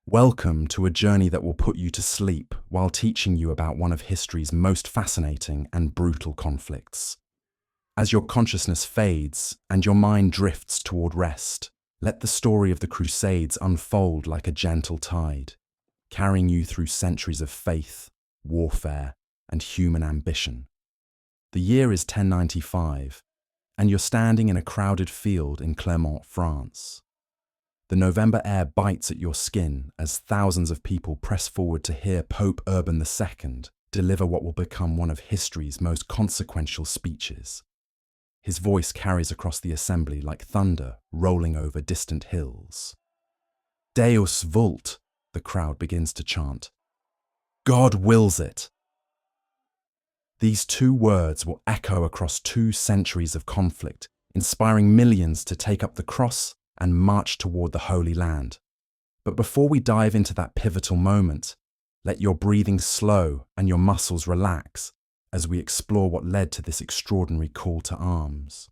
Welcome to a journey that will put you to sleep while teaching you about one of history's most fascinating and brutal conflicts. As your consciousness fades and your mind drifts toward rest, let the story of the Crusades unfold like a gentle tide, carrying you through centuries of faith, warfare, and human ambition. The year is 1095, and you're standing in a crowded field in Clermont, France. The November air bites at your skin as thousands of people press forward to hear Pope Urban II deliver what will become one of history's most consequential speeches. His voice carries across the assembly like thunder rolling over distant hills. Deus vult, the crowd begins to chant. God wills it. These two words will echo across 2 centuries of conflict, inspiring millions to take up the cross and march toward the Holy Land. But before we dive into that pivotal moment, let your breathing slow and your muscles relax as we explore what led to this extraordinary call to arms.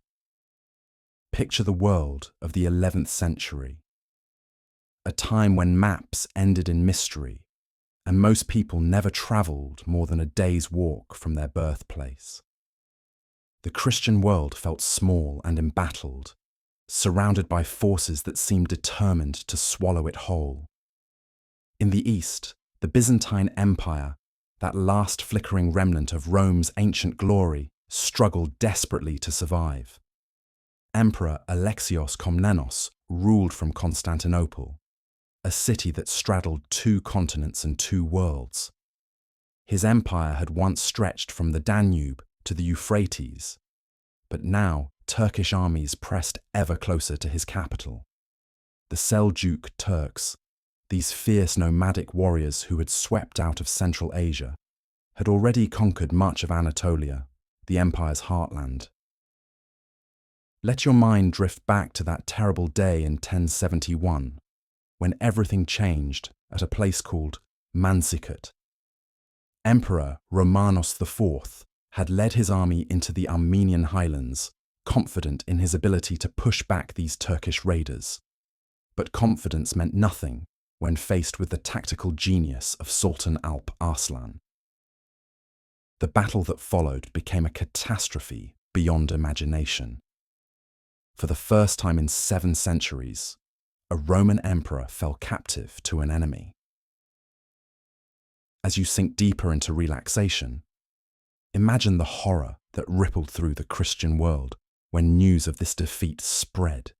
Picture the world of the 11th century, a time when maps ended in mystery and most people never travelled more than a day's walk from their birthplace. The Christian world felt small and embattled, surrounded by forces that seemed determined to swallow it whole. In the East, the Byzantine Empire, that last flickering remnant of Rome's ancient glory, struggled desperately to survive. Emperor Alexios Komnenos ruled from Constantinople, a city that straddled 2 continents and 2 worlds. His empire had once stretched from the Danube to the Euphrates, but now Turkish armies pressed ever closer to his capital. The Seljuk Turks, these fierce nomadic warriors who had swept out of Central Asia, had already conquered much of Anatolia, the empire's heartland. Let your mind drift back to that terrible day in 1071, when everything changed at a place called Manzikert. Emperor Romanos IV had led his army into the Armenian highlands, confident in his ability to push back these Turkish raiders. But confidence meant nothing when faced with the tactical genius of Sultan Alp Arslan. The battle that followed became a catastrophe beyond imagination. For the first time in 7 centuries, a Roman emperor fell captive to an enemy. As you sink deeper into relaxation, imagine the horror that rippled through the Christian world when news of this defeat spread.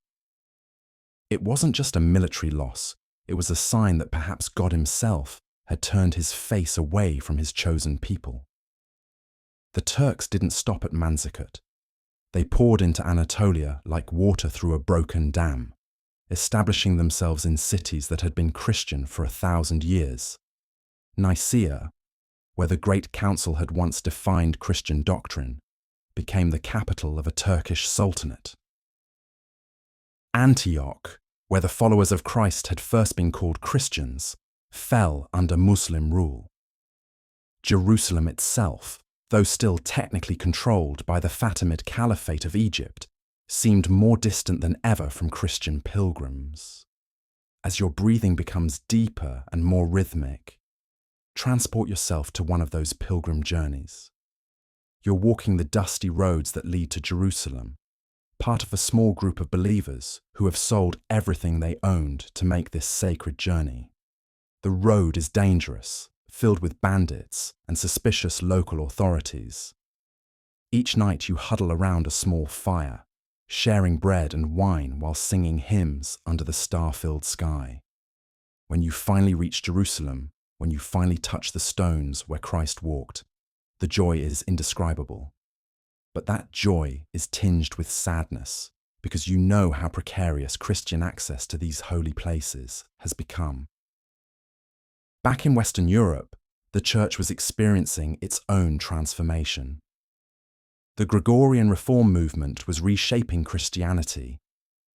It wasn't just a military loss, it was a sign that perhaps God himself had turned his face away from his chosen people. The Turks didn't stop at Manzikert. They poured into Anatolia like water through a broken dam, establishing themselves in cities that had been Christian for 1,000 years. Nicaea, where the Great Council had once defined Christian doctrine, became the capital of a Turkish sultanate. Antioch, where the followers of Christ had first been called Christians, fell under Muslim rule. Jerusalem itself, though still technically controlled by the Fatimid Caliphate of Egypt, seemed more distant than ever from Christian pilgrims. As your breathing becomes deeper and more rhythmic, transport yourself to one of those pilgrim journeys. You're walking the dusty roads that lead to Jerusalem, part of a small group of believers who have sold everything they owned to make this sacred journey. The road is dangerous, filled with bandits and suspicious local authorities. Each night you huddle around a small fire, sharing bread and wine while singing hymns under the star-filled sky. When you finally reach Jerusalem, when you finally touch the stones where Christ walked, the joy is indescribable. But that joy is tinged with sadness because you know how precarious Christian access to these holy places has become. Back in Western Europe, the Church was experiencing its own transformation. The Gregorian Reform movement was reshaping Christianity,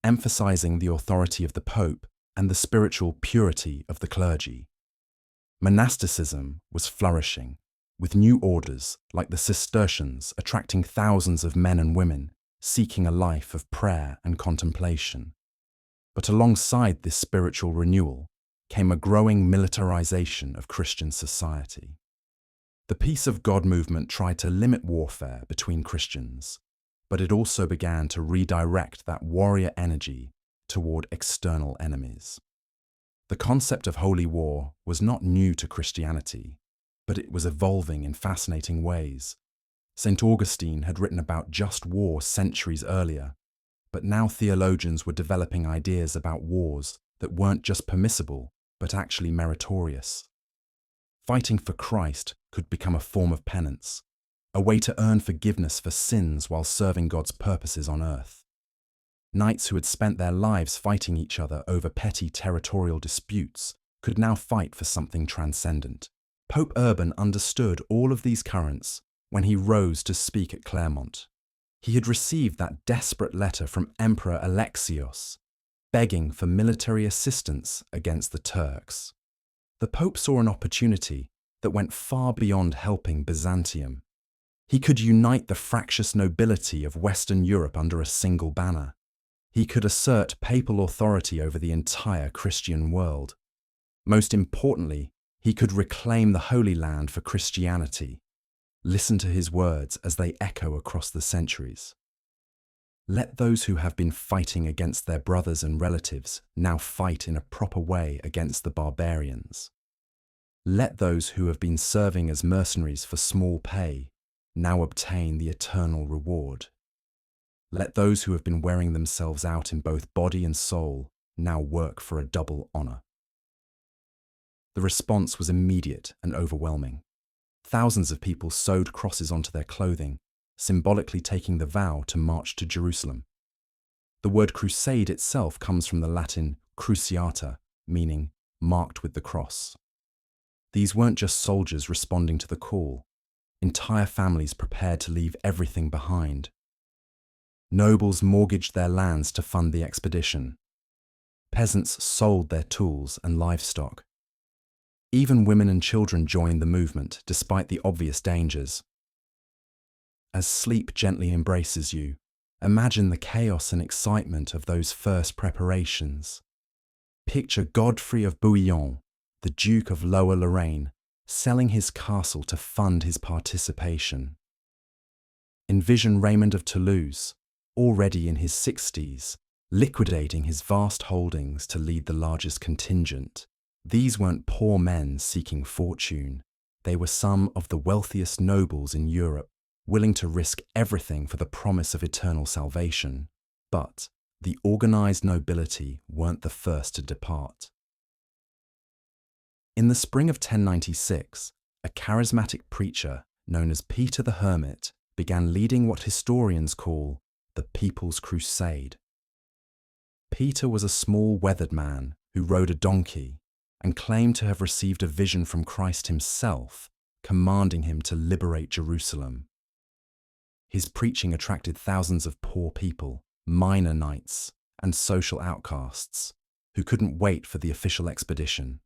emphasizing the authority of the Pope and the spiritual purity of the clergy. Monasticism was flourishing, with new orders like the Cistercians attracting thousands of men and women seeking a life of prayer and contemplation. But alongside this spiritual renewal, came a growing militarization of Christian society. The Peace of God movement tried to limit warfare between Christians, but it also began to redirect that warrior energy toward external enemies. The concept of holy war was not new to Christianity, but it was evolving in fascinating ways. St. Augustine had written about just war centuries earlier, but now theologians were developing ideas about wars that weren't just permissible, but actually meritorious. Fighting for Christ could become a form of penance, a way to earn forgiveness for sins while serving God's purposes on earth. Knights who had spent their lives fighting each other over petty territorial disputes could now fight for something transcendent. Pope Urban understood all of these currents when he rose to speak at Clermont. He had received that desperate letter from Emperor Alexios, begging for military assistance against the Turks. The Pope saw an opportunity that went far beyond helping Byzantium. He could unite the fractious nobility of Western Europe under a single banner. He could assert papal authority over the entire Christian world. Most importantly, he could reclaim the Holy Land for Christianity. Listen to his words as they echo across the centuries. Let those who have been fighting against their brothers and relatives now fight in a proper way against the barbarians. Let those who have been serving as mercenaries for small pay now obtain the eternal reward. Let those who have been wearing themselves out in both body and soul now work for a double honor. The response was immediate and overwhelming. Thousands of people sewed crosses onto their clothing, symbolically taking the vow to march to Jerusalem. The word crusade itself comes from the Latin cruciata, meaning marked with the cross. These weren't just soldiers responding to the call. Entire families prepared to leave everything behind. Nobles mortgaged their lands to fund the expedition. Peasants sold their tools and livestock. Even women and children joined the movement despite the obvious dangers. As sleep gently embraces you, imagine the chaos and excitement of those first preparations. Picture Godfrey of Bouillon, the Duke of Lower Lorraine, selling his castle to fund his participation. Envision Raymond of Toulouse, already in his 60s, liquidating his vast holdings to lead the largest contingent. These weren't poor men seeking fortune. They were some of the wealthiest nobles in Europe, willing to risk everything for the promise of eternal salvation. But the organized nobility weren't the first to depart. In the spring of 1096, a charismatic preacher known as Peter the Hermit began leading what historians call the People's Crusade. Peter was a small, weathered man who rode a donkey and claimed to have received a vision from Christ himself, commanding him to liberate Jerusalem. His preaching attracted thousands of poor people, minor knights, and social outcasts who couldn't wait for the official expedition.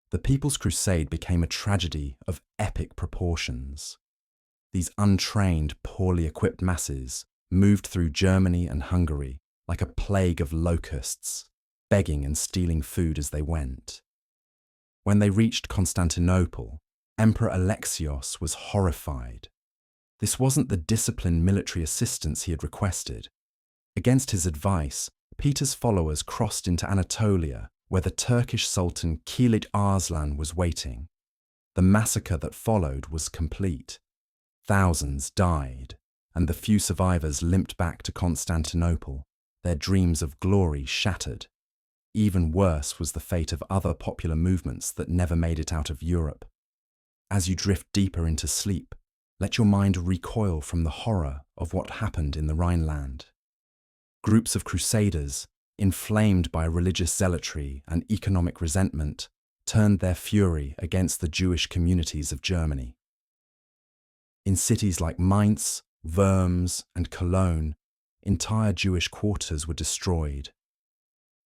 The People's Crusade became a tragedy of epic proportions. These untrained, poorly equipped masses moved through Germany and Hungary like a plague of locusts, begging and stealing food as they went. When they reached Constantinople, Emperor Alexios was horrified. This wasn't the disciplined military assistance he had requested. Against his advice, Peter's followers crossed into Anatolia, where the Turkish Sultan Kilit Arslan was waiting. The massacre that followed was complete. Thousands died, and the few survivors limped back to Constantinople, their dreams of glory shattered. Even worse was the fate of other popular movements that never made it out of Europe. As you drift deeper into sleep, let your mind recoil from the horror of what happened in the Rhineland. Groups of crusaders, inflamed by religious zealotry and economic resentment, turned their fury against the Jewish communities of Germany. In cities like Mainz, Worms, and Cologne, entire Jewish quarters were destroyed.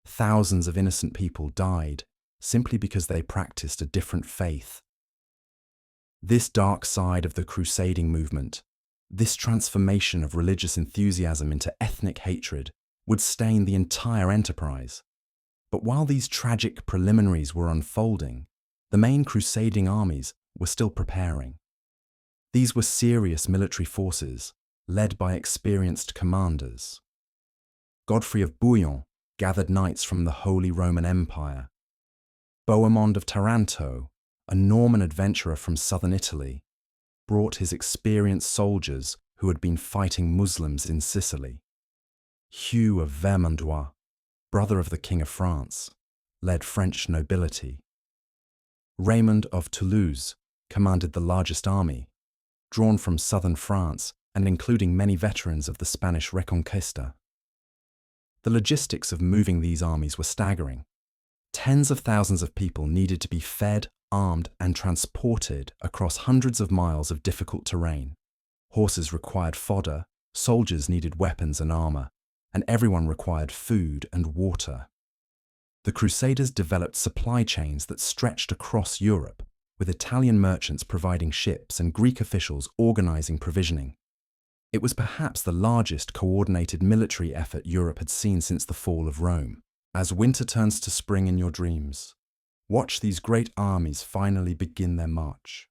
Thousands of innocent people died simply because they practiced a different faith. This dark side of the crusading movement, this transformation of religious enthusiasm into ethnic hatred, would stain the entire enterprise. But while these tragic preliminaries were unfolding, the main crusading armies were still preparing. These were serious military forces, led by experienced commanders. Godfrey of Bouillon gathered knights from the Holy Roman Empire. Bohemond of Taranto, a Norman adventurer from southern Italy, brought his experienced soldiers who had been fighting Muslims in Sicily. Hugh of Vermandois, brother of the King of France, led French nobility. Raymond of Toulouse commanded the largest army, drawn from southern France and including many veterans of the Spanish Reconquista. The logistics of moving these armies were staggering. Tens of thousands of people needed to be fed, armed, and transported across hundreds of miles of difficult terrain. Horses required fodder, soldiers needed weapons and armor, and everyone required food and water. The Crusaders developed supply chains that stretched across Europe, with Italian merchants providing ships and Greek officials organizing provisioning. It was perhaps the largest coordinated military effort Europe had seen since the fall of Rome. As winter turns to spring in your dreams, watch these great armies finally begin their march.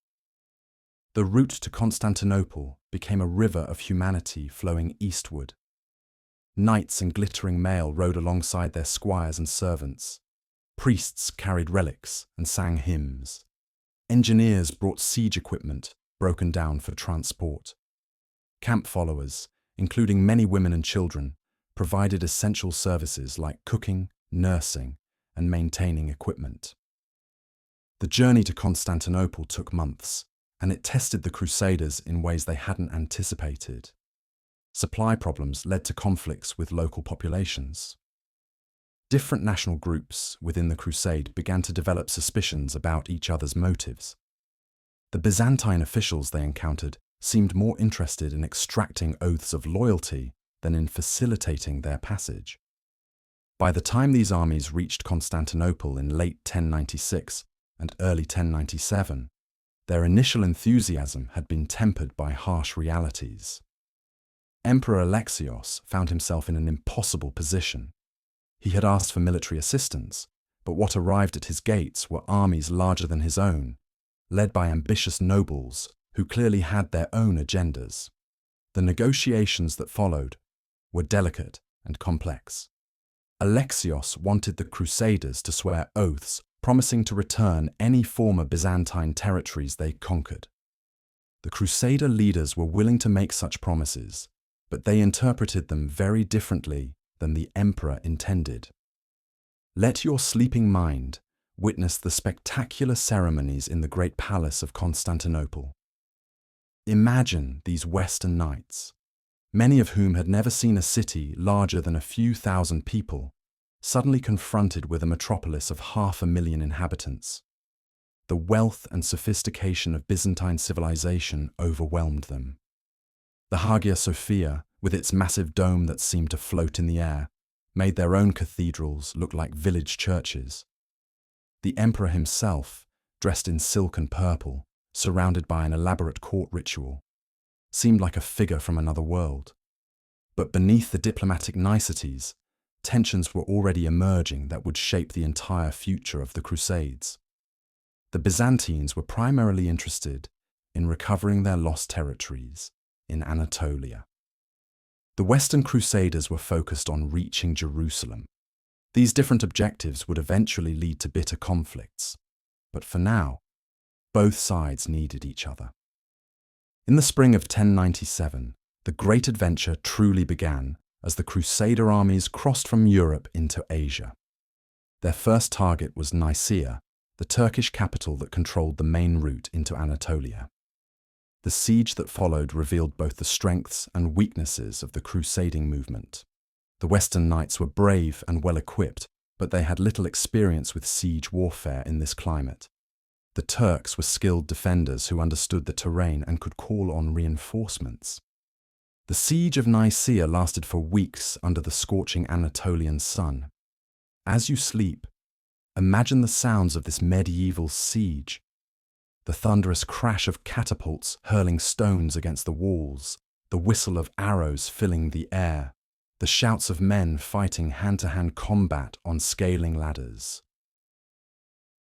The route to Constantinople became a river of humanity flowing eastward. Knights in glittering mail rode alongside their squires and servants. Priests carried relics and sang hymns. Engineers brought siege equipment, broken down for transport. Camp followers, including many women and children, provided essential services like cooking, nursing, and maintaining equipment. The journey to Constantinople took months, and it tested the Crusaders in ways they hadn't anticipated. Supply problems led to conflicts with local populations. Different national groups within the Crusade began to develop suspicions about each other's motives. The Byzantine officials they encountered seemed more interested in extracting oaths of loyalty than in facilitating their passage. By the time these armies reached Constantinople in late 1096 and early 1097, their initial enthusiasm had been tempered by harsh realities. Emperor Alexios found himself in an impossible position. He had asked for military assistance, but what arrived at his gates were armies larger than his own, led by ambitious nobles who clearly had their own agendas. The negotiations that followed were delicate and complex. Alexios wanted the Crusaders to swear oaths promising to return any former Byzantine territories they conquered. The Crusader leaders were willing to make such promises, but they interpreted them very differently than the emperor intended. Let your sleeping mind witness the spectacular ceremonies in the great palace of Constantinople. Imagine these Western knights, many of whom had never seen a city larger than a few thousand people, suddenly confronted with a metropolis of 500,000 inhabitants. The wealth and sophistication of Byzantine civilization overwhelmed them. The Hagia Sophia, with its massive dome that seemed to float in the air, made their own cathedrals look like village churches. The emperor himself, dressed in silk and purple, surrounded by an elaborate court ritual, seemed like a figure from another world. But beneath the diplomatic niceties, tensions were already emerging that would shape the entire future of the Crusades. The Byzantines were primarily interested in recovering their lost territories in Anatolia. The Western Crusaders were focused on reaching Jerusalem. These different objectives would eventually lead to bitter conflicts, but for now, both sides needed each other. In the spring of 1097, the great adventure truly began as the Crusader armies crossed from Europe into Asia. Their first target was Nicaea, the Turkish capital that controlled the main route into Anatolia. The siege that followed revealed both the strengths and weaknesses of the crusading movement. The Western knights were brave and well-equipped, but they had little experience with siege warfare in this climate. The Turks were skilled defenders who understood the terrain and could call on reinforcements. The siege of Nicaea lasted for weeks under the scorching Anatolian sun. As you sleep, imagine the sounds of this medieval siege. The thunderous crash of catapults hurling stones against the walls, the whistle of arrows filling the air, the shouts of men fighting hand-to-hand combat on scaling ladders.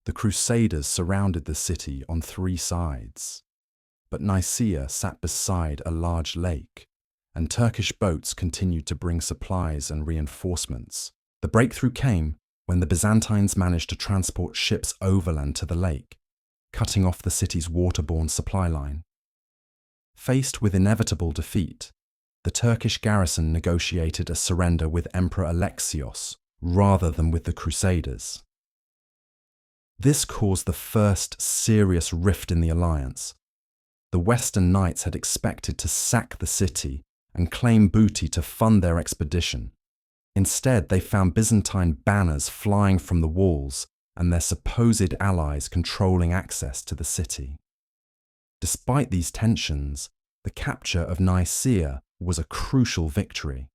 The Crusaders surrounded the city on 3 sides, but Nicaea sat beside a large lake, and Turkish boats continued to bring supplies and reinforcements. The breakthrough came when the Byzantines managed to transport ships overland to the lake, cutting off the city's waterborne supply line. Faced with inevitable defeat, the Turkish garrison negotiated a surrender with Emperor Alexios rather than with the Crusaders. This caused the first serious rift in the alliance. The Western Knights had expected to sack the city and claim booty to fund their expedition. Instead, they found Byzantine banners flying from the walls and their supposed allies controlling access to the city. Despite these tensions, the capture of Nicaea was a crucial victory.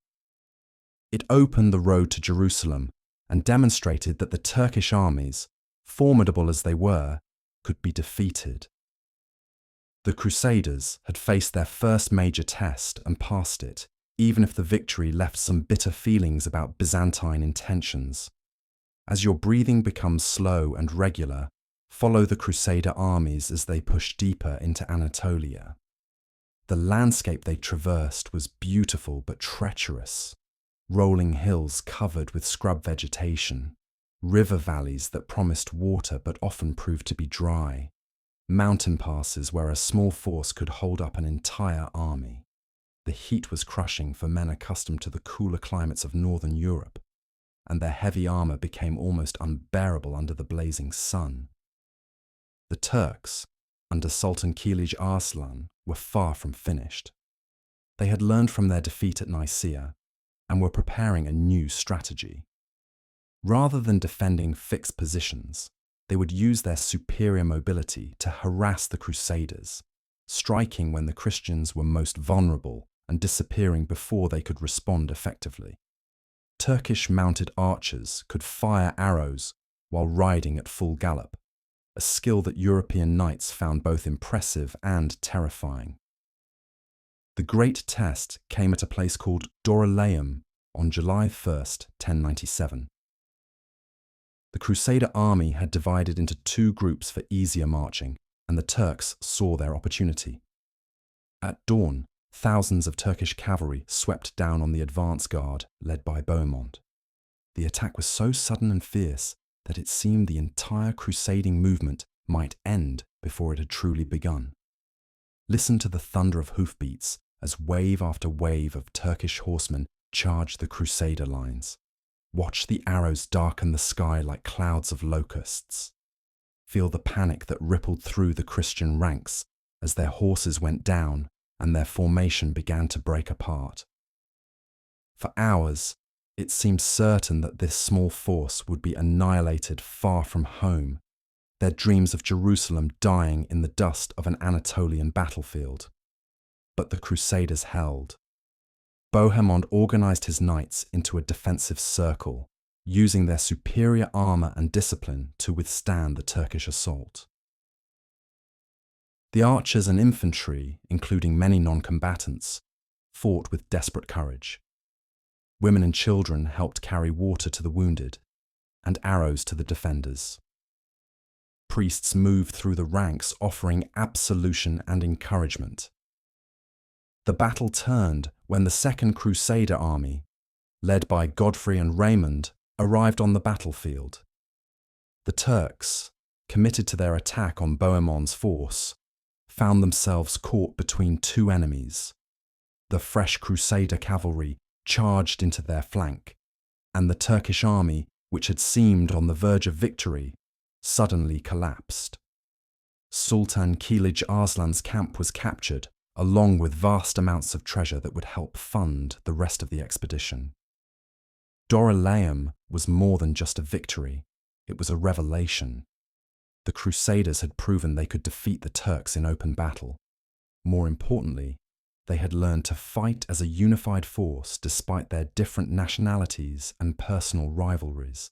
It opened the road to Jerusalem and demonstrated that the Turkish armies, formidable as they were, could be defeated. The Crusaders had faced their first major test and passed it, even if the victory left some bitter feelings about Byzantine intentions. As your breathing becomes slow and regular, follow the Crusader armies as they push deeper into Anatolia. The landscape they traversed was beautiful but treacherous. Rolling hills covered with scrub vegetation, river valleys that promised water but often proved to be dry, mountain passes where a small force could hold up an entire army. The heat was crushing for men accustomed to the cooler climates of northern Europe, and their heavy armour became almost unbearable under the blazing sun. The Turks, under Sultan Kilij Arslan, were far from finished. They had learned from their defeat at Nicaea and were preparing a new strategy. Rather than defending fixed positions, they would use their superior mobility to harass the Crusaders, striking when the Christians were most vulnerable and disappearing before they could respond effectively. Turkish mounted archers could fire arrows while riding at full gallop, a skill that European knights found both impressive and terrifying. The great test came at a place called Dorylaeum on July 1st, 1097. The Crusader army had divided into 2 groups for easier marching, and the Turks saw their opportunity. At dawn, thousands of Turkish cavalry swept down on the advance guard led by Bohemond. The attack was so sudden and fierce that it seemed the entire crusading movement might end before it had truly begun. Listen to the thunder of hoofbeats as wave after wave of Turkish horsemen charged the Crusader lines. Watch the arrows darken the sky like clouds of locusts. Feel the panic that rippled through the Christian ranks as their horses went down and their formation began to break apart. For hours, it seemed certain that this small force would be annihilated far from home, their dreams of Jerusalem dying in the dust of an Anatolian battlefield. But the Crusaders held. Bohemond organized his knights into a defensive circle, using their superior armor and discipline to withstand the Turkish assault. The archers and infantry, including many non-combatants, fought with desperate courage. Women and children helped carry water to the wounded and arrows to the defenders. Priests moved through the ranks offering absolution and encouragement. The battle turned when the Second Crusader army, led by Godfrey and Raymond, arrived on the battlefield. The Turks, committed to their attack on Bohemond's force, found themselves caught between 2 enemies. The fresh Crusader cavalry charged into their flank, and the Turkish army, which had seemed on the verge of victory, suddenly collapsed. Sultan Kilij Arslan's camp was captured, along with vast amounts of treasure that would help fund the rest of the expedition. Dorylaeum was more than just a victory, it was a revelation. The Crusaders had proven they could defeat the Turks in open battle. More importantly, they had learned to fight as a unified force despite their different nationalities and personal rivalries.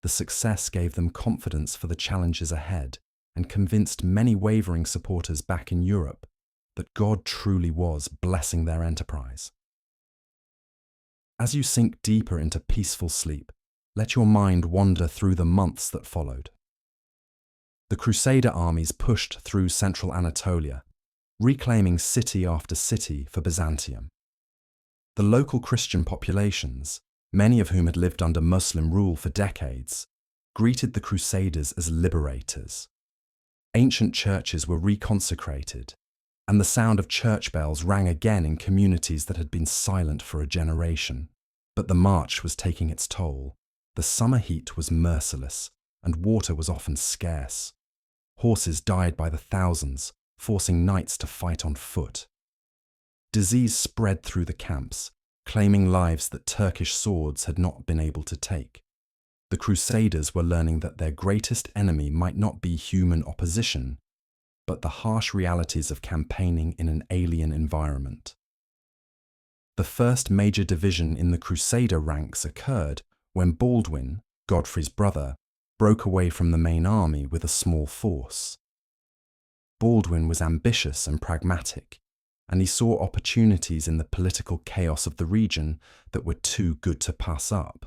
The success gave them confidence for the challenges ahead and convinced many wavering supporters back in Europe that God truly was blessing their enterprise. As you sink deeper into peaceful sleep, let your mind wander through the months that followed. The Crusader armies pushed through central Anatolia, reclaiming city after city for Byzantium. The local Christian populations, many of whom had lived under Muslim rule for decades, greeted the Crusaders as liberators. Ancient churches were reconsecrated, and the sound of church bells rang again in communities that had been silent for a generation. But the march was taking its toll. The summer heat was merciless, and water was often scarce. Horses died by the thousands, forcing knights to fight on foot. Disease spread through the camps, claiming lives that Turkish swords had not been able to take. The Crusaders were learning that their greatest enemy might not be human opposition, but the harsh realities of campaigning in an alien environment. The first major division in the Crusader ranks occurred when Baldwin, Godfrey's brother, broke away from the main army with a small force. Baldwin was ambitious and pragmatic, and he saw opportunities in the political chaos of the region that were too good to pass up.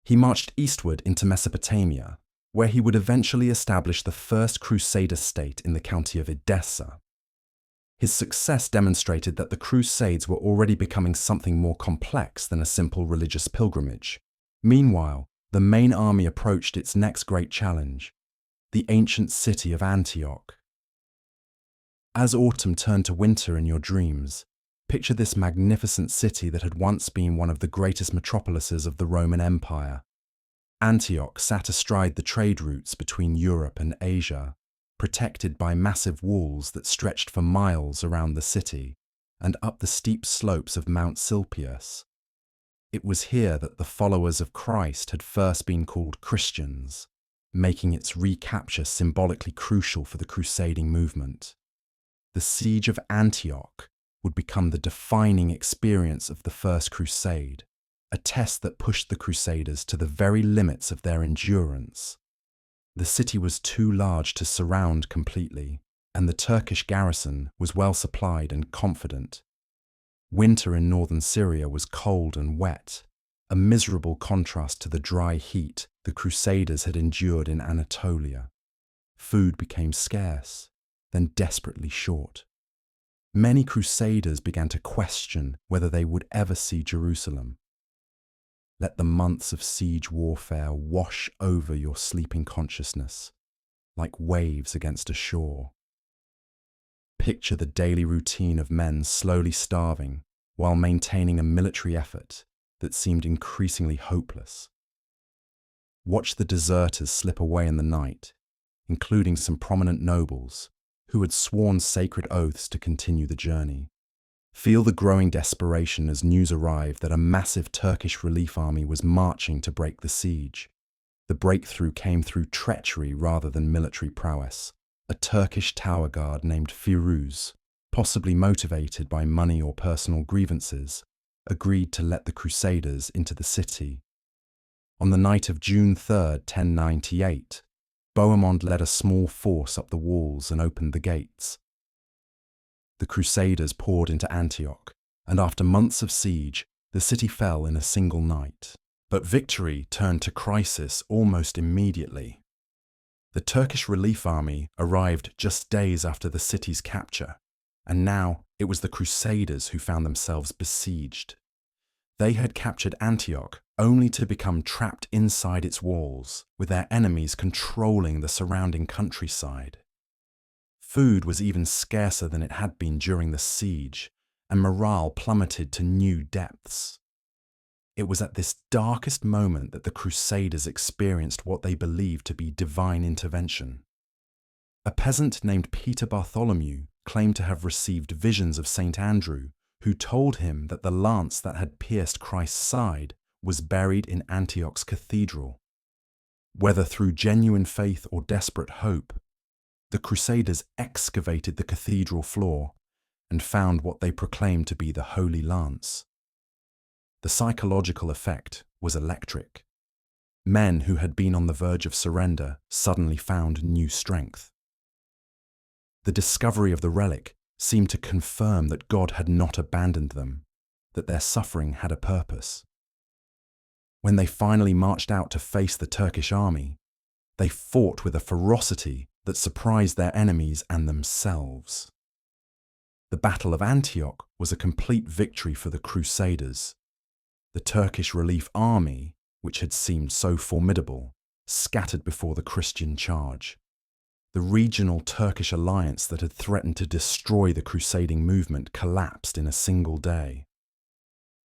He marched eastward into Mesopotamia, where he would eventually establish the first Crusader state in the county of Edessa. His success demonstrated that the Crusades were already becoming something more complex than a simple religious pilgrimage. Meanwhile, the main army approached its next great challenge, the ancient city of Antioch. As autumn turned to winter in your dreams, picture this magnificent city that had once been one of the greatest metropolises of the Roman Empire. Antioch sat astride the trade routes between Europe and Asia, protected by massive walls that stretched for miles around the city and up the steep slopes of Mount Silpius. It was here that the followers of Christ had first been called Christians, making its recapture symbolically crucial for the crusading movement. The siege of Antioch would become the defining experience of the First Crusade, a test that pushed the Crusaders to the very limits of their endurance. The city was too large to surround completely, and the Turkish garrison was well supplied and confident. Winter in northern Syria was cold and wet, a miserable contrast to the dry heat the Crusaders had endured in Anatolia. Food became scarce, then desperately short. Many Crusaders began to question whether they would ever see Jerusalem. Let the months of siege warfare wash over your sleeping consciousness, like waves against a shore. Picture the daily routine of men slowly starving while maintaining a military effort that seemed increasingly hopeless. Watch the deserters slip away in the night, including some prominent nobles who had sworn sacred oaths to continue the journey. Feel the growing desperation as news arrived that a massive Turkish relief army was marching to break the siege. The breakthrough came through treachery rather than military prowess. A Turkish tower guard named Firuz, possibly motivated by money or personal grievances, agreed to let the Crusaders into the city. On the night of June 3, 1098, Bohemond led a small force up the walls and opened the gates. The Crusaders poured into Antioch, and after months of siege, the city fell in a single night. But victory turned to crisis almost immediately. The Turkish relief army arrived just days after the city's capture, and now it was the Crusaders who found themselves besieged. They had captured Antioch only to become trapped inside its walls, with their enemies controlling the surrounding countryside. Food was even scarcer than it had been during the siege, and morale plummeted to new depths. It was at this darkest moment that the Crusaders experienced what they believed to be divine intervention. A peasant named Peter Bartholomew claimed to have received visions of St. Andrew, who told him that the lance that had pierced Christ's side was buried in Antioch's cathedral. Whether through genuine faith or desperate hope, the Crusaders excavated the cathedral floor and found what they proclaimed to be the Holy Lance. The psychological effect was electric. Men who had been on the verge of surrender suddenly found new strength. The discovery of the relic seemed to confirm that God had not abandoned them. that their suffering had a purpose. When they finally marched out to face the Turkish army, they fought with a ferocity that surprised their enemies and themselves. The Battle of Antioch was a complete victory for the Crusaders. The Turkish relief army, which had seemed so formidable, scattered before the Christian charge. The regional Turkish alliance that had threatened to destroy the crusading movement collapsed in a single day.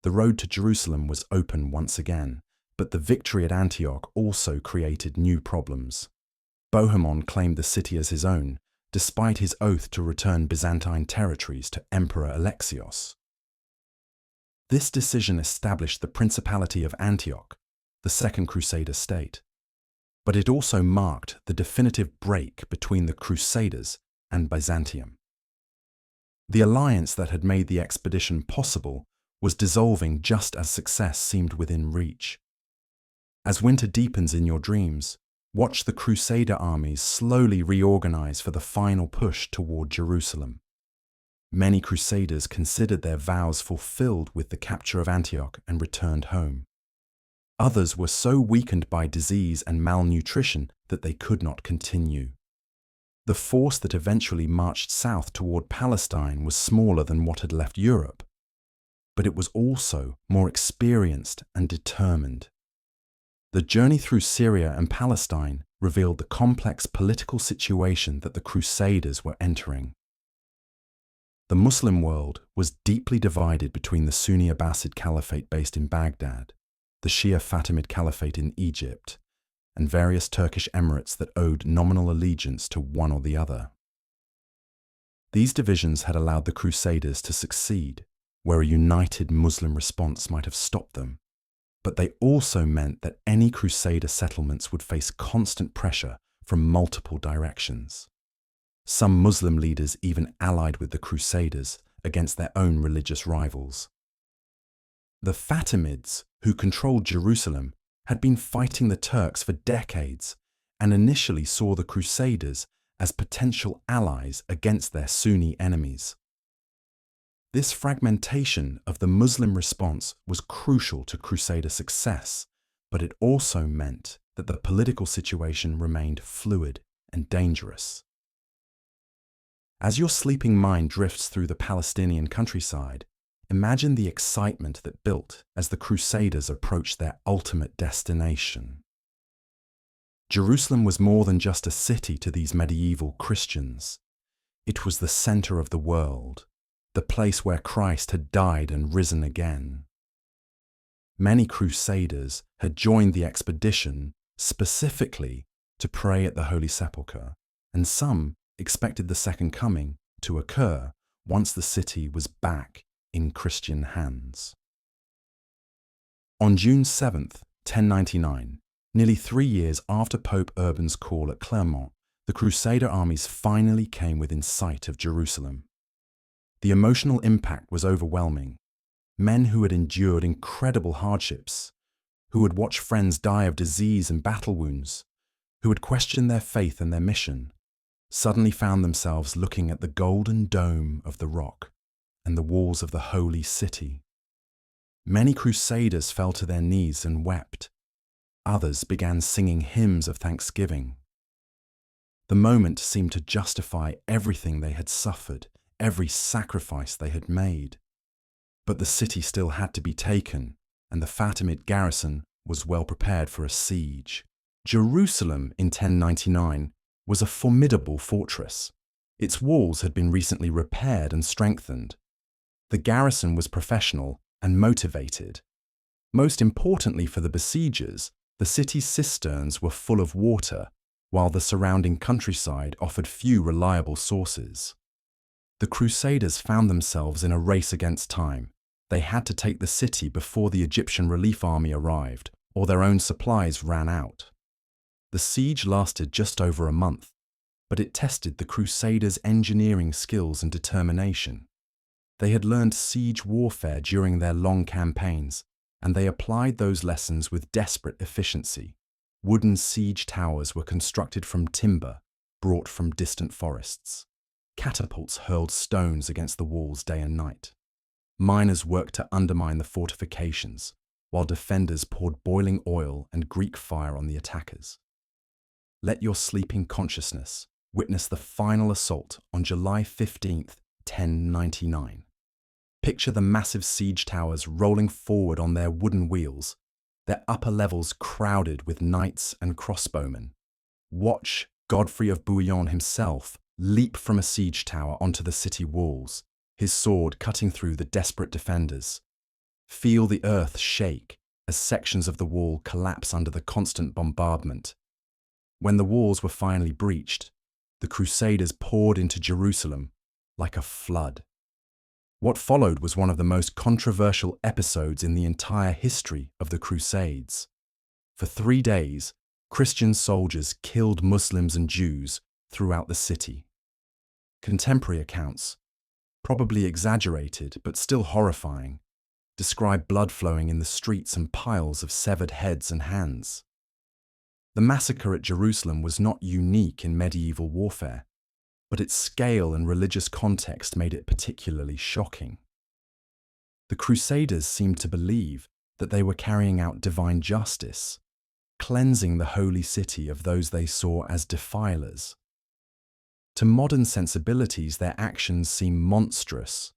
The road to Jerusalem was open once again, but the victory at Antioch also created new problems. Bohemond claimed the city as his own, despite his oath to return Byzantine territories to Emperor Alexios. This decision established the Principality of Antioch, the Second Crusader state. But it also marked the definitive break between the Crusaders and Byzantium. The alliance that had made the expedition possible was dissolving just as success seemed within reach. As winter deepens in your dreams, watch the Crusader armies slowly reorganize for the final push toward Jerusalem. Many Crusaders considered their vows fulfilled with the capture of Antioch and returned home. Others were so weakened by disease and malnutrition that they could not continue. The force that eventually marched south toward Palestine was smaller than what had left Europe, but it was also more experienced and determined. The journey through Syria and Palestine revealed the complex political situation that the Crusaders were entering. The Muslim world was deeply divided between the Sunni Abbasid Caliphate based in Baghdad, the Shia Fatimid Caliphate in Egypt, and various Turkish emirates that owed nominal allegiance to one or the other. These divisions had allowed the Crusaders to succeed, where a united Muslim response might have stopped them, but they also meant that any Crusader settlements would face constant pressure from multiple directions. Some Muslim leaders even allied with the Crusaders against their own religious rivals. The Fatimids, who controlled Jerusalem, had been fighting the Turks for decades and initially saw the Crusaders as potential allies against their Sunni enemies. This fragmentation of the Muslim response was crucial to Crusader success, but it also meant that the political situation remained fluid and dangerous. As your sleeping mind drifts through the Palestinian countryside, imagine the excitement that built as the Crusaders approached their ultimate destination. Jerusalem was more than just a city to these medieval Christians. It was the center of the world, the place where Christ had died and risen again. Many Crusaders had joined the expedition specifically to pray at the Holy Sepulchre, and some expected the Second Coming to occur once the city was back in Christian hands. On June 7th, 1099, nearly 3 years after Pope Urban's call at Clermont, the Crusader armies finally came within sight of Jerusalem. The emotional impact was overwhelming. Men who had endured incredible hardships, who had watched friends die of disease and battle wounds, who had questioned their faith and their mission, suddenly found themselves looking at the golden dome of the rock and the walls of the holy city. Many Crusaders fell to their knees and wept. Others began singing hymns of thanksgiving. The moment seemed to justify everything they had suffered, every sacrifice they had made. But the city still had to be taken, and the Fatimid garrison was well prepared for a siege. Jerusalem in 1099 was a formidable fortress. Its walls had been recently repaired and strengthened. The garrison was professional and motivated. Most importantly for the besiegers, the city's cisterns were full of water, while the surrounding countryside offered few reliable sources. The Crusaders found themselves in a race against time. They had to take the city before the Egyptian relief army arrived, or their own supplies ran out. The siege lasted just over a month, but it tested the Crusaders' engineering skills and determination. They had learned siege warfare during their long campaigns, and they applied those lessons with desperate efficiency. Wooden siege towers were constructed from timber brought from distant forests. Catapults hurled stones against the walls day and night. miners worked to undermine the fortifications, while defenders poured boiling oil and Greek fire on the attackers. Let your sleeping consciousness witness the final assault on July 15th, 1099. Picture the massive siege towers rolling forward on their wooden wheels, their upper levels crowded with knights and crossbowmen. Watch Godfrey of Bouillon himself leap from a siege tower onto the city walls, his sword cutting through the desperate defenders. Feel the earth shake as sections of the wall collapse under the constant bombardment. When the walls were finally breached, the Crusaders poured into Jerusalem like a flood. What followed was one of the most controversial episodes in the entire history of the Crusades. For 3 days, Christian soldiers killed Muslims and Jews throughout the city. Contemporary accounts, probably exaggerated but still horrifying, describe blood flowing in the streets and piles of severed heads and hands. The massacre at Jerusalem was not unique in medieval warfare, but its scale and religious context made it particularly shocking. The Crusaders seemed to believe that they were carrying out divine justice, cleansing the holy city of those they saw as defilers. To modern sensibilities, their actions seem monstrous,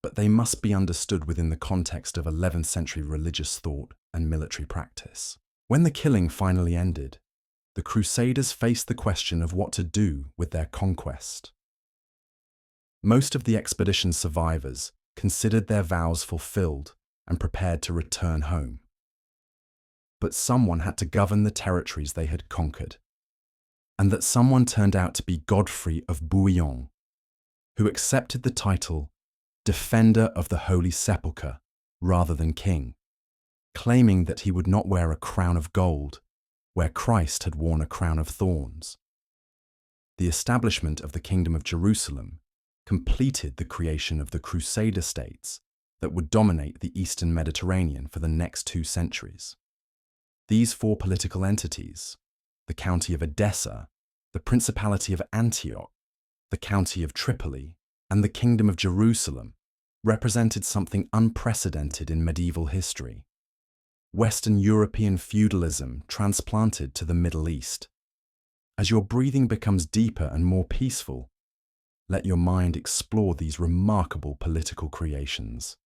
but they must be understood within the context of 11th century religious thought and military practice. When the killing finally ended, the Crusaders faced the question of what to do with their conquest. Most of the expedition's survivors considered their vows fulfilled and prepared to return home. But someone had to govern the territories they had conquered, and that someone turned out to be Godfrey of Bouillon, who accepted the title Defender of the Holy Sepulchre rather than king, claiming that he would not wear a crown of gold where Christ had worn a crown of thorns. The establishment of the Kingdom of Jerusalem completed the creation of the Crusader states that would dominate the Eastern Mediterranean for the next 2 centuries. These 4 political entities, the County of Edessa, the Principality of Antioch, the County of Tripoli, and the Kingdom of Jerusalem, represented something unprecedented in medieval history. Western European feudalism transplanted to the Middle East. As your breathing becomes deeper and more peaceful, let your mind explore these remarkable political creations.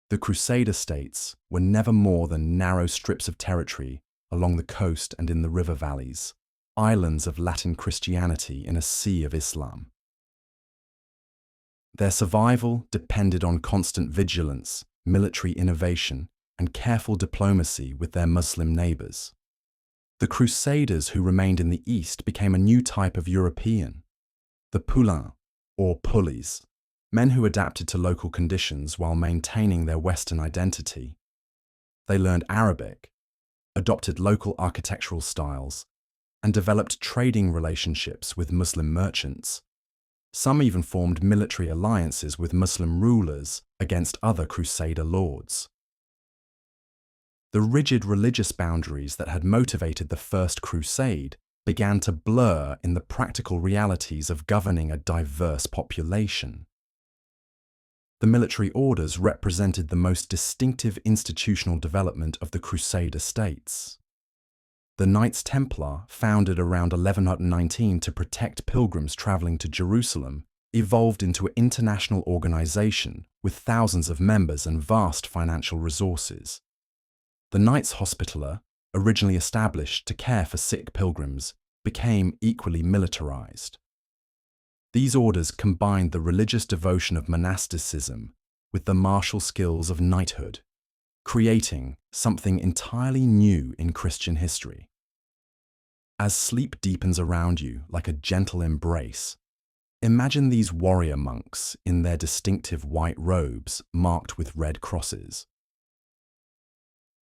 The Crusader states were never more than narrow strips of territory along the coast and in the river valleys, islands of Latin Christianity in a sea of Islam. Their survival depended on constant vigilance, military innovation, and careful diplomacy with their Muslim neighbors. The Crusaders who remained in the East became a new type of European, the poulains, or pulleys, men who adapted to local conditions while maintaining their Western identity. They learned Arabic, adopted local architectural styles, and developed trading relationships with Muslim merchants. Some even formed military alliances with Muslim rulers against other Crusader lords. The rigid religious boundaries that had motivated the First Crusade began to blur in the practical realities of governing a diverse population. The military orders represented the most distinctive institutional development of the Crusader states. The Knights Templar, founded around 1119 to protect pilgrims traveling to Jerusalem, evolved into an international organization with thousands of members and vast financial resources. The Knights Hospitaller, originally established to care for sick pilgrims, became equally militarized. These orders combined the religious devotion of monasticism with the martial skills of knighthood, creating something entirely new in Christian history. As sleep deepens around you like a gentle embrace, imagine these warrior monks in their distinctive white robes marked with red crosses.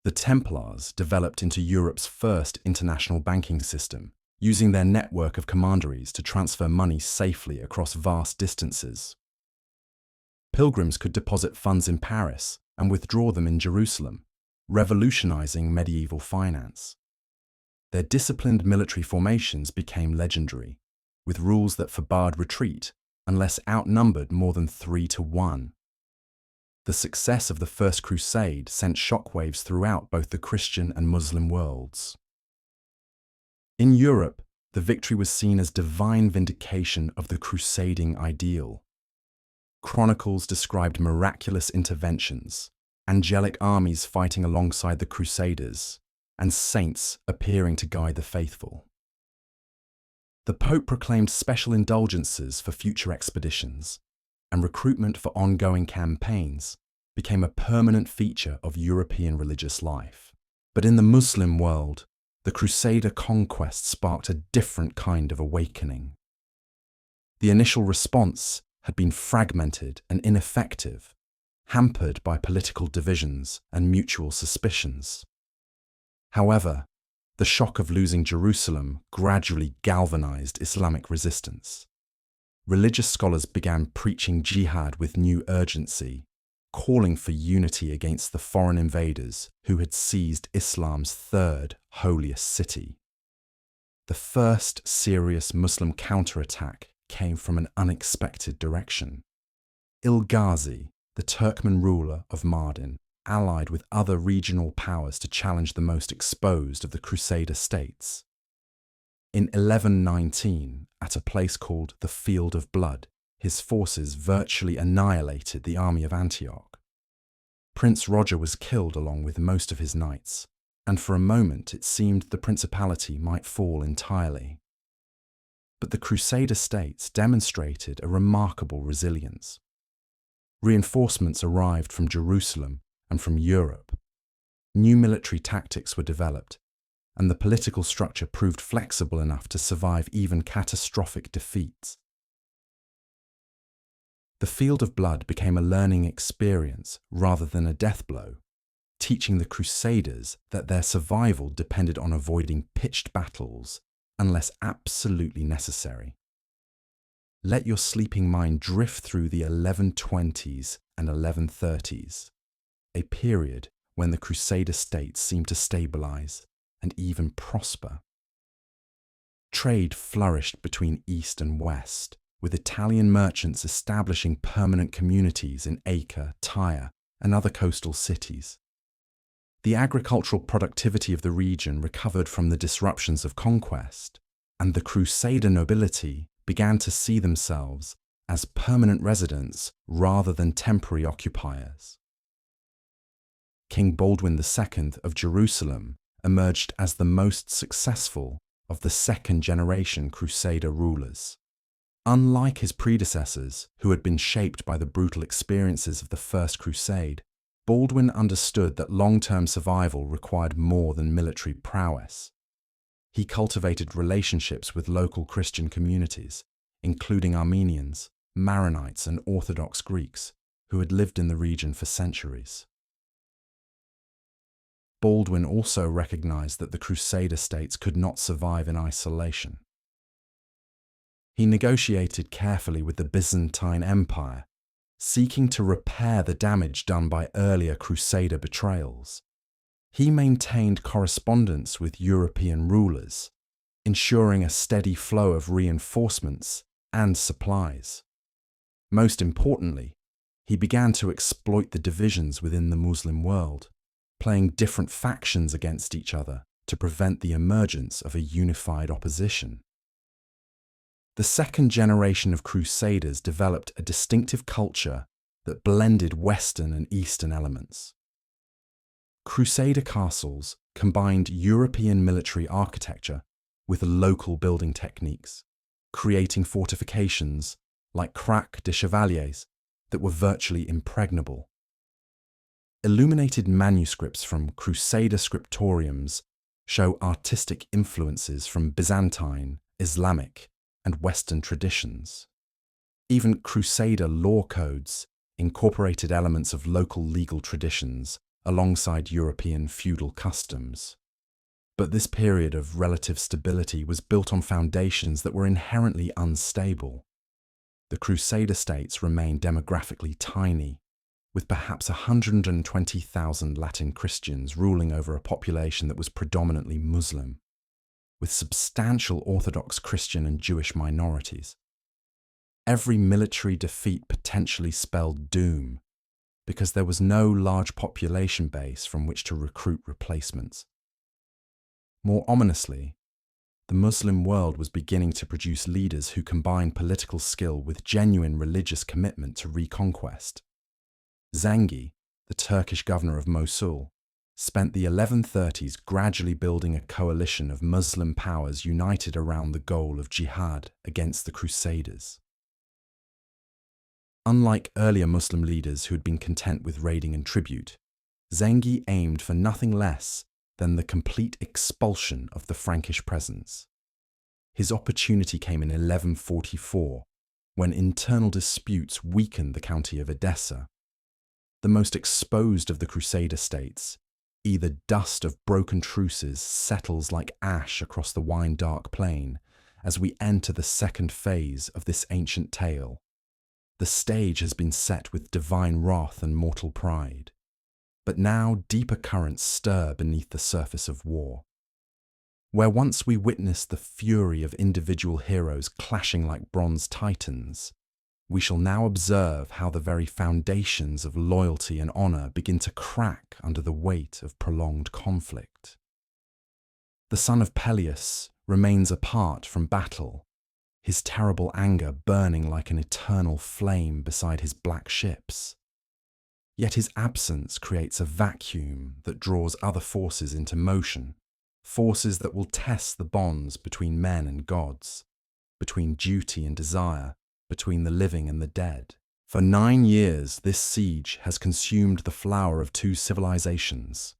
The Templars developed into Europe's first international banking system, using their network of commanderies to transfer money safely across vast distances. Pilgrims could deposit funds in Paris and withdraw them in Jerusalem, revolutionizing medieval finance. Their disciplined military formations became legendary, with rules that forbade retreat unless outnumbered more than 3 to 1. The success of the First Crusade sent shockwaves throughout both the Christian and Muslim worlds. In Europe, the victory was seen as divine vindication of the crusading ideal. Chronicles described miraculous interventions, angelic armies fighting alongside the Crusaders, and saints appearing to guide the faithful. The Pope proclaimed special indulgences for future expeditions, and recruitment for ongoing campaigns became a permanent feature of European religious life. But in the Muslim world, the Crusader conquest sparked a different kind of awakening. The initial response had been fragmented and ineffective, hampered by political divisions and mutual suspicions. However, the shock of losing Jerusalem gradually galvanized Islamic resistance. Religious scholars began preaching jihad with new urgency, calling for unity against the foreign invaders who had seized Islam's third holiest city. The first serious Muslim counterattack came from an unexpected direction. Il-Ghazi, the Turkmen ruler of Mardin, allied with other regional powers to challenge the most exposed of the Crusader states. In 1119, at a place called the Field of Blood, his forces virtually annihilated the army of Antioch. Prince Roger was killed along with most of his knights, and for a moment it seemed the principality might fall entirely. But the Crusader states demonstrated a remarkable resilience. Reinforcements arrived from Jerusalem and from Europe. New military tactics were developed, and the political structure proved flexible enough to survive even catastrophic defeats. The Field of Blood became a learning experience rather than a death blow, teaching the Crusaders that their survival depended on avoiding pitched battles unless absolutely necessary. Let your sleeping mind drift through the 1120s and 1130s, a period when the Crusader states seemed to stabilize and even prosper. Trade flourished between East and West, with Italian merchants establishing permanent communities in Acre, Tyre, and other coastal cities. The agricultural productivity of the region recovered from the disruptions of conquest, and the Crusader nobility began to see themselves as permanent residents rather than temporary occupiers. King Baldwin II of Jerusalem emerged as the most successful of the second-generation Crusader rulers. Unlike his predecessors, who had been shaped by the brutal experiences of the First Crusade, Baldwin understood that long-term survival required more than military prowess. He cultivated relationships with local Christian communities, including Armenians, Maronites, and Orthodox Greeks, who had lived in the region for centuries. Baldwin also recognized that the Crusader states could not survive in isolation. He negotiated carefully with the Byzantine Empire, seeking to repair the damage done by earlier Crusader betrayals. He maintained correspondence with European rulers, ensuring a steady flow of reinforcements and supplies. Most importantly, he began to exploit the divisions within the Muslim world, playing different factions against each other to prevent the emergence of a unified opposition. The second generation of Crusaders developed a distinctive culture that blended Western and Eastern elements. Crusader castles combined European military architecture with local building techniques, creating fortifications like Crac de Chevaliers that were virtually impregnable. Illuminated manuscripts from Crusader scriptoriums show artistic influences from Byzantine, Islamic, and Western traditions. Even Crusader law codes incorporated elements of local legal traditions alongside European feudal customs. But this period of relative stability was built on foundations that were inherently unstable. The Crusader states remained demographically tiny, with perhaps 120,000 Latin Christians ruling over a population that was predominantly Muslim, with substantial Orthodox Christian and Jewish minorities. Every military defeat potentially spelled doom, because there was no large population base from which to recruit replacements. More ominously, the Muslim world was beginning to produce leaders who combined political skill with genuine religious commitment to reconquest. Zengi, the Turkish governor of Mosul, spent the 1130s gradually building a coalition of Muslim powers united around the goal of jihad against the Crusaders. Unlike earlier Muslim leaders who had been content with raiding and tribute, Zengi aimed for nothing less than the complete expulsion of the Frankish presence. His opportunity came in 1144, when internal disputes weakened the county of Edessa. The most exposed of the Crusader states, either dust of broken truces settles like ash across the wine-dark plain as we enter the second phase of this ancient tale. The stage has been set with divine wrath and mortal pride. But now deeper currents stir beneath the surface of war. Where once we witnessed the fury of individual heroes clashing like bronze titans, we shall now observe how the very foundations of loyalty and honor begin to crack under the weight of prolonged conflict. The son of Peleus remains apart from battle, his terrible anger burning like an eternal flame beside his black ships. Yet his absence creates a vacuum that draws other forces into motion, forces that will test the bonds between men and gods, between duty and desire, between the living and the dead. For 9 years, this siege has consumed the flower of 2 civilizations,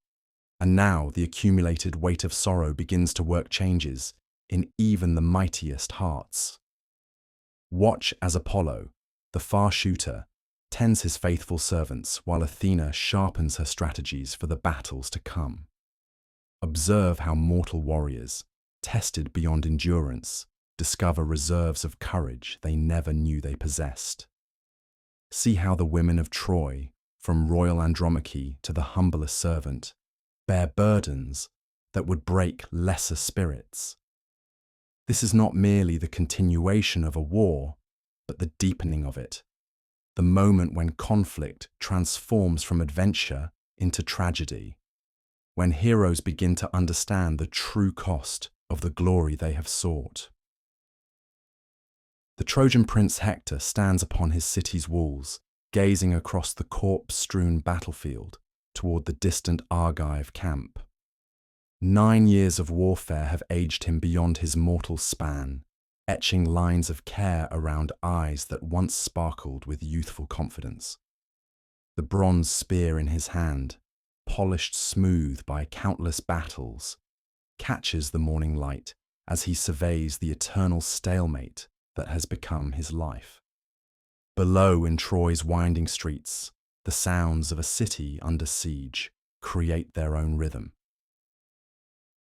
and now the accumulated weight of sorrow begins to work changes in even the mightiest hearts. Watch as Apollo, the far shooter, tends his faithful servants while Athena sharpens her strategies for the battles to come. Observe how mortal warriors, tested beyond endurance, discover reserves of courage they never knew they possessed. See how the women of Troy, from royal Andromache to the humblest servant, bear burdens that would break lesser spirits. This is not merely the continuation of a war, but the deepening of it, the moment when conflict transforms from adventure into tragedy, when heroes begin to understand the true cost of the glory they have sought. The Trojan prince Hector stands upon his city's walls, gazing across the corpse-strewn battlefield toward the distant Argive camp. 9 years of warfare have aged him beyond his mortal span, etching lines of care around eyes that once sparkled with youthful confidence. The bronze spear in his hand, polished smooth by countless battles, catches the morning light as he surveys the eternal stalemate that has become his life. Below in Troy's winding streets, the sounds of a city under siege create their own rhythm.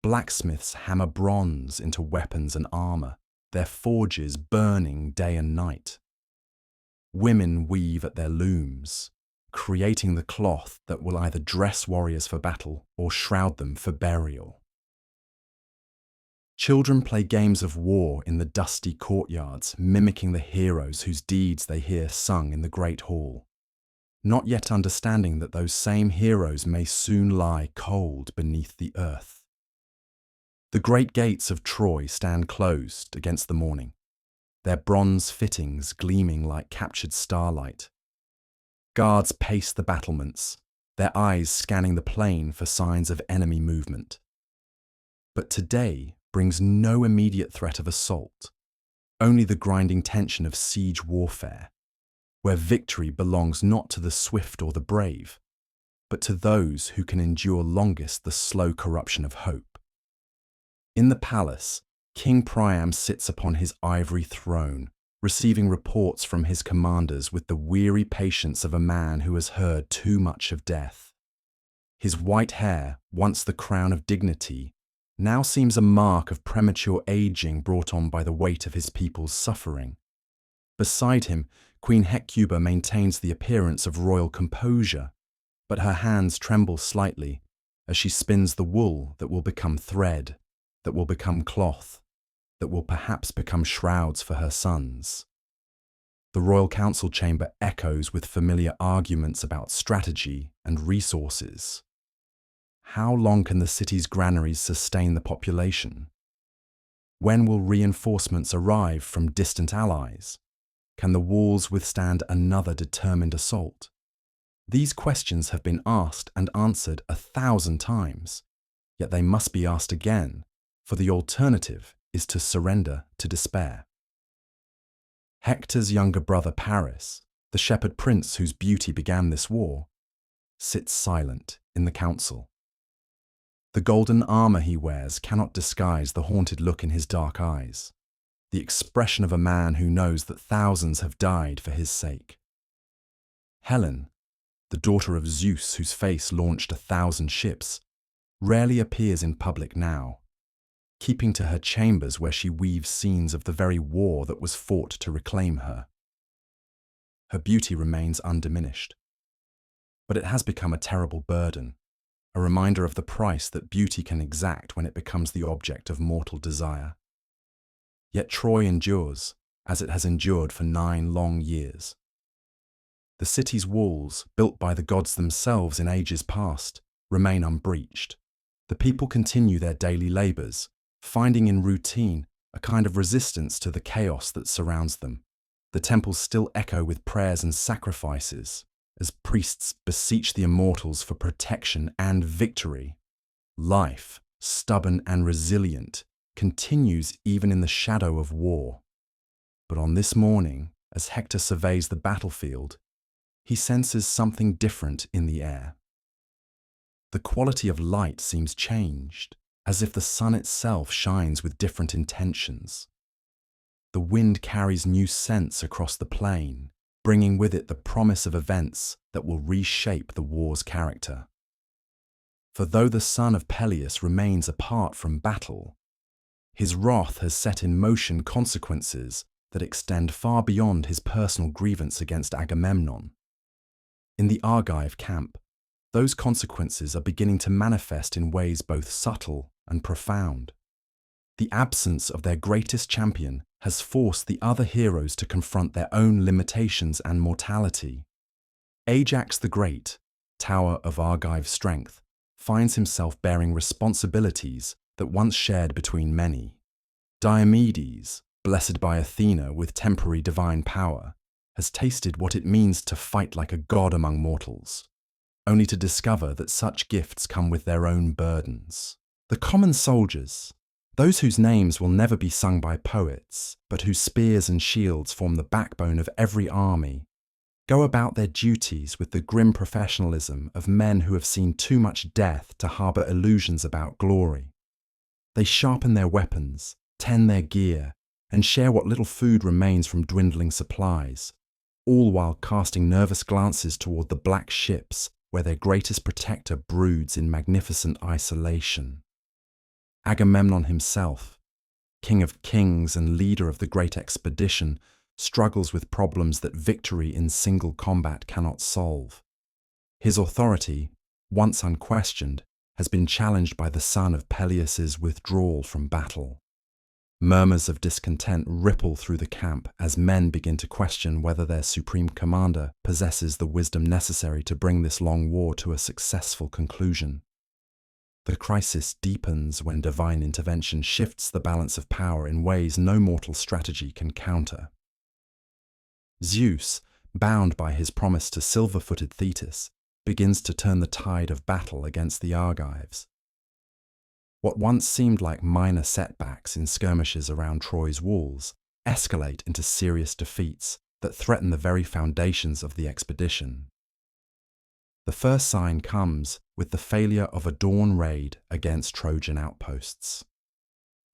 Blacksmiths hammer bronze into weapons and armor, their forges burning day and night. Women weave at their looms, creating the cloth that will either dress warriors for battle or shroud them for burial. Children play games of war in the dusty courtyards, mimicking the heroes whose deeds they hear sung in the great hall, not yet understanding that those same heroes may soon lie cold beneath the earth. The great gates of Troy stand closed against the morning, their bronze fittings gleaming like captured starlight. Guards pace the battlements, their eyes scanning the plain for signs of enemy movement. But today brings no immediate threat of assault, only the grinding tension of siege warfare, where victory belongs not to the swift or the brave, but to those who can endure longest the slow corruption of hope. In the palace, King Priam sits upon his ivory throne, receiving reports from his commanders with the weary patience of a man who has heard too much of death. His white hair, once the crown of dignity, now seems a mark of premature aging brought on by the weight of his people's suffering. Beside him, Queen Hecuba maintains the appearance of royal composure, but her hands tremble slightly as she spins the wool that will become thread, that will become cloth, that will perhaps become shrouds for her sons. The royal council chamber echoes with familiar arguments about strategy and resources. How long can the city's granaries sustain the population? When will reinforcements arrive from distant allies? Can the walls withstand another determined assault? These questions have been asked and answered 1,000 times, yet they must be asked again, for the alternative is to surrender to despair. Hector's younger brother Paris, the shepherd prince whose beauty began this war, sits silent in the council. The golden armor he wears cannot disguise the haunted look in his dark eyes, the expression of a man who knows that thousands have died for his sake. Helen, the daughter of Zeus whose face launched 1,000 ships, rarely appears in public now, keeping to her chambers where she weaves scenes of the very war that was fought to reclaim her. Her beauty remains undiminished, but it has become a terrible burden, a reminder of the price that beauty can exact when it becomes the object of mortal desire. Yet Troy endures, as it has endured for 9 long years. The city's walls, built by the gods themselves in ages past, remain unbreached. The people continue their daily labours, finding in routine a kind of resistance to the chaos that surrounds them. The temples still echo with prayers and sacrifices, as priests beseech the immortals for protection and victory. Life, stubborn and resilient, continues even in the shadow of war. But on this morning, as Hector surveys the battlefield, he senses something different in the air. The quality of light seems changed, as if the sun itself shines with different intentions. The wind carries new scents across the plain, bringing with it the promise of events that will reshape the war's character. For though the son of Peleus remains apart from battle, his wrath has set in motion consequences that extend far beyond his personal grievance against Agamemnon. In the Argive camp, those consequences are beginning to manifest in ways both subtle and profound. The absence of their greatest champion has forced the other heroes to confront their own limitations and mortality. Ajax the Great, tower of Argive strength, finds himself bearing responsibilities that once shared between many. Diomedes, blessed by Athena with temporary divine power, has tasted what it means to fight like a god among mortals, only to discover that such gifts come with their own burdens. The common soldiers, those whose names will never be sung by poets, but whose spears and shields form the backbone of every army, go about their duties with the grim professionalism of men who have seen too much death to harbour illusions about glory. They sharpen their weapons, tend their gear, and share what little food remains from dwindling supplies, all while casting nervous glances toward the black ships where their greatest protector broods in magnificent isolation. Agamemnon himself, king of kings and leader of the great expedition, struggles with problems that victory in single combat cannot solve. His authority, once unquestioned, has been challenged by the son of Peleus's withdrawal from battle. Murmurs of discontent ripple through the camp as men begin to question whether their supreme commander possesses the wisdom necessary to bring this long war to a successful conclusion. The crisis deepens when divine intervention shifts the balance of power in ways no mortal strategy can counter. Zeus, bound by his promise to silver-footed Thetis, begins to turn the tide of battle against the Argives. What once seemed like minor setbacks in skirmishes around Troy's walls escalate into serious defeats that threaten the very foundations of the expedition. The first sign comes with the failure of a dawn raid against Trojan outposts.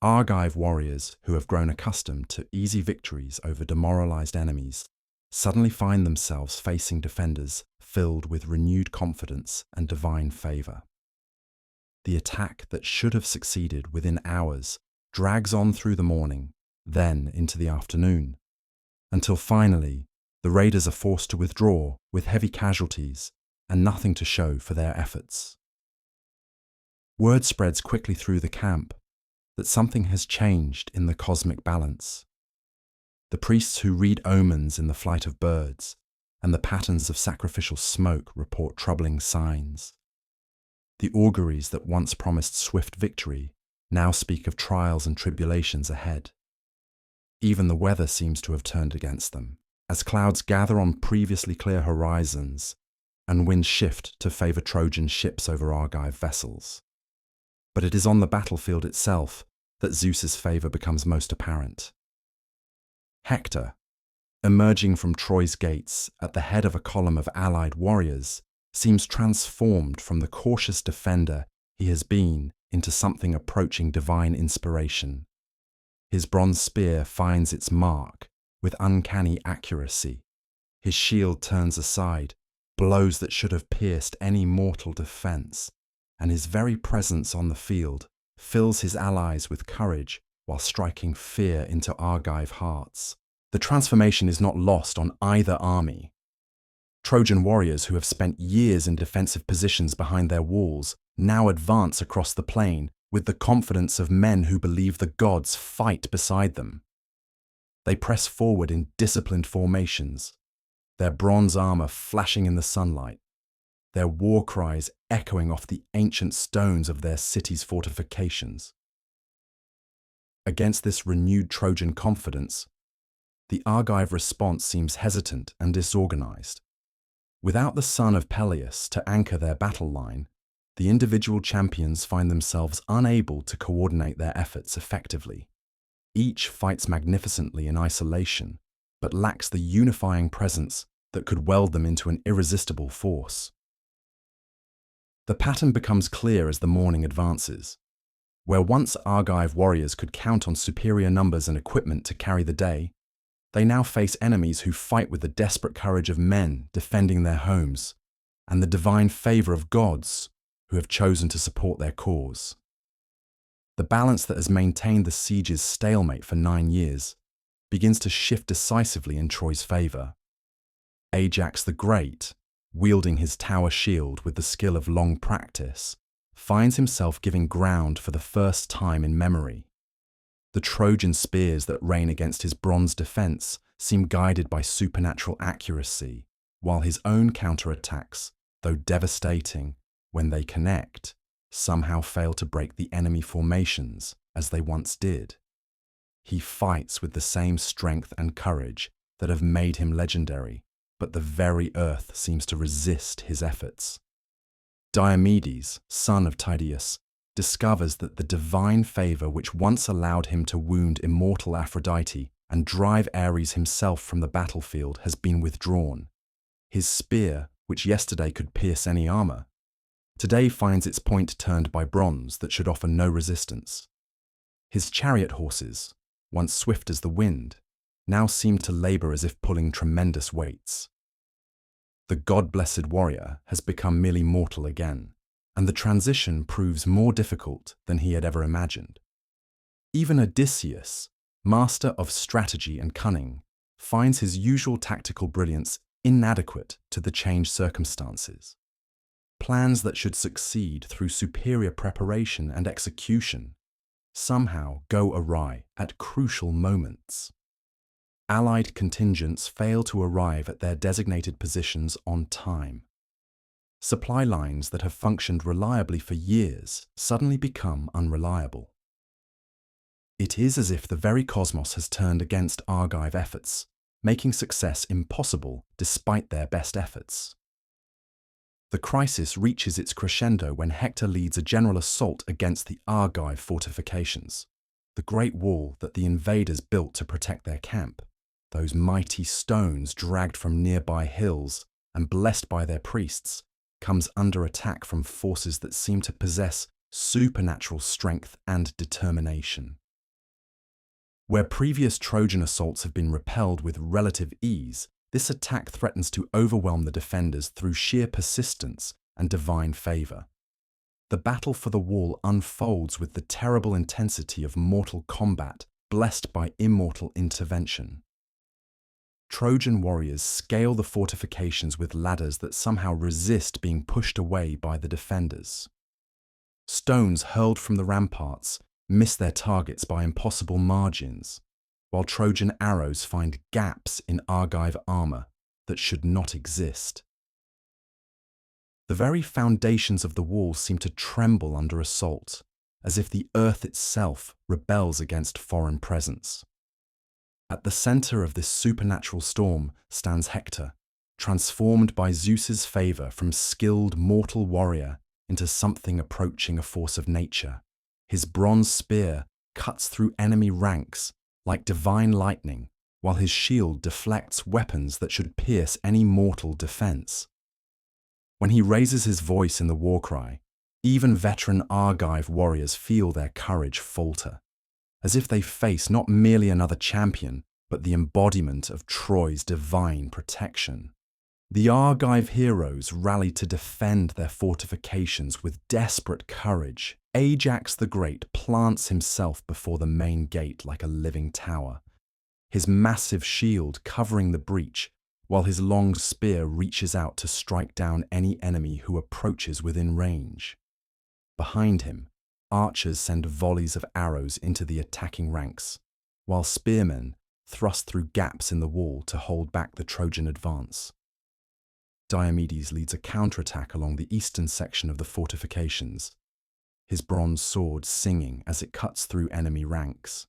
Argive warriors who have grown accustomed to easy victories over demoralized enemies suddenly find themselves facing defenders filled with renewed confidence and divine favor. The attack that should have succeeded within hours drags on through the morning, then into the afternoon, until finally the raiders are forced to withdraw with heavy casualties and nothing to show for their efforts. Word spreads quickly through the camp that something has changed in the cosmic balance. the priests who read omens in the flight of birds, and the patterns of sacrificial smoke report troubling signs. The auguries that once promised swift victory now speak of trials and tribulations ahead. Even the weather seems to have turned against them, as clouds gather on previously clear horizons and winds shift to favour Trojan ships over Argive vessels. But it is on the battlefield itself that Zeus's favour becomes most apparent. Hector, emerging from Troy's gates at the head of a column of allied warriors, seems transformed from the cautious defender he has been into something approaching divine inspiration. His bronze spear finds its mark with uncanny accuracy. His shield turns aside, blows that should have pierced any mortal defense, and his very presence on the field fills his allies with courage while striking fear into Argive hearts. The transformation is not lost on either army. Trojan warriors who have spent years in defensive positions behind their walls now advance across the plain with the confidence of men who believe the gods fight beside them. They press forward in disciplined formations, their bronze armor flashing in the sunlight, their war cries echoing off the ancient stones of their city's fortifications. Against this renewed Trojan confidence, the Argive response seems hesitant and disorganized. Without the son of Peleus to anchor their battle line, the individual champions find themselves unable to coordinate their efforts effectively. Each fights magnificently in isolation, but lacks the unifying presence that could weld them into an irresistible force. The pattern becomes clear as the morning advances. Where once Argive warriors could count on superior numbers and equipment to carry the day, they now face enemies who fight with the desperate courage of men defending their homes, and the divine favour of gods who have chosen to support their cause. The balance that has maintained the siege's stalemate for 9 years begins to shift decisively in Troy's favour. Ajax the Great, wielding his tower shield with the skill of long practice, finds himself giving ground for the first time in memory. The Trojan spears that rain against his bronze defence seem guided by supernatural accuracy, while his own counterattacks, though devastating when they connect, somehow fail to break the enemy formations as they once did. He fights with the same strength and courage that have made him legendary, but the very earth seems to resist his efforts. Diomedes, son of Tydeus, discovers that the divine favour which once allowed him to wound immortal Aphrodite and drive Ares himself from the battlefield has been withdrawn. His spear, which yesterday could pierce any armour, today finds its point turned by bronze that should offer no resistance. His chariot horses, once swift as the wind, now seem to labour as if pulling tremendous weights. The god-blessed warrior has become merely mortal again, and the transition proves more difficult than he had ever imagined. Even Odysseus, master of strategy and cunning, finds his usual tactical brilliance inadequate to the changed circumstances. Plans that should succeed through superior preparation and execution somehow go awry at crucial moments. Allied contingents fail to arrive at their designated positions on time. Supply lines that have functioned reliably for years suddenly become unreliable. It is as if the very cosmos has turned against Argive efforts, making success impossible despite their best efforts. The crisis reaches its crescendo when Hector leads a general assault against the Argive fortifications, the great wall that the invaders built to protect their camp. Those mighty stones dragged from nearby hills and blessed by their priests comes under attack from forces that seem to possess supernatural strength and determination. Where previous Trojan assaults have been repelled with relative ease, this attack threatens to overwhelm the defenders through sheer persistence and divine favour. The battle for the wall unfolds with the terrible intensity of mortal combat blessed by immortal intervention. Trojan warriors scale the fortifications with ladders that somehow resist being pushed away by the defenders. Stones hurled from the ramparts miss their targets by impossible margins, while Trojan arrows find gaps in Argive armor that should not exist. The very foundations of the wall seem to tremble under assault, as if the earth itself rebels against foreign presence. At the center of this supernatural storm stands Hector, transformed by Zeus's favor from skilled mortal warrior into something approaching a force of nature. His bronze spear cuts through enemy ranks like divine lightning, while his shield deflects weapons that should pierce any mortal defense. When he raises his voice in the war cry, even veteran Argive warriors feel their courage falter, as if they face not merely another champion, but the embodiment of Troy's divine protection. The Argive heroes rally to defend their fortifications with desperate courage. Ajax the Great plants himself before the main gate like a living tower, his massive shield covering the breach, while his long spear reaches out to strike down any enemy who approaches within range. Behind him, archers send volleys of arrows into the attacking ranks, while spearmen thrust through gaps in the wall to hold back the Trojan advance. Diomedes leads a counterattack along the eastern section of the fortifications, his bronze sword singing as it cuts through enemy ranks.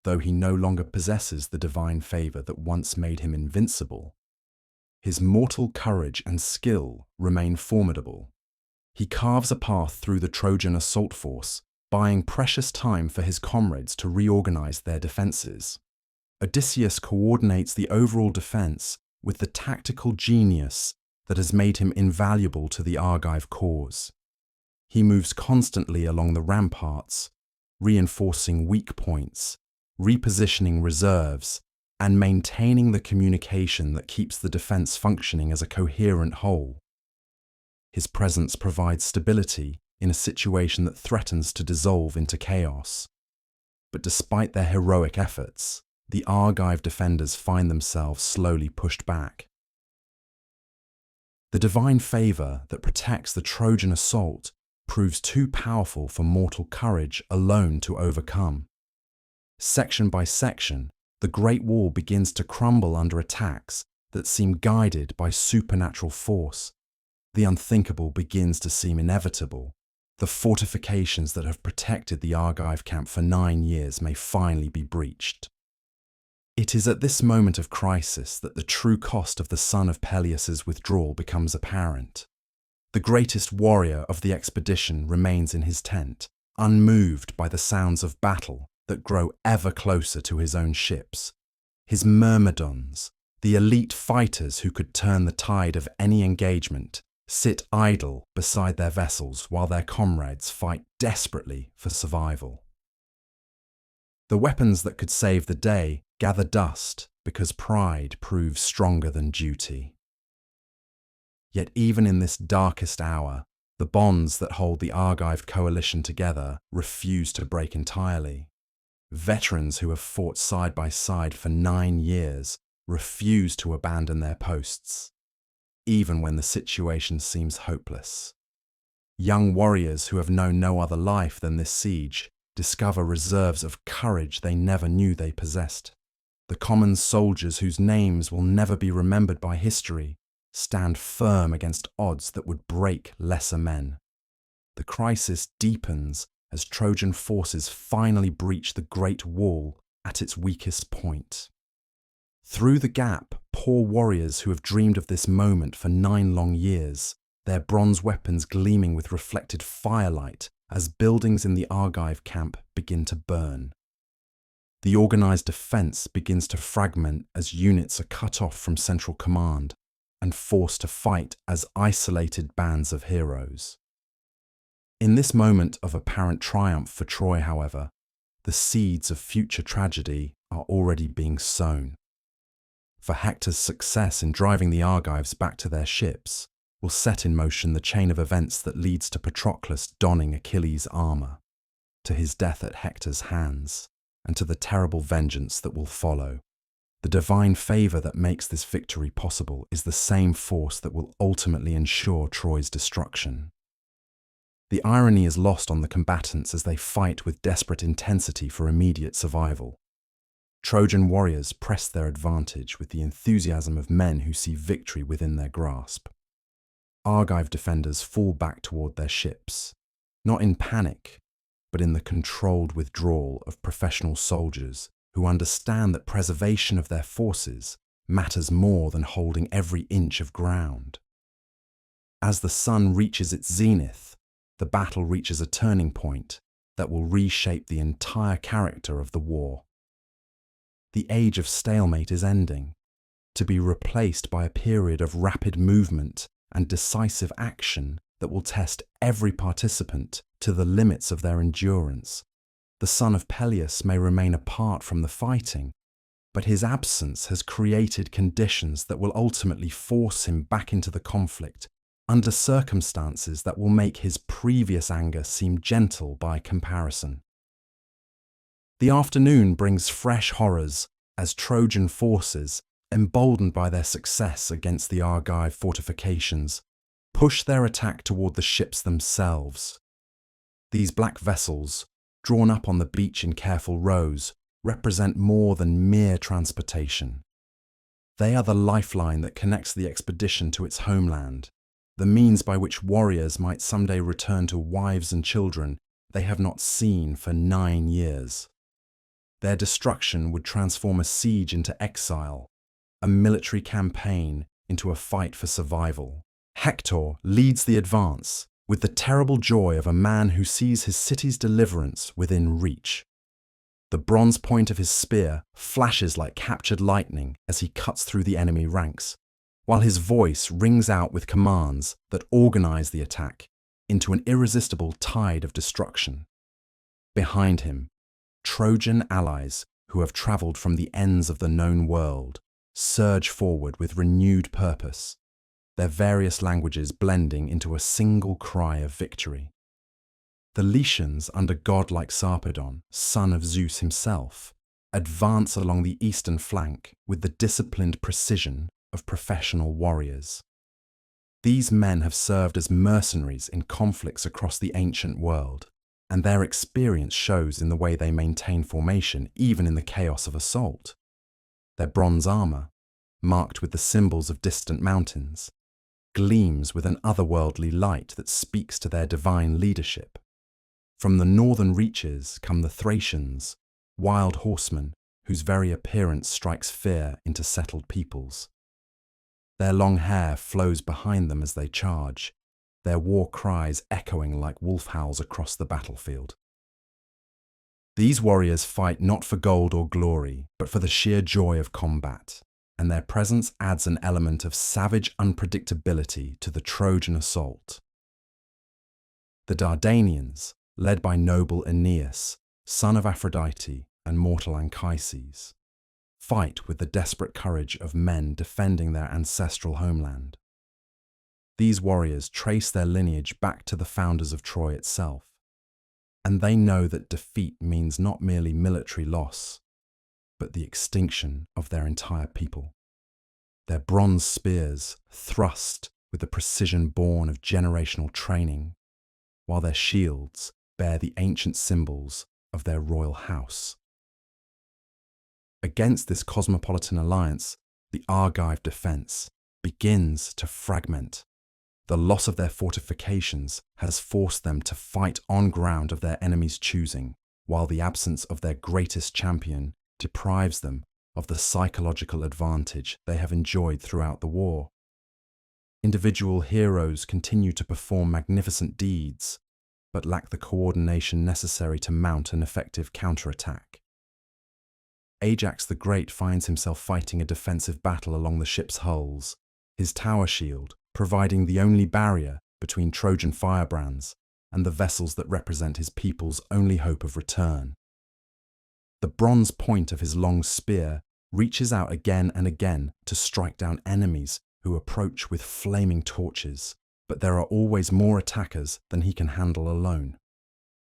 Though he no longer possesses the divine favor that once made him invincible, his mortal courage and skill remain formidable. He carves a path through the Trojan assault force, buying precious time for his comrades to reorganize their defenses. Odysseus coordinates the overall defense with the tactical genius that has made him invaluable to the Argive cause. He moves constantly along the ramparts, reinforcing weak points, repositioning reserves, and maintaining the communication that keeps the defense functioning as a coherent whole. His presence provides stability in a situation that threatens to dissolve into chaos. But despite their heroic efforts, the Argive defenders find themselves slowly pushed back. The divine favor that protects the Trojan assault proves too powerful for mortal courage alone to overcome. Section by section, the Great Wall begins to crumble under attacks that seem guided by supernatural force. The unthinkable begins to seem inevitable. The fortifications that have protected the Argive camp for 9 years may finally be breached. It is at this moment of crisis that the true cost of the son of Peleus's withdrawal becomes apparent. The greatest warrior of the expedition remains in his tent, unmoved by the sounds of battle that grow ever closer to his own ships. His myrmidons, the elite fighters who could turn the tide of any engagement, sit idle beside their vessels while their comrades fight desperately for survival. The weapons that could save the day gather dust because pride proves stronger than duty. Yet even in this darkest hour, the bonds that hold the Argive coalition together refuse to break entirely. Veterans who have fought side by side for 9 years refuse to abandon their posts, even when the situation seems hopeless. Young warriors who have known no other life than this siege discover reserves of courage they never knew they possessed. The common soldiers whose names will never be remembered by history stand firm against odds that would break lesser men. The crisis deepens as Trojan forces finally breach the Great Wall at its weakest point. Through the gap, poor warriors who have dreamed of this moment for 9 long years, their bronze weapons gleaming with reflected firelight as buildings in the Argive camp begin to burn. The organized defense begins to fragment as units are cut off from central command and forced to fight as isolated bands of heroes. In this moment of apparent triumph for Troy, however, the seeds of future tragedy are already being sown. For Hector's success in driving the Argives back to their ships will set in motion the chain of events that leads to Patroclus donning Achilles' armor, to his death at Hector's hands, and to the terrible vengeance that will follow. The divine favor that makes this victory possible is the same force that will ultimately ensure Troy's destruction. The irony is lost on the combatants as they fight with desperate intensity for immediate survival. Trojan warriors press their advantage with the enthusiasm of men who see victory within their grasp. Argive defenders fall back toward their ships, not in panic, but in the controlled withdrawal of professional soldiers who understand that preservation of their forces matters more than holding every inch of ground. As the sun reaches its zenith, the battle reaches a turning point that will reshape the entire character of the war. The age of stalemate is ending, to be replaced by a period of rapid movement and decisive action that will test every participant to the limits of their endurance. The son of Peleus may remain apart from the fighting, but his absence has created conditions that will ultimately force him back into the conflict under circumstances that will make his previous anger seem gentle by comparison. The afternoon brings fresh horrors as Trojan forces, emboldened by their success against the Argive fortifications, push their attack toward the ships themselves. These black vessels, drawn up on the beach in careful rows, represent more than mere transportation. They are the lifeline that connects the expedition to its homeland, the means by which warriors might someday return to wives and children they have not seen for 9 years. Their destruction would transform a siege into exile, a military campaign into a fight for survival. Hector leads the advance with the terrible joy of a man who sees his city's deliverance within reach. The bronze point of his spear flashes like captured lightning as he cuts through the enemy ranks, while his voice rings out with commands that organize the attack into an irresistible tide of destruction. Behind him, Trojan allies who have traveled from the ends of the known world surge forward with renewed purpose, their various languages blending into a single cry of victory. The Lycians under god like Sarpedon, son of Zeus himself, advance along the eastern flank with the disciplined precision of professional warriors. These men have served as mercenaries in conflicts across the ancient world, and their experience shows in the way they maintain formation even in the chaos of assault. Their bronze armor, marked with the symbols of distant mountains, gleams with an otherworldly light that speaks to their divine leadership. From the northern reaches come the Thracians, wild horsemen whose very appearance strikes fear into settled peoples. Their long hair flows behind them as they charge, their war cries echoing like wolf howls across the battlefield. These warriors fight not for gold or glory, but for the sheer joy of combat, and their presence adds an element of savage unpredictability to the Trojan assault. The Dardanians, led by noble Aeneas, son of Aphrodite and mortal Anchises, fight with the desperate courage of men defending their ancestral homeland. These warriors trace their lineage back to the founders of Troy itself, and they know that defeat means not merely military loss, but the extinction of their entire people. Their bronze spears thrust with the precision born of generational training, while their shields bear the ancient symbols of their royal house. Against this cosmopolitan alliance, the Argive defense begins to fragment. The loss of their fortifications has forced them to fight on ground of their enemy's choosing, while the absence of their greatest champion deprives them of the psychological advantage they have enjoyed throughout the war. Individual heroes continue to perform magnificent deeds, but lack the coordination necessary to mount an effective counterattack. Ajax the Great finds himself fighting a defensive battle along the ship's hulls, his tower shield providing the only barrier between Trojan firebrands and the vessels that represent his people's only hope of return. The bronze point of his long spear reaches out again and again to strike down enemies who approach with flaming torches, but there are always more attackers than he can handle alone.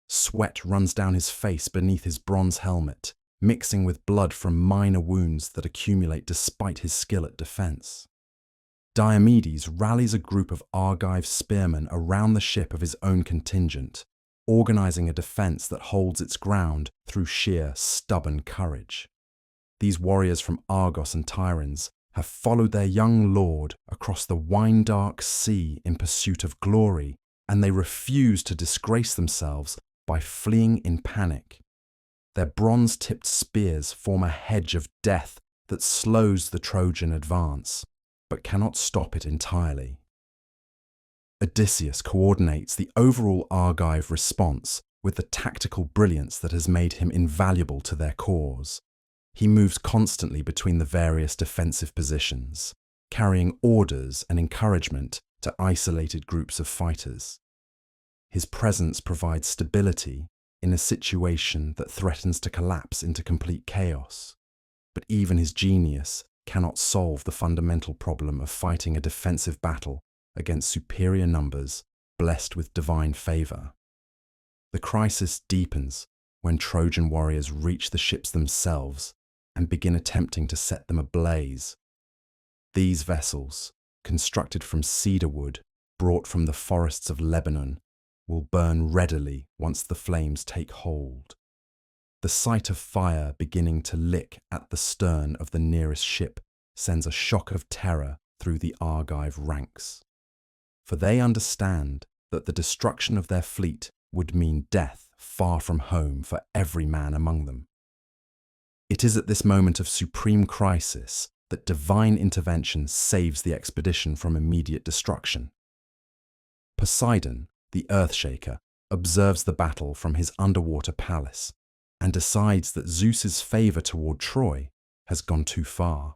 Sweat runs down his face beneath his bronze helmet, mixing with blood from minor wounds that accumulate despite his skill at defense. Diomedes rallies a group of Argive spearmen around the ship of his own contingent, organizing a defense that holds its ground through sheer stubborn courage. These warriors from Argos and Tiryns have followed their young lord across the wine-dark sea in pursuit of glory, and they refuse to disgrace themselves by fleeing in panic. Their bronze-tipped spears form a hedge of death that slows the Trojan advance, but cannot stop it entirely. Odysseus coordinates the overall Argive response with the tactical brilliance that has made him invaluable to their cause. He moves constantly between the various defensive positions, carrying orders and encouragement to isolated groups of fighters. His presence provides stability in a situation that threatens to collapse into complete chaos. But even his genius cannot solve the fundamental problem of fighting a defensive battle against superior numbers blessed with divine favor. The crisis deepens when Trojan warriors reach the ships themselves and begin attempting to set them ablaze. These vessels, constructed from cedar wood brought from the forests of Lebanon, will burn readily once the flames take hold. The sight of fire beginning to lick at the stern of the nearest ship sends a shock of terror through the Argive ranks. For they understand that the destruction of their fleet would mean death far from home for every man among them. It is at this moment of supreme crisis that divine intervention saves the expedition from immediate destruction. Poseidon, the Earthshaker, observes the battle from his underwater palace and decides that Zeus's favor toward Troy has gone too far.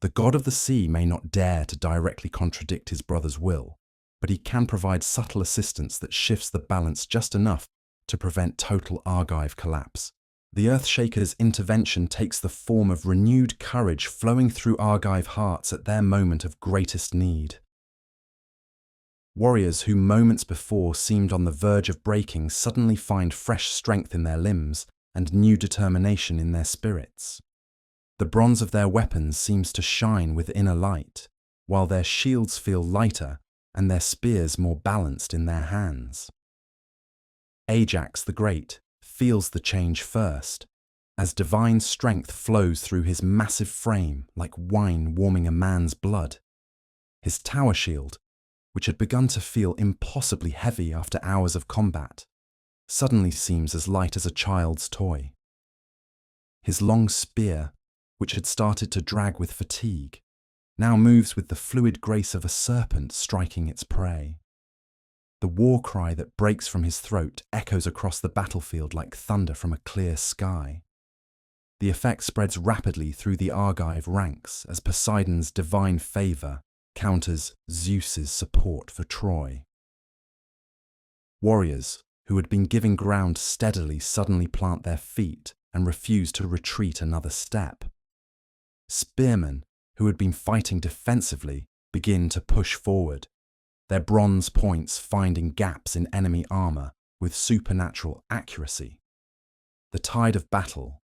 The god of the sea may not dare to directly contradict his brother's will, but he can provide subtle assistance that shifts the balance just enough to prevent total Argive collapse. The Earthshaker's intervention takes the form of renewed courage flowing through Argive hearts at their moment of greatest need. Warriors who moments before seemed on the verge of breaking suddenly find fresh strength in their limbs and new determination in their spirits. The bronze of their weapons seems to shine with inner light, while their shields feel lighter and their spears more balanced in their hands. Ajax the Great feels the change first, as divine strength flows through his massive frame like wine warming a man's blood. His tower shield, which had begun to feel impossibly heavy after hours of combat, suddenly seems as light as a child's toy. His long spear, which had started to drag with fatigue, now moves with the fluid grace of a serpent striking its prey. The war cry that breaks from his throat echoes across the battlefield like thunder from a clear sky. The effect spreads rapidly through the Argive ranks as Poseidon's divine favor counters Zeus's support for Troy. Warriors who had been giving ground steadily suddenly plant their feet and refuse to retreat another step. Spearmen who had been fighting defensively begin to push forward, their bronze points finding gaps in enemy armor with supernatural accuracy. The tide of battle,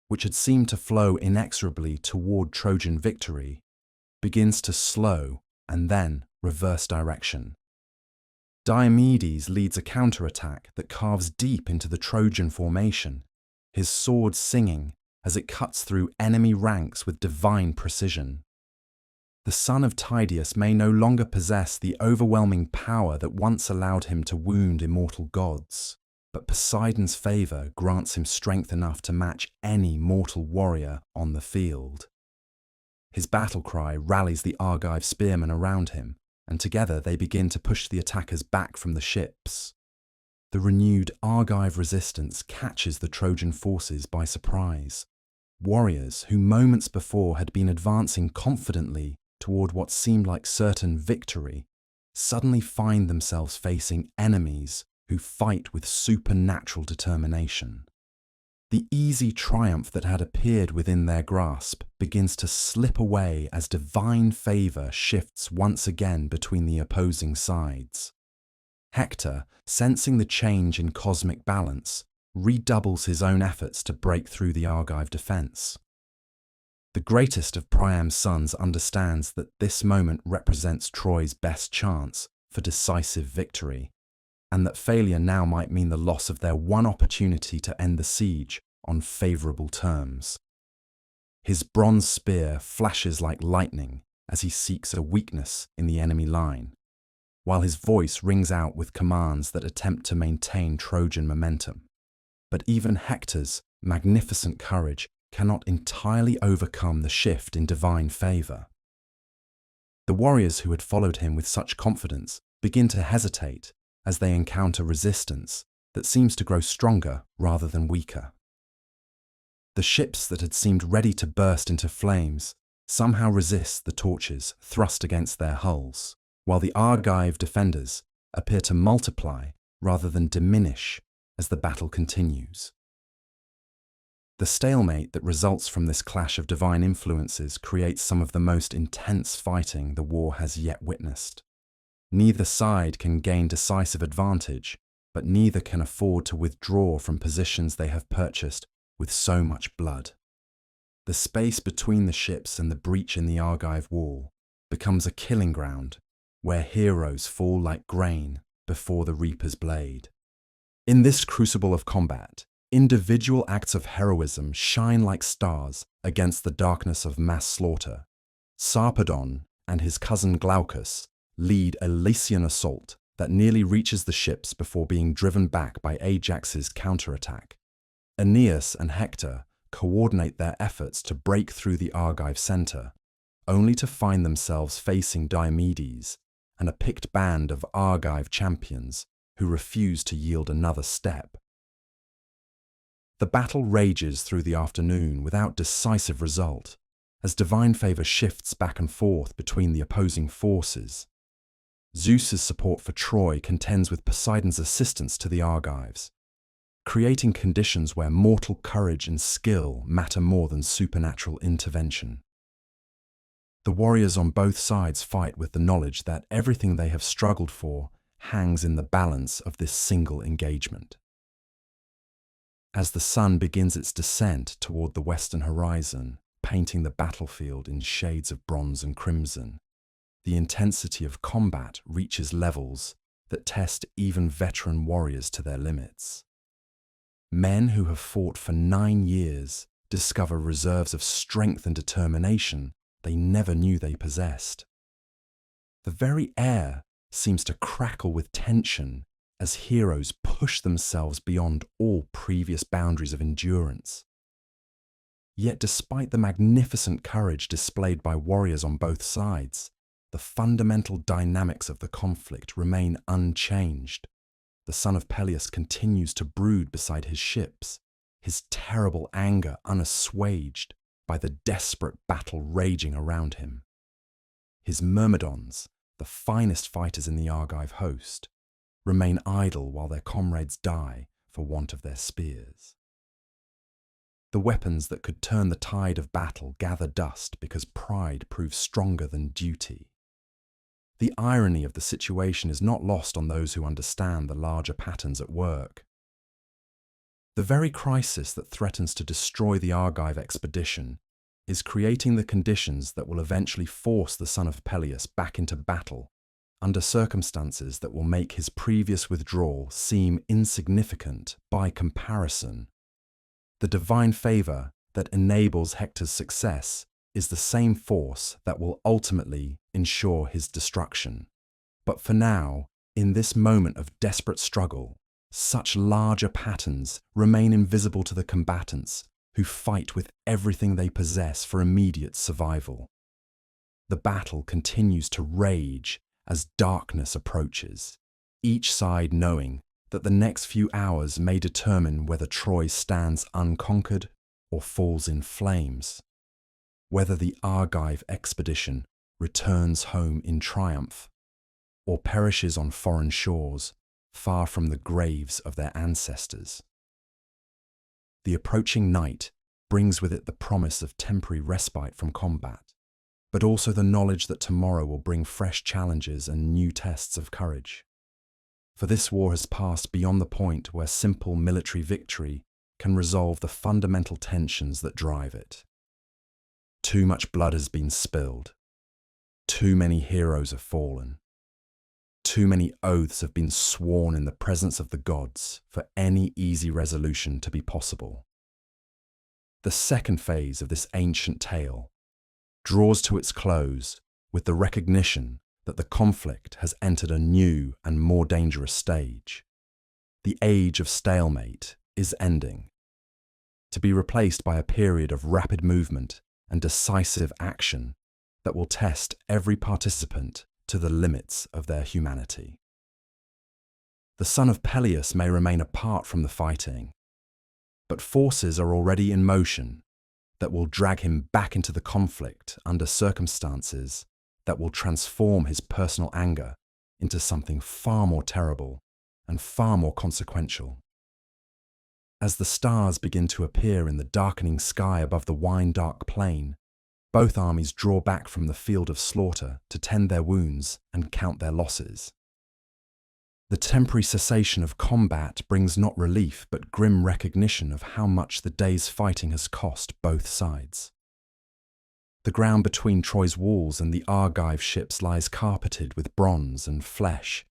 which had seemed to flow inexorably toward Trojan victory, begins to slow and then reverse direction. Diomedes leads a counterattack that carves deep into the Trojan formation, his sword singing as it cuts through enemy ranks with divine precision. The son of Tydeus may no longer possess the overwhelming power that once allowed him to wound immortal gods, but Poseidon's favor grants him strength enough to match any mortal warrior on the field. His battle cry rallies the Argive spearmen around him, and together they begin to push the attackers back from the ships. The renewed Argive resistance catches the Trojan forces by surprise. Warriors who moments before had been advancing confidently toward what seemed like certain victory suddenly find themselves facing enemies who fight with supernatural determination. The easy triumph that had appeared within their grasp begins to slip away as divine favor shifts once again between the opposing sides. Hector, sensing the change in cosmic balance, redoubles his own efforts to break through the Argive defense. The greatest of Priam's sons understands that this moment represents Troy's best chance for decisive victory, and that failure now might mean the loss of their one opportunity to end the siege on favorable terms. His bronze spear flashes like lightning as he seeks a weakness in the enemy line, while his voice rings out with commands that attempt to maintain Trojan momentum. But even Hector's magnificent courage cannot entirely overcome the shift in divine favor. The warriors who had followed him with such confidence begin to hesitate as they encounter resistance that seems to grow stronger rather than weaker. The ships that had seemed ready to burst into flames somehow resist the torches thrust against their hulls, while the Argive defenders appear to multiply rather than diminish as the battle continues. The stalemate that results from this clash of divine influences creates some of the most intense fighting the war has yet witnessed. Neither side can gain decisive advantage, but neither can afford to withdraw from positions they have purchased with so much blood. The space between the ships and the breach in the Argive wall becomes a killing ground where heroes fall like grain before the Reaper's blade. In this crucible of combat, individual acts of heroism shine like stars against the darkness of mass slaughter. Sarpedon and his cousin Glaucus lead a Lycian assault that nearly reaches the ships before being driven back by Ajax's counterattack. Aeneas and Hector coordinate their efforts to break through the Argive centre, only to find themselves facing Diomedes and a picked band of Argive champions who refuse to yield another step. The battle rages through the afternoon without decisive result, as divine favour shifts back and forth between the opposing forces. Zeus's support for Troy contends with Poseidon's assistance to the Argives, creating conditions where mortal courage and skill matter more than supernatural intervention. The warriors on both sides fight with the knowledge that everything they have struggled for hangs in the balance of this single engagement. As the sun begins its descent toward the western horizon, painting the battlefield in shades of bronze and crimson, the intensity of combat reaches levels that test even veteran warriors to their limits. Men who have fought for 9 years discover reserves of strength and determination they never knew they possessed. The very air seems to crackle with tension as heroes push themselves beyond all previous boundaries of endurance. Yet despite the magnificent courage displayed by warriors on both sides, the fundamental dynamics of the conflict remain unchanged. The son of Peleus continues to brood beside his ships, his terrible anger unassuaged by the desperate battle raging around him. His Myrmidons, the finest fighters in the Argive host, remain idle while their comrades die for want of their spears. The weapons that could turn the tide of battle gather dust because pride proves stronger than duty. The irony of the situation is not lost on those who understand the larger patterns at work. The very crisis that threatens to destroy the Argive expedition is creating the conditions that will eventually force the son of Peleus back into battle under circumstances that will make his previous withdrawal seem insignificant by comparison. The divine favour that enables Hector's success is the same force that will ultimately ensure his destruction. But for now, in this moment of desperate struggle, such larger patterns remain invisible to the combatants who fight with everything they possess for immediate survival. The battle continues to rage as darkness approaches, each side knowing that the next few hours may determine whether Troy stands unconquered or falls in flames, whether the Argive expedition returns home in triumph or perishes on foreign shores, far from the graves of their ancestors. The approaching night brings with it the promise of temporary respite from combat, but also the knowledge that tomorrow will bring fresh challenges and new tests of courage. For this war has passed beyond the point where simple military victory can resolve the fundamental tensions that drive it. Too much blood has been spilled. Too many heroes have fallen. Too many oaths have been sworn in the presence of the gods for any easy resolution to be possible. The second phase of this ancient tale draws to its close with the recognition that the conflict has entered a new and more dangerous stage. The age of stalemate is ending, to be replaced by a period of rapid movement and decisive action that will test every participant to the limits of their humanity. The son of Peleus may remain apart from the fighting, but forces are already in motion that will drag him back into the conflict under circumstances that will transform his personal anger into something far more terrible and far more consequential. As the stars begin to appear in the darkening sky above the wine-dark plain, both armies draw back from the field of slaughter to tend their wounds and count their losses. The temporary cessation of combat brings not relief but grim recognition of how much the day's fighting has cost both sides. The ground between Troy's walls and the Argive ships lies carpeted with bronze and flesh,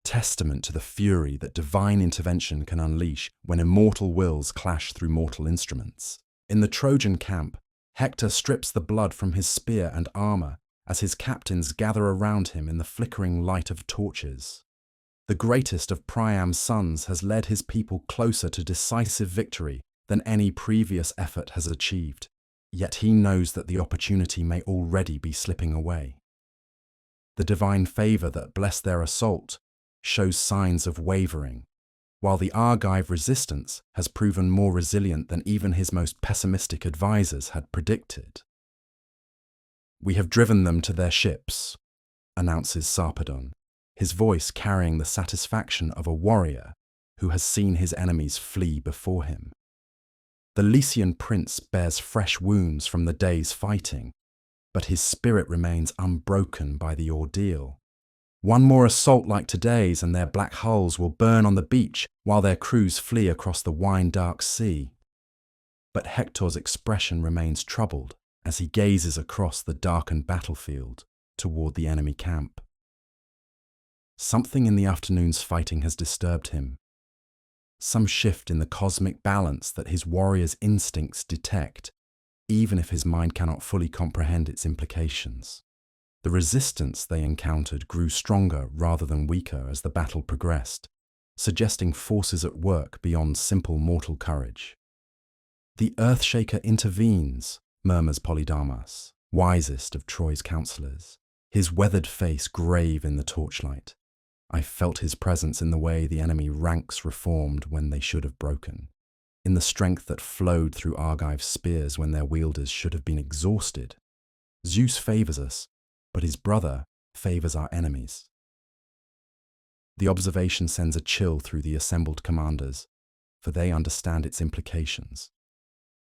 testament to the fury that divine intervention can unleash when immortal wills clash through mortal instruments. In the Trojan camp, Hector strips the blood from his spear and armour as his captains gather around him in the flickering light of torches. The greatest of Priam's sons has led his people closer to decisive victory than any previous effort has achieved, yet he knows that the opportunity may already be slipping away. The divine favour that blessed their assault shows signs of wavering, while the Argive resistance has proven more resilient than even his most pessimistic advisors had predicted. "We have driven them to their ships," announces Sarpedon, his voice carrying the satisfaction of a warrior who has seen his enemies flee before him. The Lycian prince bears fresh wounds from the day's fighting, but his spirit remains unbroken by the ordeal. One more assault like today's and their black hulls will burn on the beach while their crews flee across the wine-dark sea. But Hector's expression remains troubled as he gazes across the darkened battlefield toward the enemy camp. Something in the afternoon's fighting has disturbed him. Some shift in the cosmic balance that his warrior's instincts detect, even if his mind cannot fully comprehend its implications. The resistance they encountered grew stronger rather than weaker as the battle progressed, suggesting forces at work beyond simple mortal courage. "The Earthshaker intervenes," murmurs Polydamas, wisest of Troy's counsellors, his weathered face grave in the torchlight. "I felt his presence in the way the enemy ranks reformed when they should have broken, in the strength that flowed through Argive spears when their wielders should have been exhausted. Zeus favours us, but his brother favours our enemies." The observation sends a chill through the assembled commanders, for they understand its implications.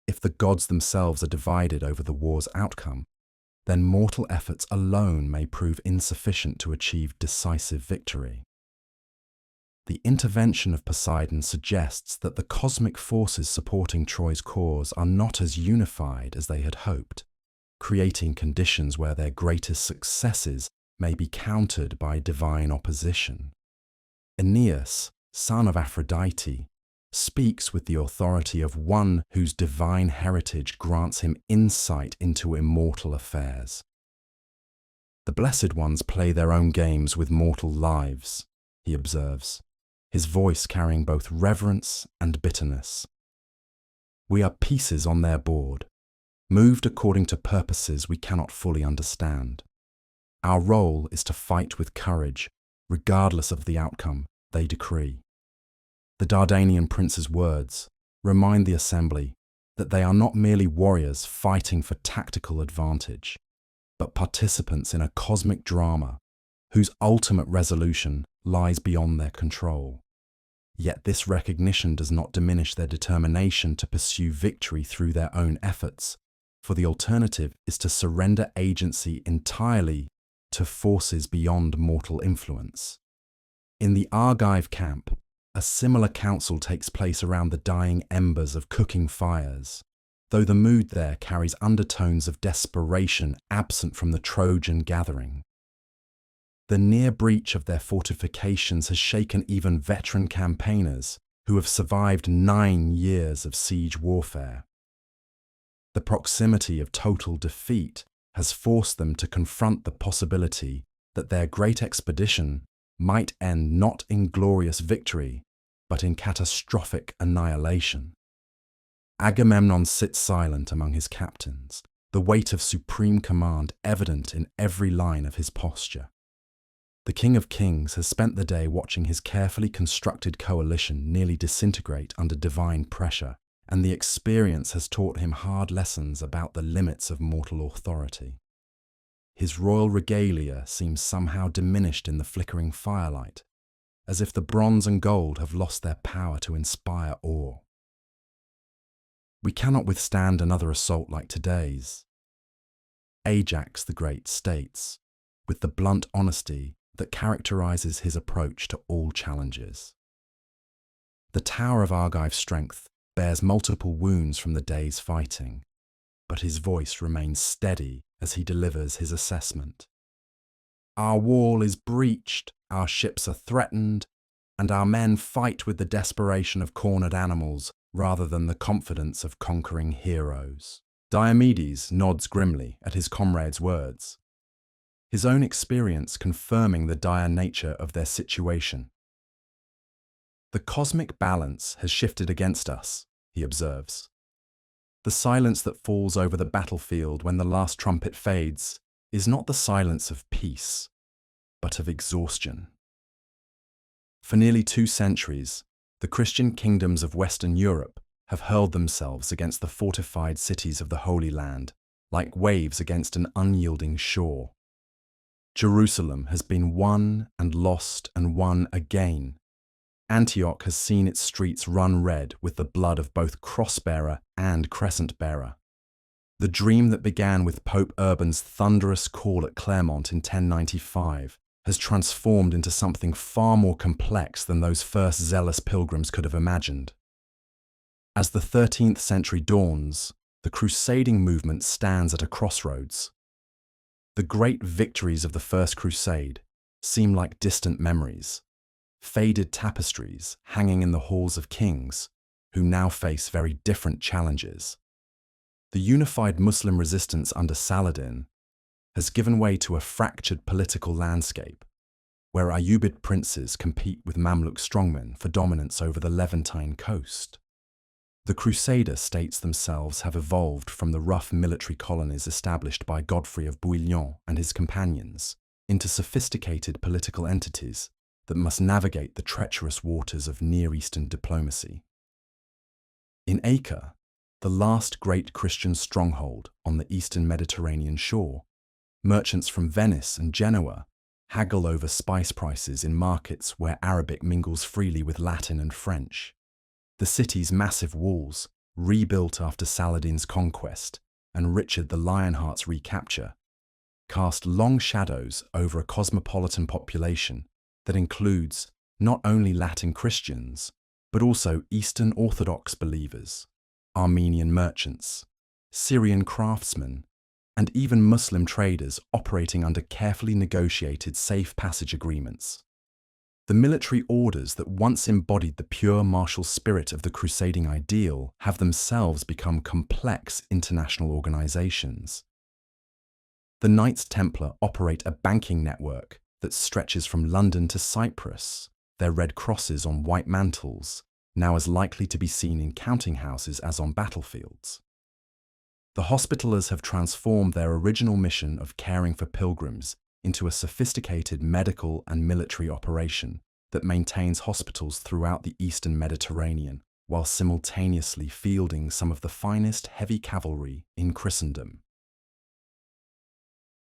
If the gods themselves are divided over the war's outcome, then mortal efforts alone may prove insufficient to achieve decisive victory. The intervention of Poseidon suggests that the cosmic forces supporting Troy's cause are not as unified as they had hoped, creating conditions where their greatest successes may be countered by divine opposition. Aeneas, son of Aphrodite, speaks with the authority of one whose divine heritage grants him insight into immortal affairs. "The blessed ones play their own games with mortal lives," he observes, his voice carrying both reverence and bitterness. "We are pieces on their board, moved according to purposes we cannot fully understand. Our role is to fight with courage, regardless of the outcome they decree." The Dardanian prince's words remind the assembly that they are not merely warriors fighting for tactical advantage, but participants in a cosmic drama whose ultimate resolution lies beyond their control. Yet this recognition does not diminish their determination to pursue victory through their own efforts, for the alternative is to surrender agency entirely to forces beyond mortal influence. In the Argive camp, a similar council takes place around the dying embers of cooking fires, though the mood there carries undertones of desperation absent from the Trojan gathering. The near breach of their fortifications has shaken even veteran campaigners who have survived 9 years of siege warfare. The proximity of total defeat has forced them to confront the possibility that their great expedition might end not in glorious victory, but in catastrophic annihilation. Agamemnon sits silent among his captains, the weight of supreme command evident in every line of his posture. The King of Kings has spent the day watching his carefully constructed coalition nearly disintegrate under divine pressure, and the experience has taught him hard lessons about the limits of mortal authority. His royal regalia seems somehow diminished in the flickering firelight, as if the bronze and gold have lost their power to inspire awe. We cannot withstand another assault like today's. Ajax the Great states, with the blunt honesty that characterizes his approach to all challenges. The Tower of Argive's strength bears multiple wounds from the day's fighting, but his voice remains steady as he delivers his assessment. Our wall is breached, our ships are threatened, and our men fight with the desperation of cornered animals rather than the confidence of conquering heroes. Diomedes nods grimly at his comrade's words, his own experience confirming the dire nature of their situation. The cosmic balance has shifted against us, he observes. The silence that falls over the battlefield when the last trumpet fades is not the silence of peace, but of exhaustion. For nearly 2 centuries, the Christian kingdoms of Western Europe have hurled themselves against the fortified cities of the Holy Land, like waves against an unyielding shore. Jerusalem has been won and lost and won again. Antioch has seen its streets run red with the blood of both cross-bearer and crescent-bearer. The dream that began with Pope Urban's thunderous call at Clermont in 1095 has transformed into something far more complex than those first zealous pilgrims could have imagined. As the 13th century dawns, the crusading movement stands at a crossroads. The great victories of the First Crusade seem like distant memories, faded tapestries hanging in the halls of kings who now face very different challenges. The unified Muslim resistance under Saladin has given way to a fractured political landscape, where Ayyubid princes compete with Mamluk strongmen for dominance over the Levantine coast. The Crusader states themselves have evolved from the rough military colonies established by Godfrey of Bouillon and his companions into sophisticated political entities that must navigate the treacherous waters of Near Eastern diplomacy. In Acre, the last great Christian stronghold on the eastern Mediterranean shore, merchants from Venice and Genoa haggle over spice prices in markets where Arabic mingles freely with Latin and French. The city's massive walls, rebuilt after Saladin's conquest and Richard the Lionheart's recapture, cast long shadows over a cosmopolitan population that includes not only Latin Christians, but also Eastern Orthodox believers, Armenian merchants, Syrian craftsmen, and even Muslim traders operating under carefully negotiated safe passage agreements. The military orders that once embodied the pure martial spirit of the crusading ideal have themselves become complex international organizations. The Knights Templar operate a banking network that stretches from London to Cyprus, their red crosses on white mantles, now as likely to be seen in counting houses as on battlefields. The Hospitallers have transformed their original mission of caring for pilgrims into a sophisticated medical and military operation that maintains hospitals throughout the Eastern Mediterranean, while simultaneously fielding some of the finest heavy cavalry in Christendom.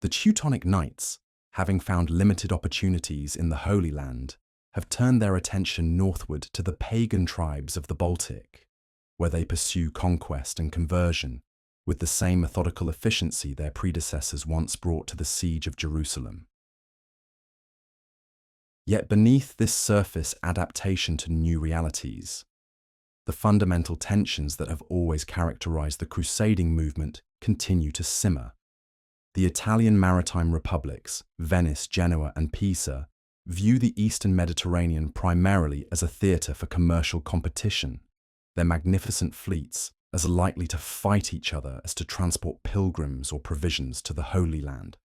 The Teutonic Knights, having found limited opportunities in the Holy Land, have turned their attention northward to the pagan tribes of the Baltic, where they pursue conquest and conversion with the same methodical efficiency their predecessors once brought to the siege of Jerusalem. Yet beneath this surface adaptation to new realities, the fundamental tensions that have always characterized the crusading movement continue to simmer. The Italian maritime republics, Venice, Genoa, and Pisa, view the Eastern Mediterranean primarily as a theatre for commercial competition. Their magnificent fleets, as likely to fight each other as to transport pilgrims or provisions to the Holy Land.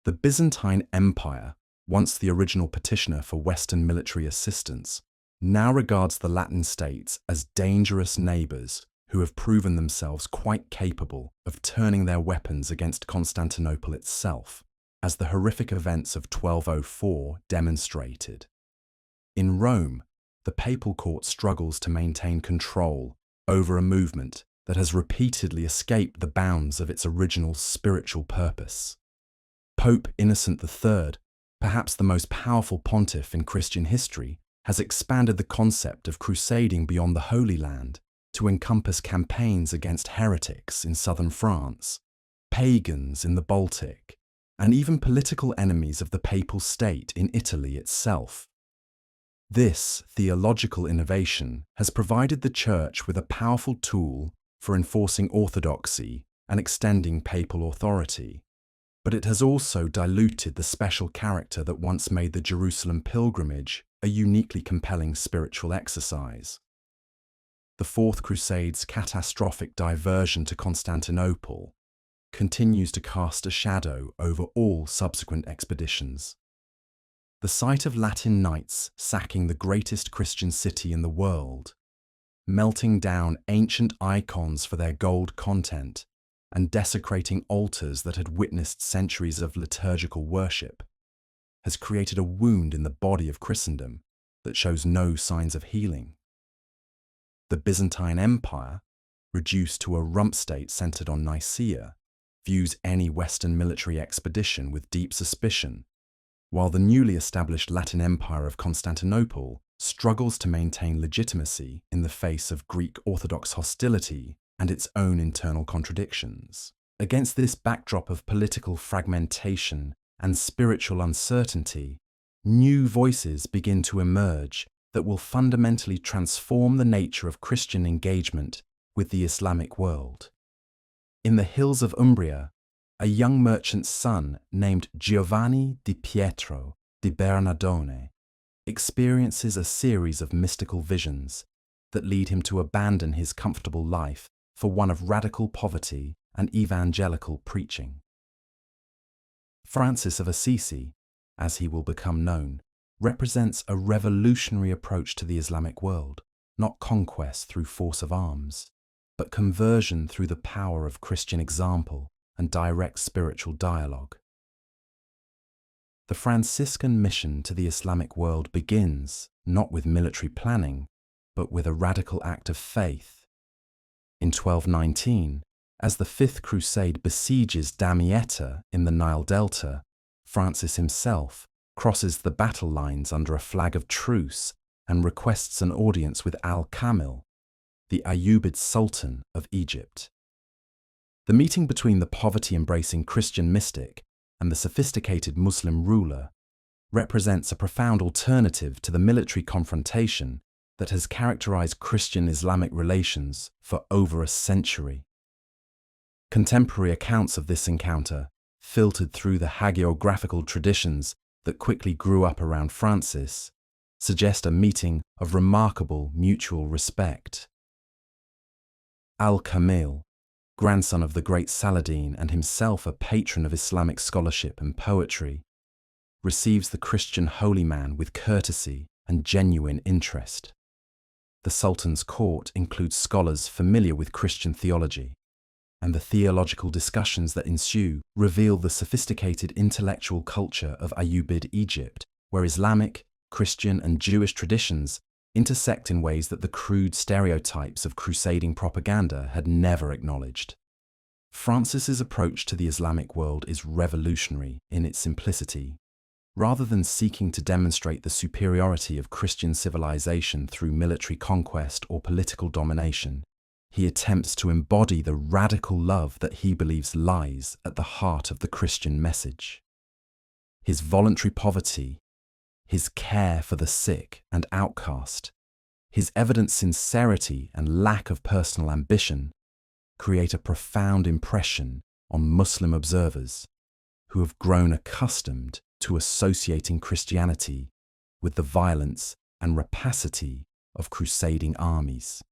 The Byzantine Empire, once the original petitioner for Western military assistance, now regards the Latin states as dangerous neighbours who have proven themselves quite capable of turning their weapons against Constantinople itself, as the horrific events of 1204 demonstrated. In Rome, the papal court struggles to maintain control over a movement that has repeatedly escaped the bounds of its original spiritual purpose. Pope Innocent III, perhaps the most powerful pontiff in Christian history, has expanded the concept of crusading beyond the Holy Land to encompass campaigns against heretics in southern France, pagans in the Baltic, and even political enemies of the papal state in Italy itself. This theological innovation has provided the Church with a powerful tool for enforcing orthodoxy and extending papal authority, but it has also diluted the special character that once made the Jerusalem pilgrimage a uniquely compelling spiritual exercise. The Fourth Crusade's catastrophic diversion to Constantinople continues to cast a shadow over all subsequent expeditions. The sight of Latin knights sacking the greatest Christian city in the world, melting down ancient icons for their gold content, and desecrating altars that had witnessed centuries of liturgical worship, has created a wound in the body of Christendom that shows no signs of healing. The Byzantine Empire, reduced to a rump state centered on Nicaea, views any Western military expedition with deep suspicion, while the newly established Latin Empire of Constantinople struggles to maintain legitimacy in the face of Greek Orthodox hostility and its own internal contradictions. Against this backdrop of political fragmentation and spiritual uncertainty, new voices begin to emerge that will fundamentally transform the nature of Christian engagement with the Islamic world. In the hills of Umbria, a young merchant's son named Giovanni di Pietro di Bernardone experiences a series of mystical visions that lead him to abandon his comfortable life for one of radical poverty and evangelical preaching. Francis of Assisi, as he will become known, represents a revolutionary approach to the Islamic world, not conquest through force of arms, but conversion through the power of Christian example and direct spiritual dialogue. The Franciscan mission to the Islamic world begins not with military planning, but with a radical act of faith. In 1219, as the Fifth Crusade besieges Damietta in the Nile Delta, Francis himself crosses the battle lines under a flag of truce and requests an audience with Al-Kamil, the Ayyubid Sultan of Egypt. The meeting between the poverty-embracing Christian mystic and the sophisticated Muslim ruler represents a profound alternative to the military confrontation that has characterized Christian-Islamic relations for over a century. Contemporary accounts of this encounter, filtered through the hagiographical traditions that quickly grew up around Francis, suggest a meeting of remarkable mutual respect. Al-Kamil, grandson of the great Saladin and himself a patron of Islamic scholarship and poetry, receives the Christian holy man with courtesy and genuine interest. The Sultan's court includes scholars familiar with Christian theology, and the theological discussions that ensue reveal the sophisticated intellectual culture of Ayyubid Egypt, where Islamic, Christian, and Jewish traditions intersect in ways that the crude stereotypes of crusading propaganda had never acknowledged. Francis's approach to the Islamic world is revolutionary in its simplicity. Rather than seeking to demonstrate the superiority of Christian civilization through military conquest or political domination, he attempts to embody the radical love that he believes lies at the heart of the Christian message. His voluntary poverty, his care for the sick and outcast, his evident sincerity and lack of personal ambition create a profound impression on Muslim observers who have grown accustomed to associating Christianity with the violence and rapacity of crusading armies.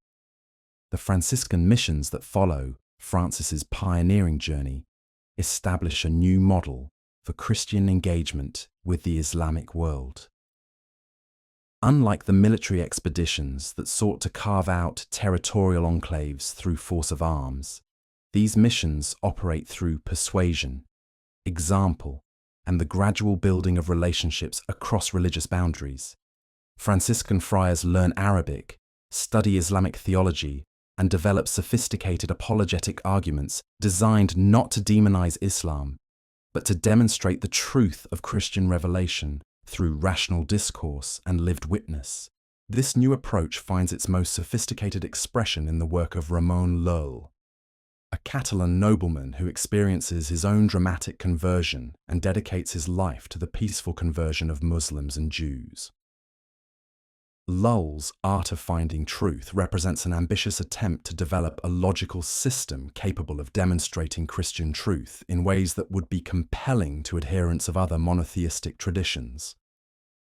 The Franciscan missions that follow Francis's pioneering journey establish a new model for Christian engagement with the Islamic world. Unlike the military expeditions that sought to carve out territorial enclaves through force of arms, these missions operate through persuasion, example, and the gradual building of relationships across religious boundaries. Franciscan friars learn Arabic, study Islamic theology, and develop sophisticated apologetic arguments designed not to demonize Islam, but to demonstrate the truth of Christian revelation through rational discourse and lived witness. This new approach finds its most sophisticated expression in the work of Ramon Llull, a Catalan nobleman who experiences his own dramatic conversion and dedicates his life to the peaceful conversion of Muslims and Jews. Llull's Art of Finding Truth represents an ambitious attempt to develop a logical system capable of demonstrating Christian truth in ways that would be compelling to adherents of other monotheistic traditions.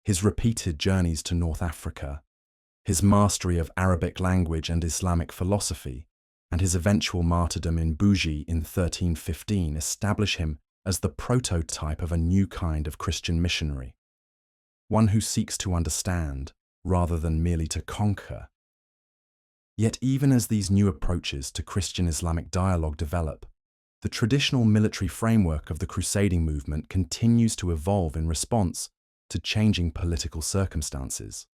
His repeated journeys to North Africa, his mastery of Arabic language and Islamic philosophy, and his eventual martyrdom in Bougie in 1315 establish him as the prototype of a new kind of Christian missionary, one who seeks to understand rather than merely to conquer. Yet even as these new approaches to Christian-Islamic dialogue develop, the traditional military framework of the crusading movement continues to evolve in response to changing political circumstances.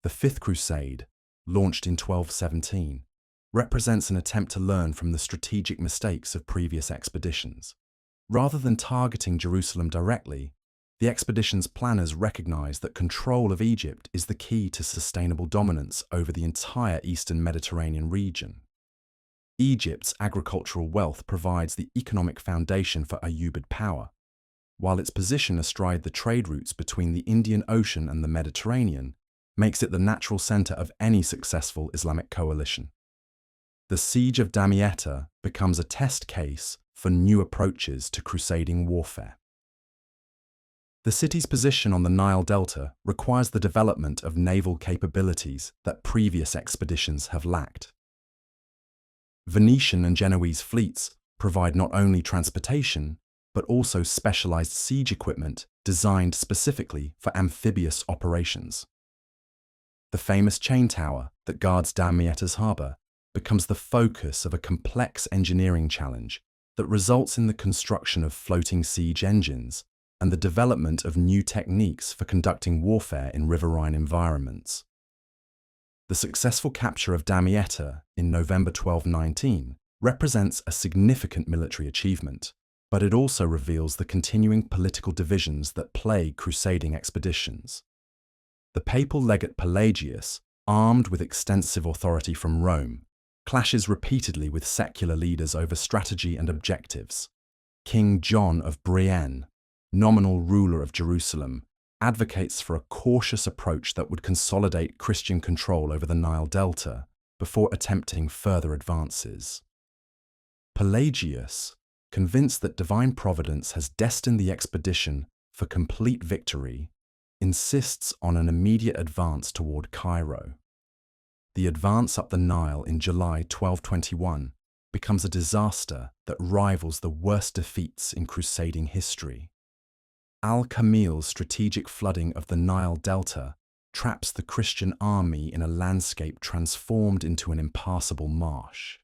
The Fifth Crusade, launched in 1217, represents an attempt to learn from the strategic mistakes of previous expeditions. Rather than targeting Jerusalem directly, the expedition's planners recognized that control of Egypt is the key to sustainable dominance over the entire eastern Mediterranean region. Egypt's agricultural wealth provides the economic foundation for Ayyubid power, while its position astride the trade routes between the Indian Ocean and the Mediterranean makes it the natural center of any successful Islamic coalition. The siege of Damietta becomes a test case for new approaches to crusading warfare. The city's position on the Nile Delta requires the development of naval capabilities that previous expeditions have lacked. Venetian and Genoese fleets provide not only transportation, but also specialized siege equipment designed specifically for amphibious operations. The famous chain tower that guards Damietta's harbor becomes the focus of a complex engineering challenge that results in the construction of floating siege engines and the development of new techniques for conducting warfare in riverine environments. The successful capture of Damietta in November 1219 represents a significant military achievement, but it also reveals the continuing political divisions that plague crusading expeditions. The papal legate Pelagius, armed with extensive authority from Rome, clashes repeatedly with secular leaders over strategy and objectives. King John of Brienne, nominal ruler of Jerusalem, advocates for a cautious approach that would consolidate Christian control over the Nile Delta before attempting further advances. Pelagius, convinced that divine providence has destined the expedition for complete victory, insists on an immediate advance toward Cairo. The advance up the Nile in July 1221 becomes a disaster that rivals the worst defeats in crusading history. Al-Kamil's strategic flooding of the Nile Delta traps the Christian army in a landscape transformed into an impassable marsh.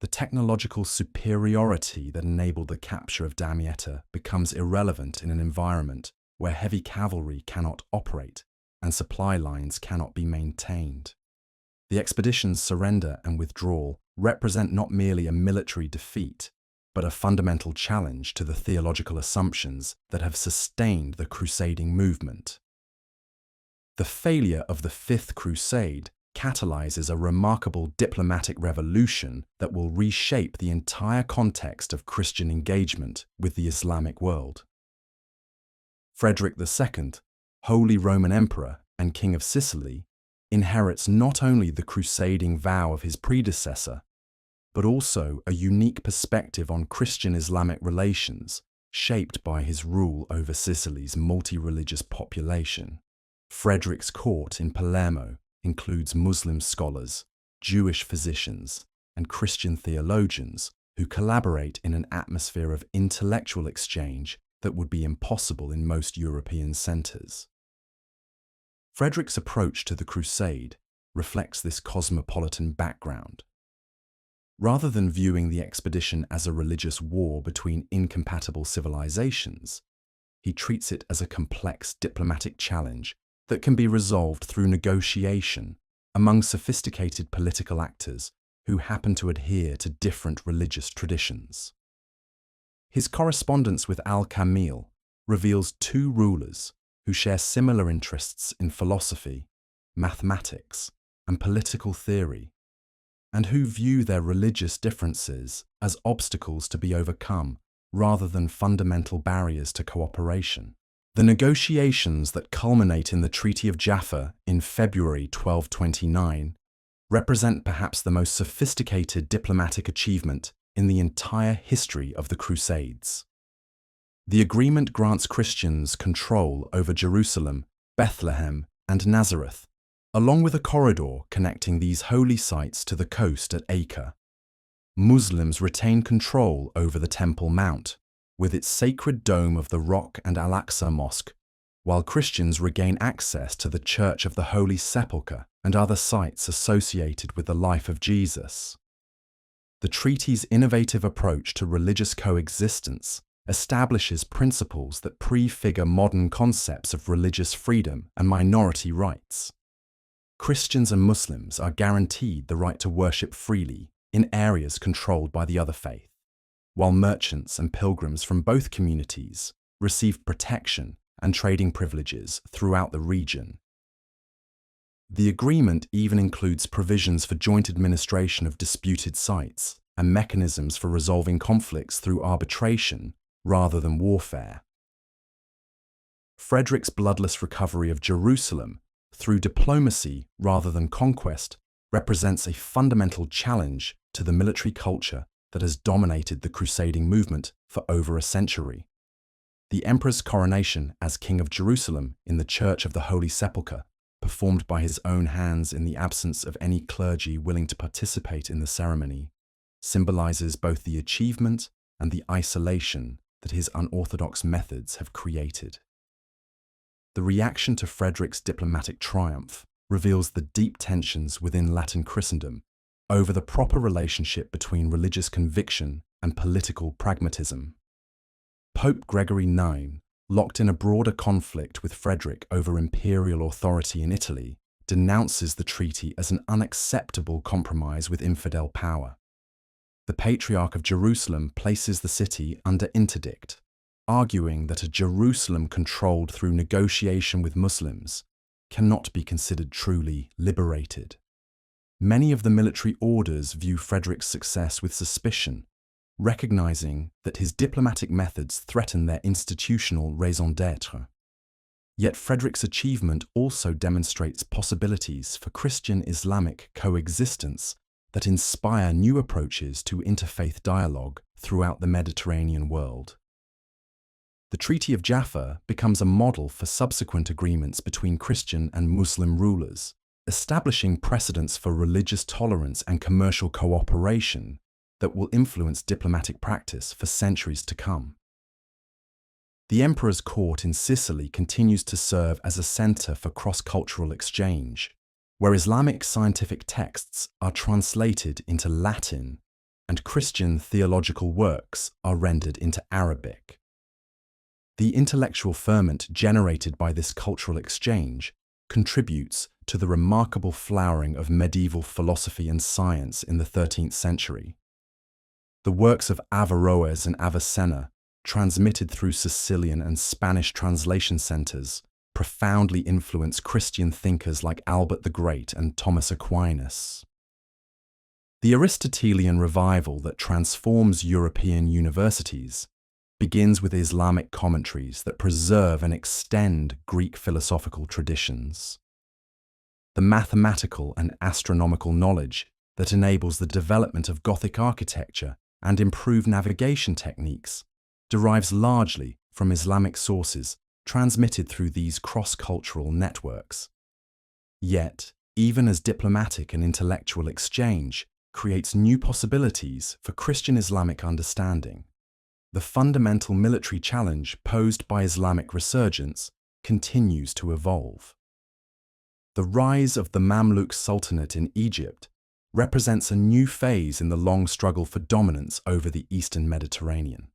The technological superiority that enabled the capture of Damietta becomes irrelevant in an environment where heavy cavalry cannot operate and supply lines cannot be maintained. The expedition's surrender and withdrawal represent not merely a military defeat, but a fundamental challenge to the theological assumptions that have sustained the crusading movement. The failure of the Fifth Crusade catalyzes a remarkable diplomatic revolution that will reshape the entire context of Christian engagement with the Islamic world. Frederick II, Holy Roman Emperor and King of Sicily, inherits not only the crusading vow of his predecessor, but also a unique perspective on Christian-Islamic relations shaped by his rule over Sicily's multi-religious population. Frederick's court in Palermo includes Muslim scholars, Jewish physicians, and Christian theologians who collaborate in an atmosphere of intellectual exchange that would be impossible in most European centres. Frederick's approach to the Crusade reflects this cosmopolitan background. Rather than viewing the expedition as a religious war between incompatible civilizations, he treats it as a complex diplomatic challenge that can be resolved through negotiation among sophisticated political actors who happen to adhere to different religious traditions. His correspondence with Al-Kamil reveals two rulers who share similar interests in philosophy, mathematics, and political theory, and who view their religious differences as obstacles to be overcome rather than fundamental barriers to cooperation. The negotiations that culminate in the Treaty of Jaffa in February 1229 represent perhaps the most sophisticated diplomatic achievement in the entire history of the Crusades. The agreement grants Christians control over Jerusalem, Bethlehem, and Nazareth, along with a corridor connecting these holy sites to the coast at Acre. Muslims retain control over the Temple Mount, with its sacred dome of the Rock and Al-Aqsa Mosque, while Christians regain access to the Church of the Holy Sepulchre and other sites associated with the life of Jesus. The treaty's innovative approach to religious coexistence establishes principles that prefigure modern concepts of religious freedom and minority rights. Christians and Muslims are guaranteed the right to worship freely in areas controlled by the other faith, while merchants and pilgrims from both communities receive protection and trading privileges throughout the region. The agreement even includes provisions for joint administration of disputed sites and mechanisms for resolving conflicts through arbitration rather than warfare. Frederick's bloodless recovery of Jerusalem through diplomacy rather than conquest represents a fundamental challenge to the military culture that has dominated the crusading movement for over a century. The emperor's coronation as King of Jerusalem in the Church of the Holy Sepulchre, performed by his own hands in the absence of any clergy willing to participate in the ceremony, symbolizes both the achievement and the isolation that his unorthodox methods have created. The reaction to Frederick's diplomatic triumph reveals the deep tensions within Latin Christendom over the proper relationship between religious conviction and political pragmatism. Pope Gregory IX, locked in a broader conflict with Frederick over imperial authority in Italy, denounces the treaty as an unacceptable compromise with infidel power. The Patriarch of Jerusalem places the city under interdict, arguing that a Jerusalem controlled through negotiation with Muslims cannot be considered truly liberated. Many of the military orders view Frederick's success with suspicion, recognizing that his diplomatic methods threaten their institutional raison d'être. Yet Frederick's achievement also demonstrates possibilities for Christian-Islamic coexistence that inspire new approaches to interfaith dialogue throughout the Mediterranean world. The Treaty of Jaffa becomes a model for subsequent agreements between Christian and Muslim rulers, establishing precedents for religious tolerance and commercial cooperation that will influence diplomatic practice for centuries to come. The emperor's court in Sicily continues to serve as a center for cross-cultural exchange, where Islamic scientific texts are translated into Latin and Christian theological works are rendered into Arabic. The intellectual ferment generated by this cultural exchange contributes to the remarkable flowering of medieval philosophy and science in the 13th century. The works of Averroes and Avicenna, transmitted through Sicilian and Spanish translation centers, profoundly influence Christian thinkers like Albert the Great and Thomas Aquinas. The Aristotelian revival that transforms European universities begins with Islamic commentaries that preserve and extend Greek philosophical traditions. The mathematical and astronomical knowledge that enables the development of Gothic architecture and improved navigation techniques derives largely from Islamic sources transmitted through these cross-cultural networks. Yet, even as diplomatic and intellectual exchange creates new possibilities for Christian Islamic understanding. The fundamental military challenge posed by Islamic resurgence continues to evolve. The rise of the Mamluk Sultanate in Egypt represents a new phase in the long struggle for dominance over the Eastern Mediterranean.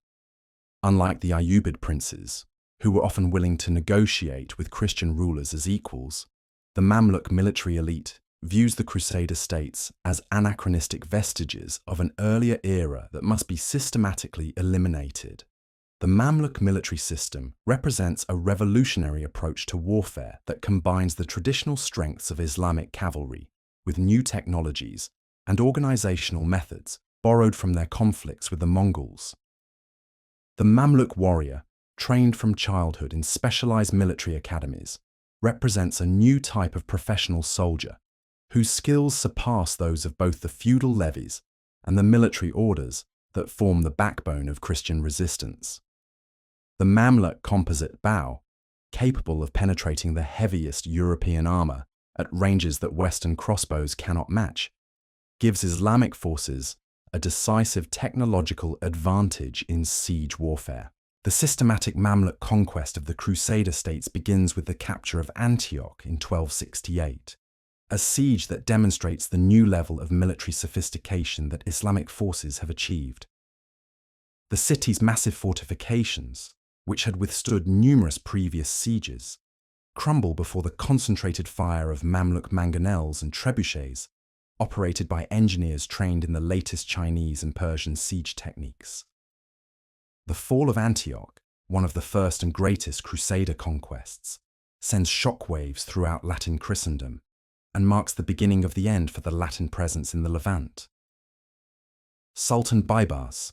Unlike the Ayyubid princes, who were often willing to negotiate with Christian rulers as equals, the Mamluk military elite views the Crusader states as anachronistic vestiges of an earlier era that must be systematically eliminated. The Mamluk military system represents a revolutionary approach to warfare that combines the traditional strengths of Islamic cavalry with new technologies and organizational methods borrowed from their conflicts with the Mongols. The Mamluk warrior, trained from childhood in specialized military academies, represents a new type of professional soldier whose skills surpass those of both the feudal levies and the military orders that form the backbone of Christian resistance. The Mamluk composite bow, capable of penetrating the heaviest European armor at ranges that Western crossbows cannot match, gives Islamic forces a decisive technological advantage in siege warfare. The systematic Mamluk conquest of the Crusader states begins with the capture of Antioch in 1268, a siege that demonstrates the new level of military sophistication that Islamic forces have achieved. The city's massive fortifications, which had withstood numerous previous sieges, crumble before the concentrated fire of Mamluk mangonels and trebuchets, operated by engineers trained in the latest Chinese and Persian siege techniques. The fall of Antioch, one of the first and greatest Crusader conquests, sends shockwaves throughout Latin Christendom and marks the beginning of the end for the Latin presence in the Levant. Sultan Baybars,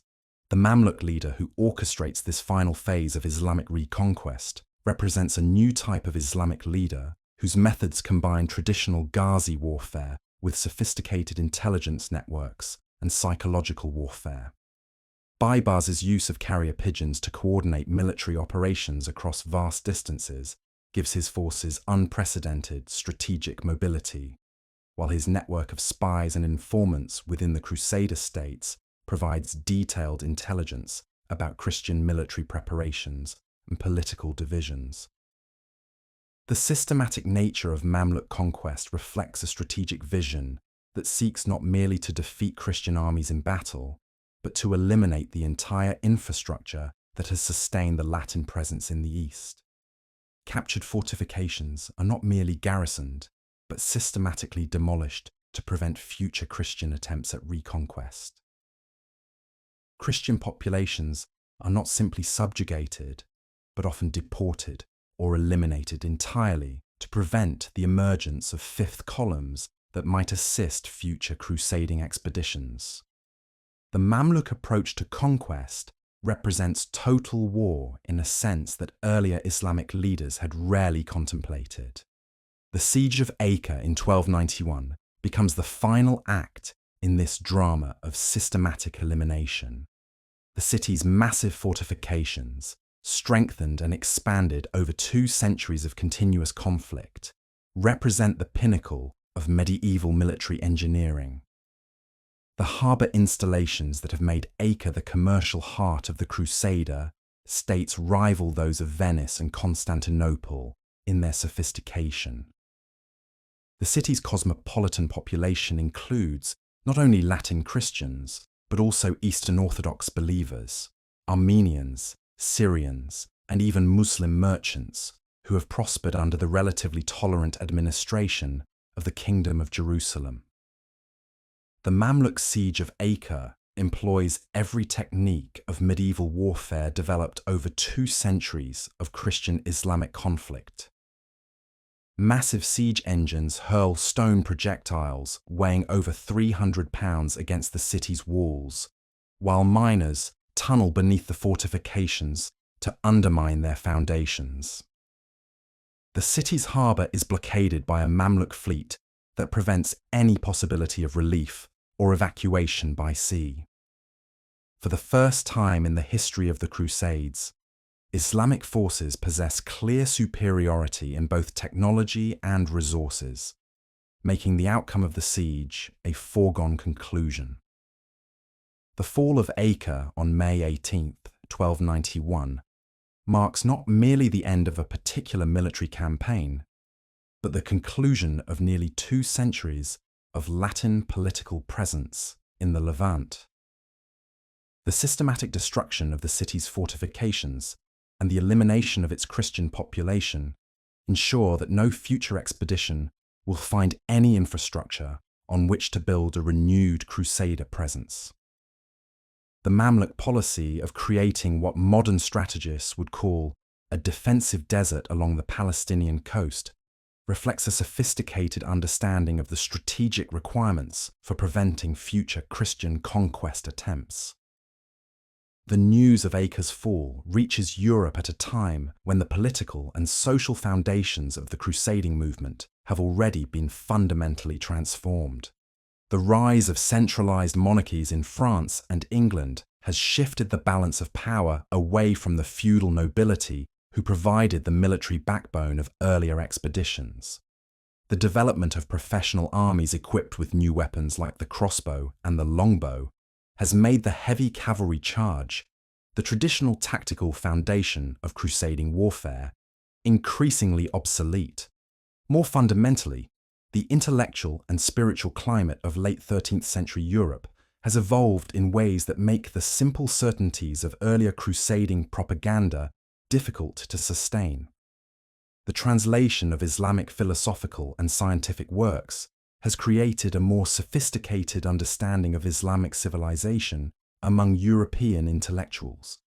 the Mamluk leader who orchestrates this final phase of Islamic reconquest, represents a new type of Islamic leader whose methods combine traditional Ghazi warfare with sophisticated intelligence networks and psychological warfare. Baybars' use of carrier pigeons to coordinate military operations across vast distances gives his forces unprecedented strategic mobility, while his network of spies and informants within the Crusader states provides detailed intelligence about Christian military preparations and political divisions. The systematic nature of Mamluk conquest reflects a strategic vision that seeks not merely to defeat Christian armies in battle, but to eliminate the entire infrastructure that has sustained the Latin presence in the East. Captured fortifications are not merely garrisoned, but systematically demolished to prevent future Christian attempts at reconquest. Christian populations are not simply subjugated, but often deported or eliminated entirely to prevent the emergence of fifth columns that might assist future crusading expeditions. The Mamluk approach to conquest represents total war in a sense that earlier Islamic leaders had rarely contemplated. The siege of Acre in 1291 becomes the final act in this drama of systematic elimination. The city's massive fortifications, strengthened and expanded over 2 centuries of continuous conflict, represent the pinnacle of medieval military engineering. The harbour installations that have made Acre the commercial heart of the Crusader states rival those of Venice and Constantinople in their sophistication. The city's cosmopolitan population includes not only Latin Christians, but also Eastern Orthodox believers, Armenians, Syrians, and even Muslim merchants who have prospered under the relatively tolerant administration of the Kingdom of Jerusalem. The Mamluk siege of Acre employs every technique of medieval warfare developed over 2 centuries of Christian Islamic conflict. Massive siege engines hurl stone projectiles weighing over 300 pounds against the city's walls, while miners tunnel beneath the fortifications to undermine their foundations. The city's harbour is blockaded by a Mamluk fleet that prevents any possibility of relief or evacuation by sea. For the first time in the history of the Crusades, Islamic forces possess clear superiority in both technology and resources. making the outcome of the siege a foregone conclusion. The fall of Acre on May 18, 1291, marks not merely the end of a particular military campaign, but the conclusion of nearly 2 centuries of Latin political presence in the Levant. The systematic destruction of the city's fortifications and the elimination of its Christian population ensure that no future expedition will find any infrastructure on which to build a renewed Crusader presence. The Mamluk policy of creating what modern strategists would call a defensive desert along the Palestinian coast reflects a sophisticated understanding of the strategic requirements for preventing future Christian conquest attempts. The news of Acre's fall reaches Europe at a time when the political and social foundations of the crusading movement have already been fundamentally transformed. The rise of centralized monarchies in France and England has shifted the balance of power away from the feudal nobility who provided the military backbone of earlier expeditions. The development of professional armies equipped with new weapons like the crossbow and the longbow has made the heavy cavalry charge, the traditional tactical foundation of crusading warfare, increasingly obsolete. More fundamentally, the intellectual and spiritual climate of late 13th century Europe has evolved in ways that make the simple certainties of earlier crusading propaganda difficult to sustain. The translation of Islamic philosophical and scientific works has created a more sophisticated understanding of Islamic civilization among European intellectuals.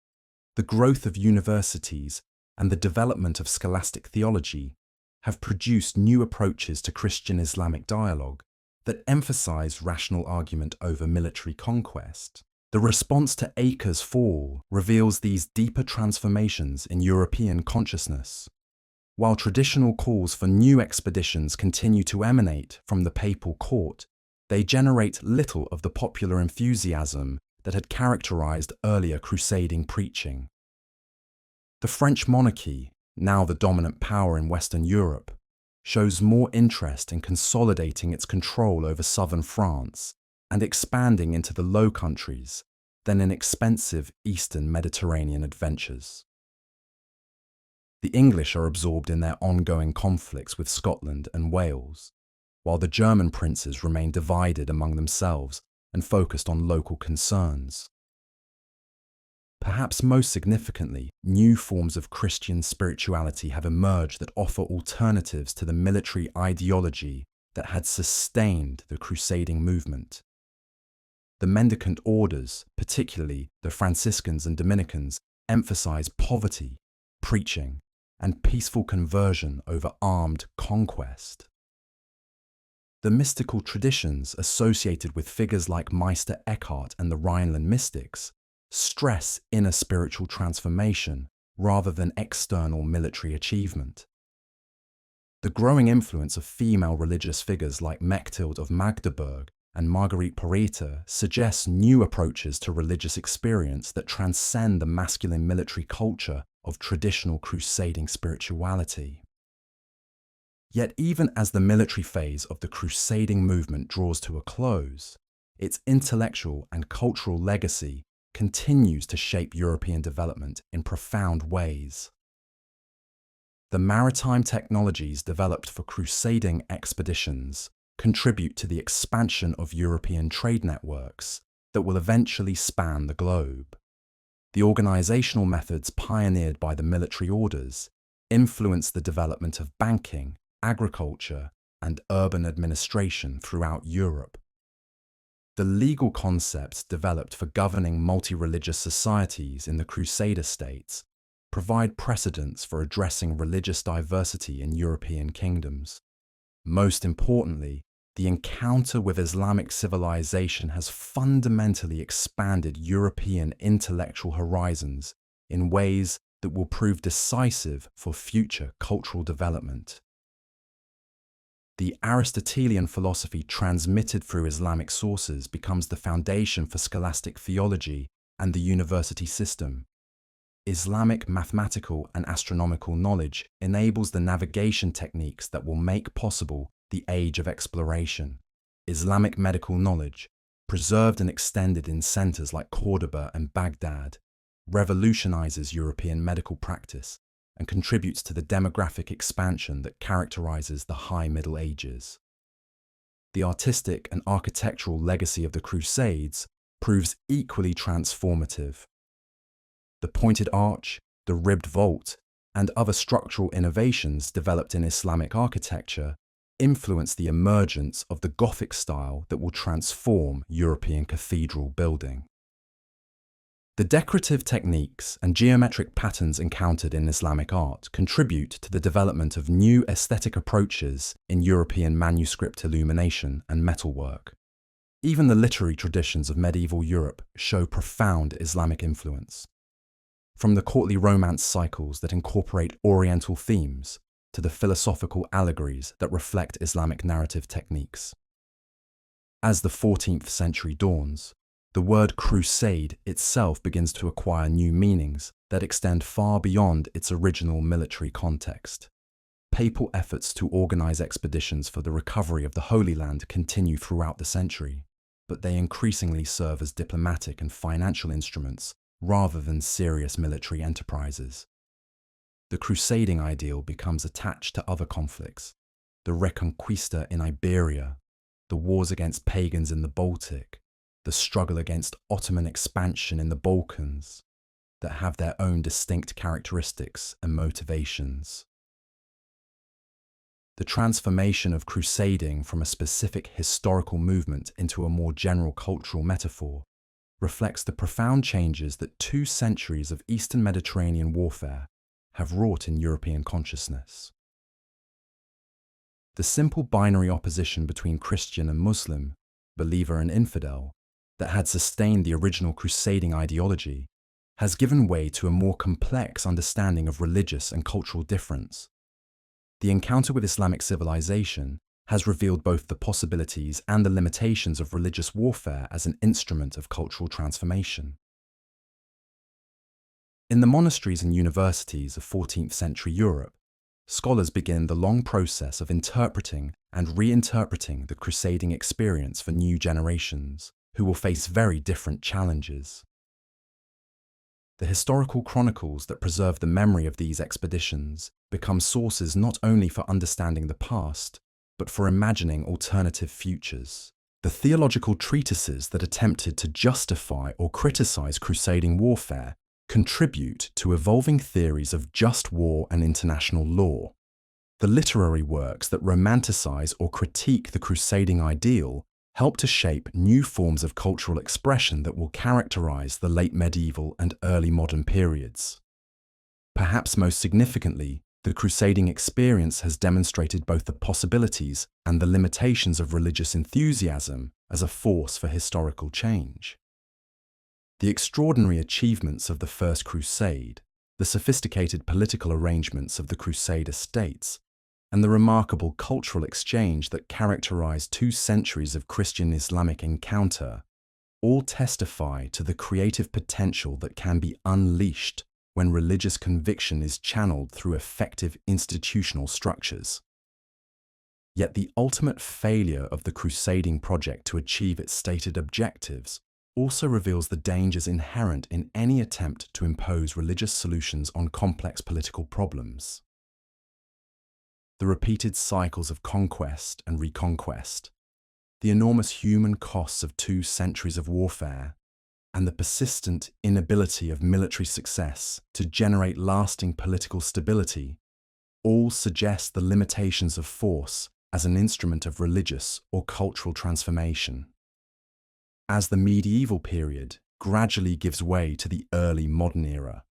The growth of universities and the development of scholastic theology have produced new approaches to Christian-Islamic dialogue that emphasize rational argument over military conquest. The response to Acre's fall reveals these deeper transformations in European consciousness. While traditional calls for new expeditions continue to emanate from the papal court, they generate little of the popular enthusiasm that had characterized earlier crusading preaching. The French monarchy, now the dominant power in Western Europe, shows more interest in consolidating its control over southern France and expanding into the Low Countries than in expensive eastern Mediterranean adventures. The English are absorbed in their ongoing conflicts with Scotland and Wales, while the German princes remain divided among themselves and focused on local concerns. Perhaps most significantly, new forms of Christian spirituality have emerged that offer alternatives to the military ideology that had sustained the crusading movement. The mendicant orders, particularly the Franciscans and Dominicans, emphasize poverty, preaching, and peaceful conversion over armed conquest. The mystical traditions associated with figures like Meister Eckhart and the Rhineland mystics stress inner spiritual transformation rather than external military achievement. The growing influence of female religious figures like Mechthild of Magdeburg and Marguerite Porete suggests new approaches to religious experience that transcend the masculine military culture of traditional crusading spirituality. Yet even as the military phase of the crusading movement draws to a close, its intellectual and cultural legacy continues to shape European development in profound ways. The maritime technologies developed for crusading expeditions contribute to the expansion of European trade networks that will eventually span the globe. The organizational methods pioneered by the military orders influence the development of banking, agriculture, and urban administration throughout Europe. The legal concepts developed for governing multi-religious societies in the Crusader states provide precedents for addressing religious diversity in European kingdoms. Most importantly, the encounter with Islamic civilization has fundamentally expanded European intellectual horizons in ways that will prove decisive for future cultural development. The Aristotelian philosophy transmitted through Islamic sources becomes the foundation for scholastic theology and the university system. Islamic mathematical and astronomical knowledge enables the navigation techniques that will make possible the age of exploration. Islamic medical knowledge, preserved and extended in centers like Cordoba and Baghdad, revolutionizes European medical practice and contributes to the demographic expansion that characterizes the High Middle Ages. The artistic and architectural legacy of the Crusades proves equally transformative. The pointed arch, the ribbed vault, and other structural innovations developed in Islamic architecture influence the emergence of the Gothic style that will transform European cathedral building. The decorative techniques and geometric patterns encountered in Islamic art contribute to the development of new aesthetic approaches in European manuscript illumination and metalwork. Even the literary traditions of medieval Europe show profound Islamic influence. From the courtly romance cycles that incorporate Oriental themes to the philosophical allegories that reflect Islamic narrative techniques. As the 14th century dawns, the word crusade itself begins to acquire new meanings that extend far beyond its original military context. Papal efforts to organize expeditions for the recovery of the Holy Land continue throughout the century, but they increasingly serve as diplomatic and financial instruments rather than serious military enterprises. The crusading ideal becomes attached to other conflicts, the Reconquista in Iberia, the wars against pagans in the Baltic, the struggle against Ottoman expansion in the Balkans, that have their own distinct characteristics and motivations. The transformation of crusading from a specific historical movement into a more general cultural metaphor reflects the profound changes that 2 centuries of Eastern Mediterranean warfare have wrought in European consciousness. The simple binary opposition between Christian and Muslim, believer and infidel, that had sustained the original crusading ideology has given way to a more complex understanding of religious and cultural difference. The encounter with Islamic civilization has revealed both the possibilities and the limitations of religious warfare as an instrument of cultural transformation. In the monasteries and universities of 14th century Europe, scholars begin the long process of interpreting and reinterpreting the crusading experience for new generations, who will face very different challenges. The historical chronicles that preserve the memory of these expeditions become sources not only for understanding the past, but for imagining alternative futures. The theological treatises that attempted to justify or criticize crusading warfare contribute to evolving theories of just war and international law. The literary works that romanticize or critique the crusading ideal help to shape new forms of cultural expression that will characterize the late medieval and early modern periods. Perhaps most significantly, the crusading experience has demonstrated both the possibilities and the limitations of religious enthusiasm as a force for historical change. The extraordinary achievements of the First Crusade, the sophisticated political arrangements of the Crusader states, and the remarkable cultural exchange that characterized 2 centuries of Christian-Islamic encounter all testify to the creative potential that can be unleashed when religious conviction is channeled through effective institutional structures. Yet the ultimate failure of the crusading project to achieve its stated objectives also reveals the dangers inherent in any attempt to impose religious solutions on complex political problems. The repeated cycles of conquest and reconquest, the enormous human costs of 2 centuries of warfare, and the persistent inability of military success to generate lasting political stability all suggest the limitations of force as an instrument of religious or cultural transformation. As the medieval period gradually gives way to the early modern era,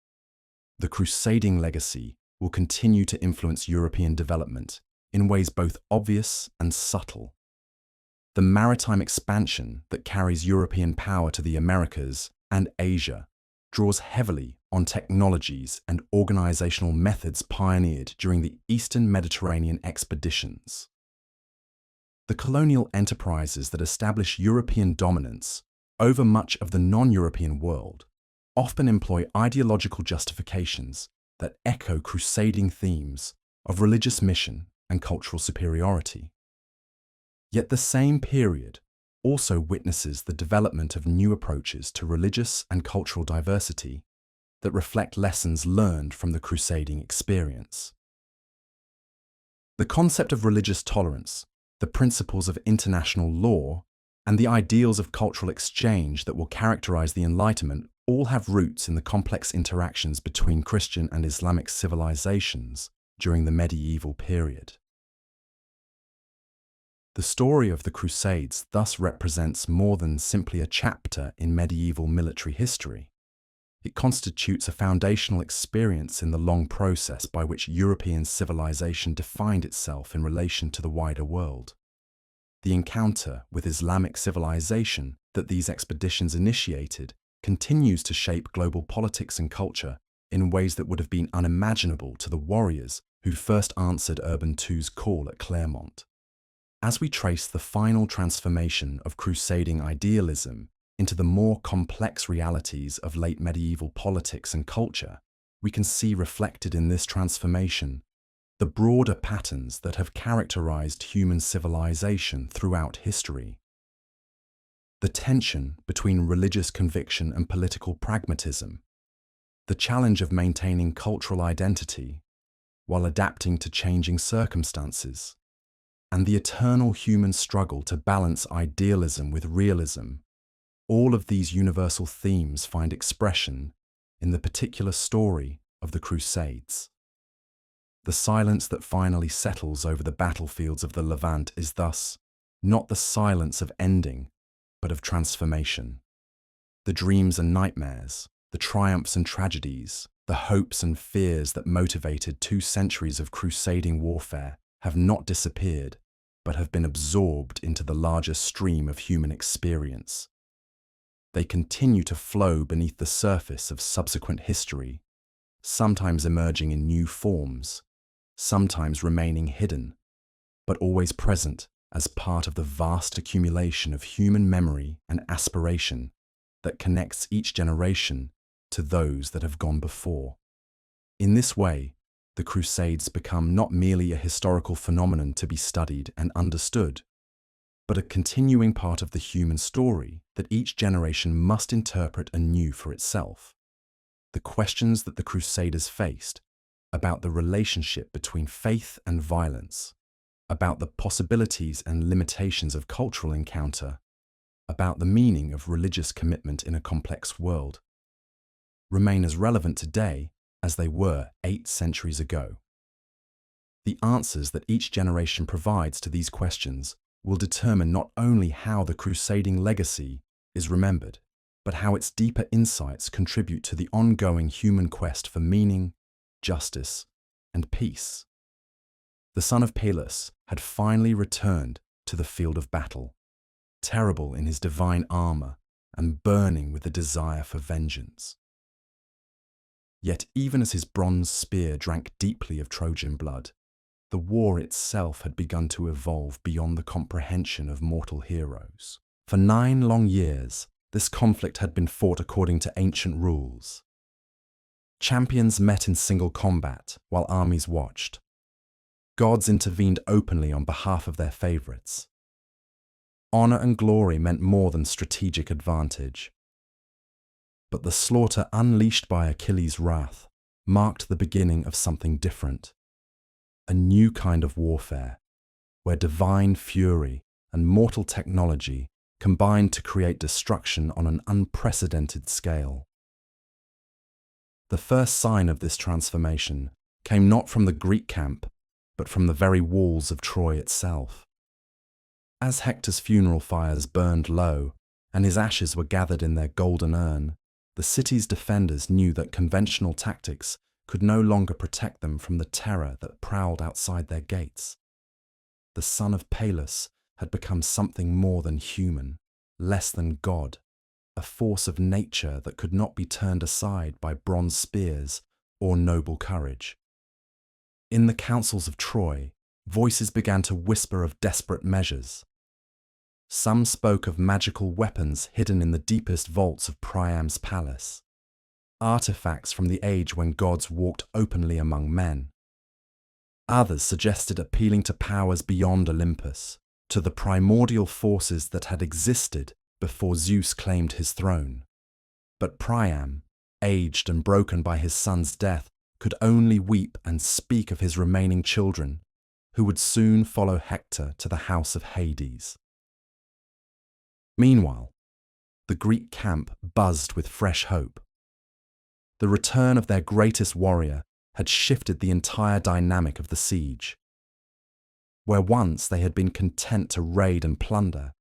the crusading legacy will continue to influence European development in ways both obvious and subtle. The maritime expansion that carries European power to the Americas and Asia draws heavily on technologies and organizational methods pioneered during the Eastern Mediterranean expeditions. The colonial enterprises that establish European dominance over much of the non-European world often employ ideological justifications that echo crusading themes of religious mission and cultural superiority. Yet the same period also witnesses the development of new approaches to religious and cultural diversity that reflect lessons learned from the crusading experience. The concept of religious tolerance, the principles of international law, and the ideals of cultural exchange that will characterize the Enlightenment all have roots in the complex interactions between Christian and Islamic civilizations during the medieval period. The story of the Crusades thus represents more than simply a chapter in medieval military history. It constitutes a foundational experience in the long process by which European civilization defined itself in relation to the wider world. The encounter with Islamic civilization that these expeditions initiated continues to shape global politics and culture in ways that would have been unimaginable to the warriors who first answered Urban II's call at Clermont. As we trace the final transformation of crusading idealism into the more complex realities of late medieval politics and culture, we can see reflected in this transformation the broader patterns that have characterized human civilization throughout history. The tension between religious conviction and political pragmatism, the challenge of maintaining cultural identity while adapting to changing circumstances, and the eternal human struggle to balance idealism with realism. All of these universal themes find expression in the particular story of the Crusades. The silence that finally settles over the battlefields of the Levant is thus not the silence of ending, but of transformation. The dreams and nightmares, the triumphs and tragedies, the hopes and fears that motivated 2 centuries of crusading warfare have not disappeared, but have been absorbed into the larger stream of human experience. They continue to flow beneath the surface of subsequent history, sometimes emerging in new forms, sometimes remaining hidden, but always present as part of the vast accumulation of human memory and aspiration that connects each generation to those that have gone before. In this way, the Crusades become not merely a historical phenomenon to be studied and understood, but a continuing part of the human story that each generation must interpret anew for itself. The questions that the Crusaders faced about the relationship between faith and violence, about the possibilities and limitations of cultural encounter, about the meaning of religious commitment in a complex world, remain as relevant today as they were 8 centuries ago. The answers that each generation provides to these questions will determine not only how the crusading legacy is remembered, but how its deeper insights contribute to the ongoing human quest for meaning, justice, and peace. The son of Pallas had finally returned to the field of battle, terrible in his divine armor and burning with the desire for vengeance. Yet even as his bronze spear drank deeply of Trojan blood, the war itself had begun to evolve beyond the comprehension of mortal heroes. For 9 long years, this conflict had been fought according to ancient rules. Champions met in single combat while armies watched. Gods intervened openly on behalf of their favorites. Honor and glory meant more than strategic advantage. But the slaughter unleashed by Achilles' wrath marked the beginning of something different. A new kind of warfare, where divine fury and mortal technology combined to create destruction on an unprecedented scale. The first sign of this transformation came not from the Greek camp, but from the very walls of Troy itself. As Hector's funeral fires burned low and his ashes were gathered in their golden urn, the city's defenders knew that conventional tactics could no longer protect them from the terror that prowled outside their gates. The son of Pallas had become something more than human, less than God, a force of nature that could not be turned aside by bronze spears or noble courage. In the councils of Troy, voices began to whisper of desperate measures. Some spoke of magical weapons hidden in the deepest vaults of Priam's palace, artifacts from the age when gods walked openly among men. Others suggested appealing to powers beyond Olympus, to the primordial forces that had existed before Zeus claimed his throne. But Priam, aged and broken by his son's death, could only weep and speak of his remaining children, who would soon follow Hector to the house of Hades. Meanwhile, the Greek camp buzzed with fresh hope. The return of their greatest warrior had shifted the entire dynamic of the siege. Where once they had been content to raid and plunder,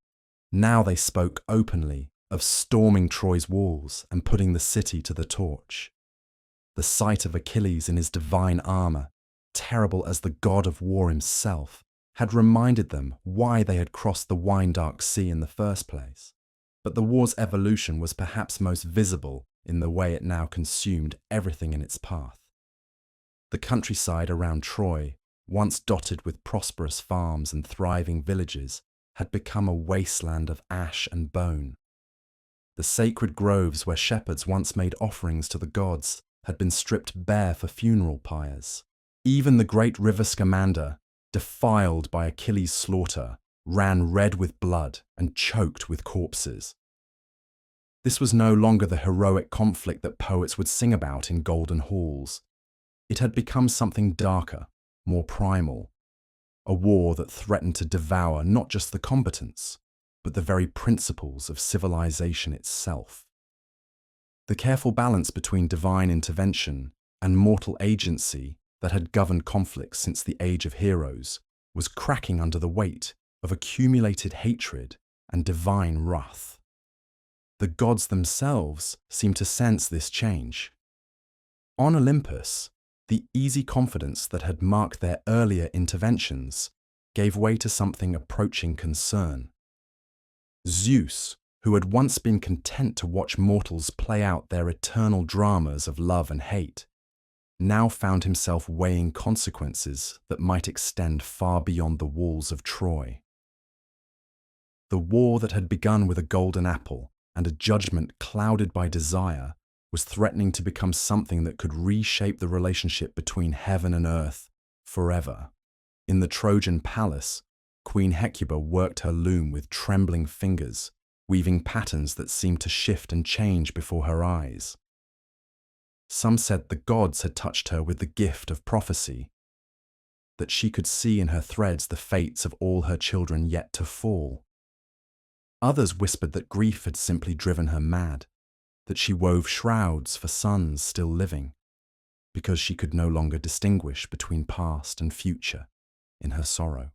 now they spoke openly of storming Troy's walls and putting the city to the torch. The sight of Achilles in his divine armour, terrible as the god of war himself, had reminded them why they had crossed the wine-dark sea in the first place. But the war's evolution was perhaps most visible in the way it now consumed everything in its path. The countryside around Troy, once dotted with prosperous farms and thriving villages, had become a wasteland of ash and bone. The sacred groves where shepherds once made offerings to the gods had been stripped bare for funeral pyres. Even the great river Scamander, defiled by Achilles' slaughter, ran red with blood and choked with corpses. This was no longer the heroic conflict that poets would sing about in golden halls. It had become something darker, more primal, a war that threatened to devour not just the combatants, but the very principles of civilization itself. The careful balance between divine intervention and mortal agency that had governed conflicts since the Age of Heroes was cracking under the weight of accumulated hatred and divine wrath. The gods themselves seemed to sense this change. On Olympus, the easy confidence that had marked their earlier interventions gave way to something approaching concern. Zeus, who had once been content to watch mortals play out their eternal dramas of love and hate, now found himself weighing consequences that might extend far beyond the walls of Troy. The war that had begun with a golden apple and a judgment clouded by desire was threatening to become something that could reshape the relationship between heaven and earth forever. In the Trojan palace, Queen Hecuba worked her loom with trembling fingers, weaving patterns that seemed to shift and change before her eyes. Some said the gods had touched her with the gift of prophecy, that she could see in her threads the fates of all her children yet to fall. Others whispered that grief had simply driven her mad, that she wove shrouds for sons still living, because she could no longer distinguish between past and future in her sorrow.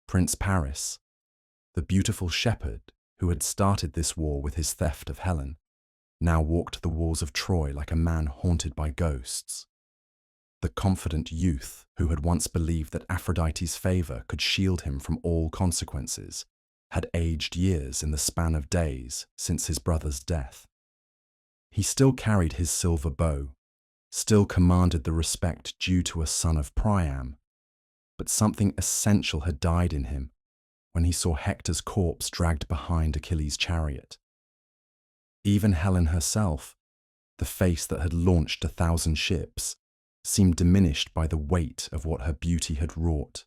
Prince Paris, the beautiful shepherd who had started this war with his theft of Helen, now walked the walls of Troy like a man haunted by ghosts. The confident youth who had once believed that Aphrodite's favour could shield him from all consequences had aged years in the span of days since his brother's death. He still carried his silver bow, still commanded the respect due to a son of Priam, but something essential had died in him when he saw Hector's corpse dragged behind Achilles' chariot. Even Helen herself, the face that had launched 1,000 ships, seemed diminished by the weight of what her beauty had wrought.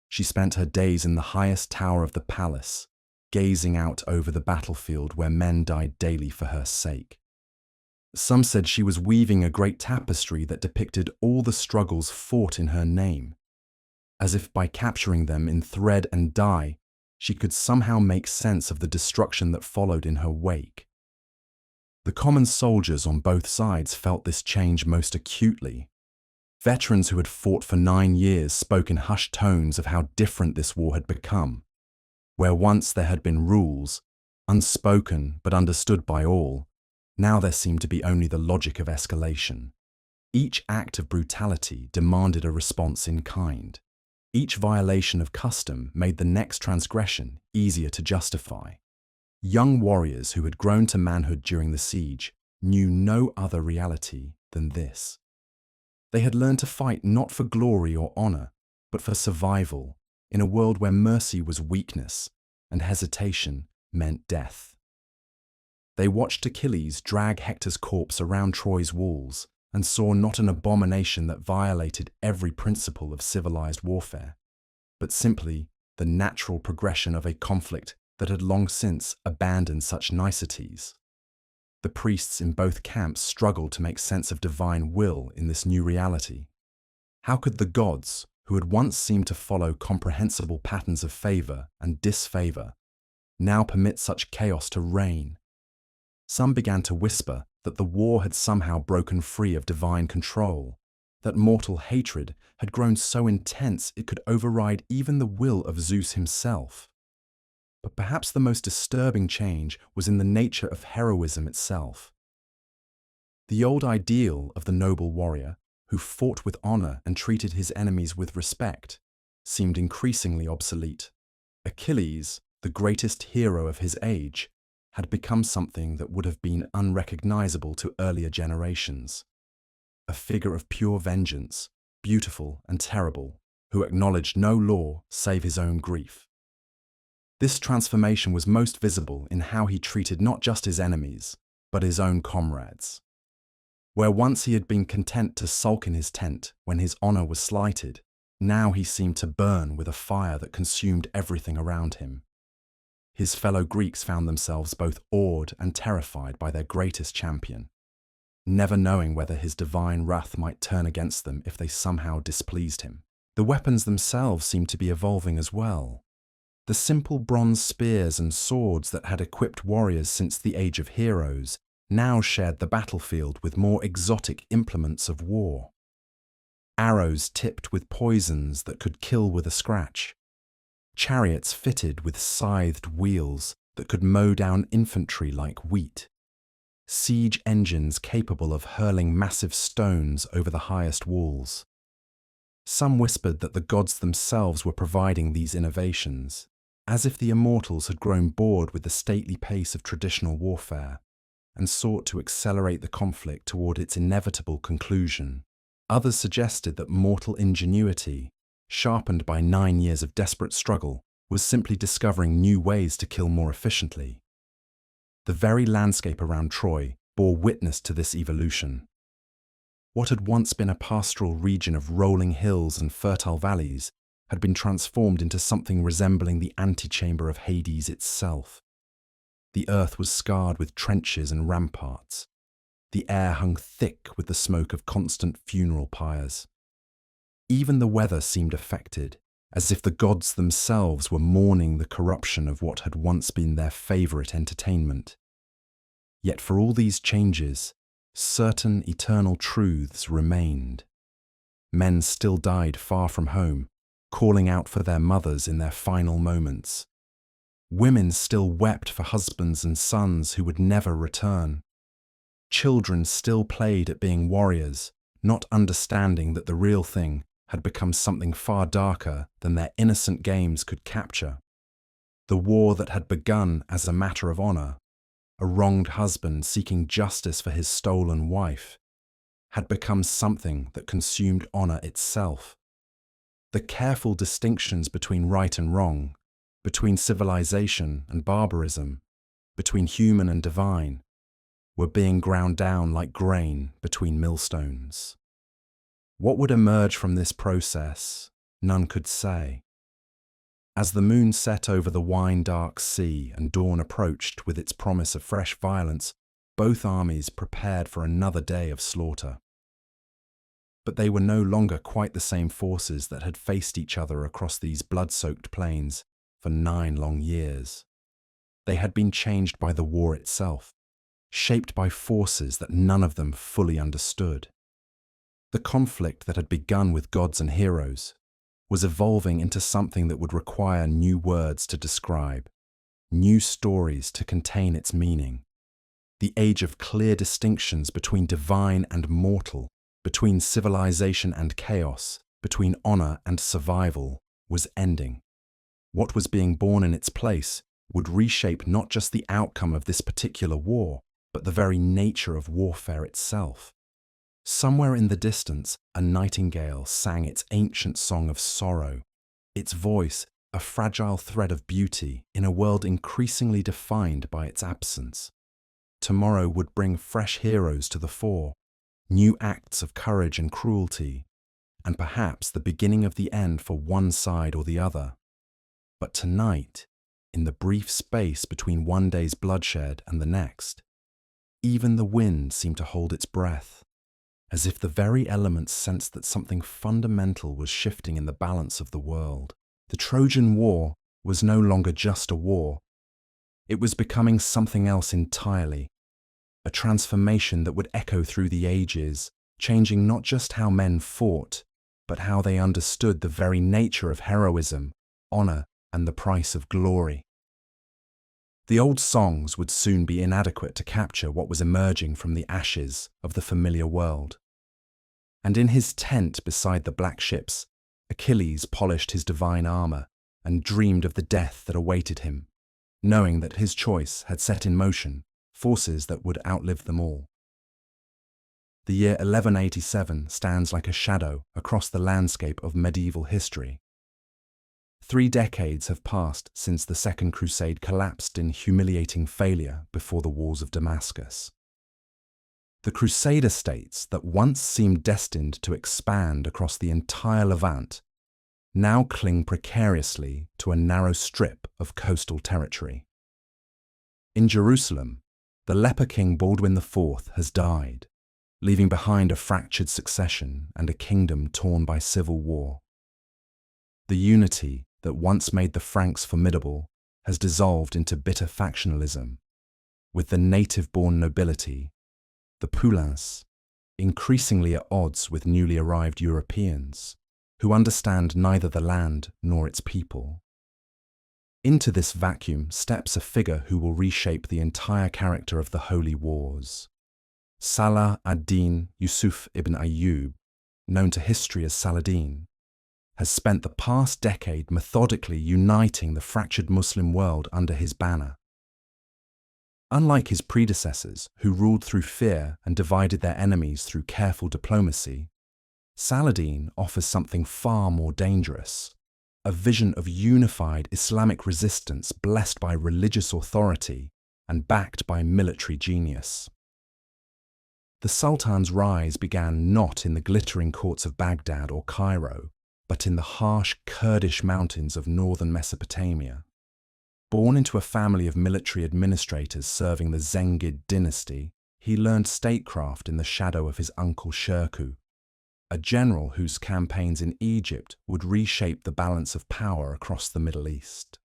She spent her days in the highest tower of the palace, gazing out over the battlefield where men died daily for her sake. Some said she was weaving a great tapestry that depicted all the struggles fought in her name, as if by capturing them in thread and dye, she could somehow make sense of the destruction that followed in her wake. The common soldiers on both sides felt this change most acutely. Veterans who had fought for 9 years spoke in hushed tones of how different this war had become. Where once there had been rules, unspoken but understood by all, now there seemed to be only the logic of escalation. Each act of brutality demanded a response in kind. Each violation of custom made the next transgression easier to justify. Young warriors who had grown to manhood during the siege knew no other reality than this. They had learned to fight not for glory or honor, but for survival in a world where mercy was weakness and hesitation meant death. They watched Achilles drag Hector's corpse around Troy's walls and saw not an abomination that violated every principle of civilized warfare, but simply the natural progression of a conflict that had long since abandoned such niceties. The priests in both camps struggled to make sense of divine will in this new reality. How could the gods, who had once seemed to follow comprehensible patterns of favor and disfavor, now permit such chaos to reign? Some began to whisper that the war had somehow broken free of divine control, that mortal hatred had grown so intense it could override even the will of Zeus himself. But perhaps the most disturbing change was in the nature of heroism itself. The old ideal of the noble warrior, who fought with honor and treated his enemies with respect, seemed increasingly obsolete. Achilles, the greatest hero of his age, had become something that would have been unrecognizable to earlier generations. A figure of pure vengeance, beautiful and terrible, who acknowledged no law save his own grief. This transformation was most visible in how he treated not just his enemies, but his own comrades. Where once he had been content to sulk in his tent when his honor was slighted, now he seemed to burn with a fire that consumed everything around him. His fellow Greeks found themselves both awed and terrified by their greatest champion, never knowing whether his divine wrath might turn against them if they somehow displeased him. The weapons themselves seemed to be evolving as well. The simple bronze spears and swords that had equipped warriors since the Age of Heroes now shared the battlefield with more exotic implements of war. Arrows tipped with poisons that could kill with a scratch. Chariots fitted with scythed wheels that could mow down infantry like wheat. Siege engines capable of hurling massive stones over the highest walls. Some whispered that the gods themselves were providing these innovations, as if the immortals had grown bored with the stately pace of traditional warfare and sought to accelerate the conflict toward its inevitable conclusion. Others suggested that mortal ingenuity, sharpened by 9 years of desperate struggle, was simply discovering new ways to kill more efficiently. The very landscape around Troy bore witness to this evolution. What had once been a pastoral region of rolling hills and fertile valleys had been transformed into something resembling the antechamber of Hades itself. The earth was scarred with trenches and ramparts. The air hung thick with the smoke of constant funeral pyres. Even the weather seemed affected, as if the gods themselves were mourning the corruption of what had once been their favorite entertainment. Yet for all these changes, certain eternal truths remained. Men still died far from home, calling out for their mothers in their final moments. Women still wept for husbands and sons who would never return. Children still played at being warriors, not understanding that the real thing had become something far darker than their innocent games could capture. The war that had begun as a matter of honor, a wronged husband seeking justice for his stolen wife, had become something that consumed honor itself. The careful distinctions between right and wrong, between civilization and barbarism, between human and divine, were being ground down like grain between millstones. What would emerge from this process, none could say. As the moon set over the wine-dark sea and dawn approached with its promise of fresh violence, both armies prepared for another day of slaughter. But they were no longer quite the same forces that had faced each other across these blood-soaked plains for 9 long years. They had been changed by the war itself, shaped by forces that none of them fully understood. The conflict that had begun with gods and heroes was evolving into something that would require new words to describe, new stories to contain its meaning. The age of clear distinctions between divine and mortal, between civilization and chaos, between honor and survival, was ending. What was being born in its place would reshape not just the outcome of this particular war, but the very nature of warfare itself. Somewhere in the distance, a nightingale sang its ancient song of sorrow, its voice a fragile thread of beauty in a world increasingly defined by its absence. Tomorrow would bring fresh heroes to the fore, new acts of courage and cruelty, and perhaps the beginning of the end for one side or the other. But tonight, in the brief space between one day's bloodshed and the next, even the wind seemed to hold its breath, as if the very elements sensed that something fundamental was shifting in the balance of the world. The Trojan War was no longer just a war. It was becoming something else entirely, a transformation that would echo through the ages, changing not just how men fought, but how they understood the very nature of heroism, honor, and the price of glory. The old songs would soon be inadequate to capture what was emerging from the ashes of the familiar world. And in his tent beside the black ships, Achilles polished his divine armor and dreamed of the death that awaited him, knowing that his choice had set in motion forces that would outlive them all. The year 1187 stands like a shadow across the landscape of medieval history. 3 decades have passed since the Second Crusade collapsed in humiliating failure before the walls of Damascus. The Crusader states that once seemed destined to expand across the entire Levant now cling precariously to a narrow strip of coastal territory. In Jerusalem, the leper king Baldwin IV has died, leaving behind a fractured succession and a kingdom torn by civil war. The unity that once made the Franks formidable has dissolved into bitter factionalism, with the native-born nobility, the Poulains, increasingly at odds with newly arrived Europeans, who understand neither the land nor its people. Into this vacuum steps a figure who will reshape the entire character of the Holy Wars. Salah ad-Din Yusuf ibn Ayyub, known to history as Saladin, has spent the past decade methodically uniting the fractured Muslim world under his banner. Unlike his predecessors, who ruled through fear and divided their enemies through careful diplomacy, Saladin offers something far more dangerous, a vision of unified Islamic resistance blessed by religious authority and backed by military genius. The Sultan's rise began not in the glittering courts of Baghdad or Cairo, but in the harsh Kurdish mountains of northern Mesopotamia. Born into a family of military administrators serving the Zengid dynasty, he learned statecraft in the shadow of his uncle Shirkuh, a general whose campaigns in Egypt would reshape the balance of power across the Middle East.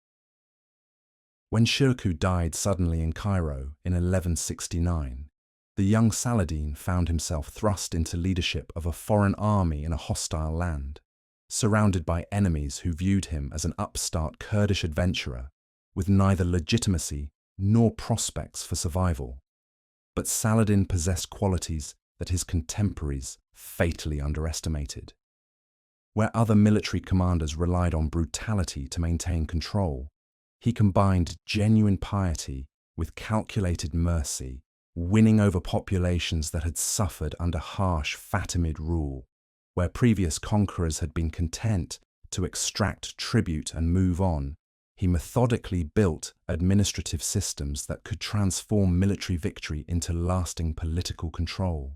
When Shirkuh died suddenly in Cairo in 1169, the young Saladin found himself thrust into leadership of a foreign army in a hostile land, surrounded by enemies who viewed him as an upstart Kurdish adventurer with neither legitimacy nor prospects for survival. But Saladin possessed qualities that his contemporaries fatally underestimated. Where other military commanders relied on brutality to maintain control, he combined genuine piety with calculated mercy, winning over populations that had suffered under harsh Fatimid rule, where previous conquerors had been content to extract tribute and move on. He methodically built administrative systems that could transform military victory into lasting political control.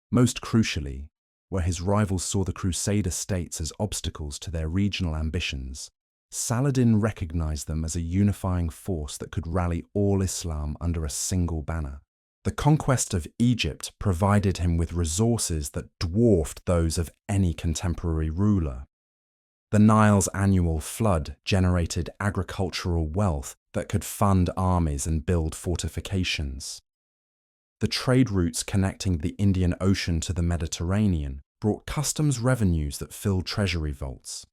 Most crucially, where his rivals saw the Crusader states as obstacles to their regional ambitions, Saladin recognized them as a unifying force that could rally all Islam under a single banner. The conquest of Egypt provided him with resources that dwarfed those of any contemporary ruler. The Nile's annual flood generated agricultural wealth that could fund armies and build fortifications. The trade routes connecting the Indian Ocean to the Mediterranean brought customs revenues that filled treasury vaults.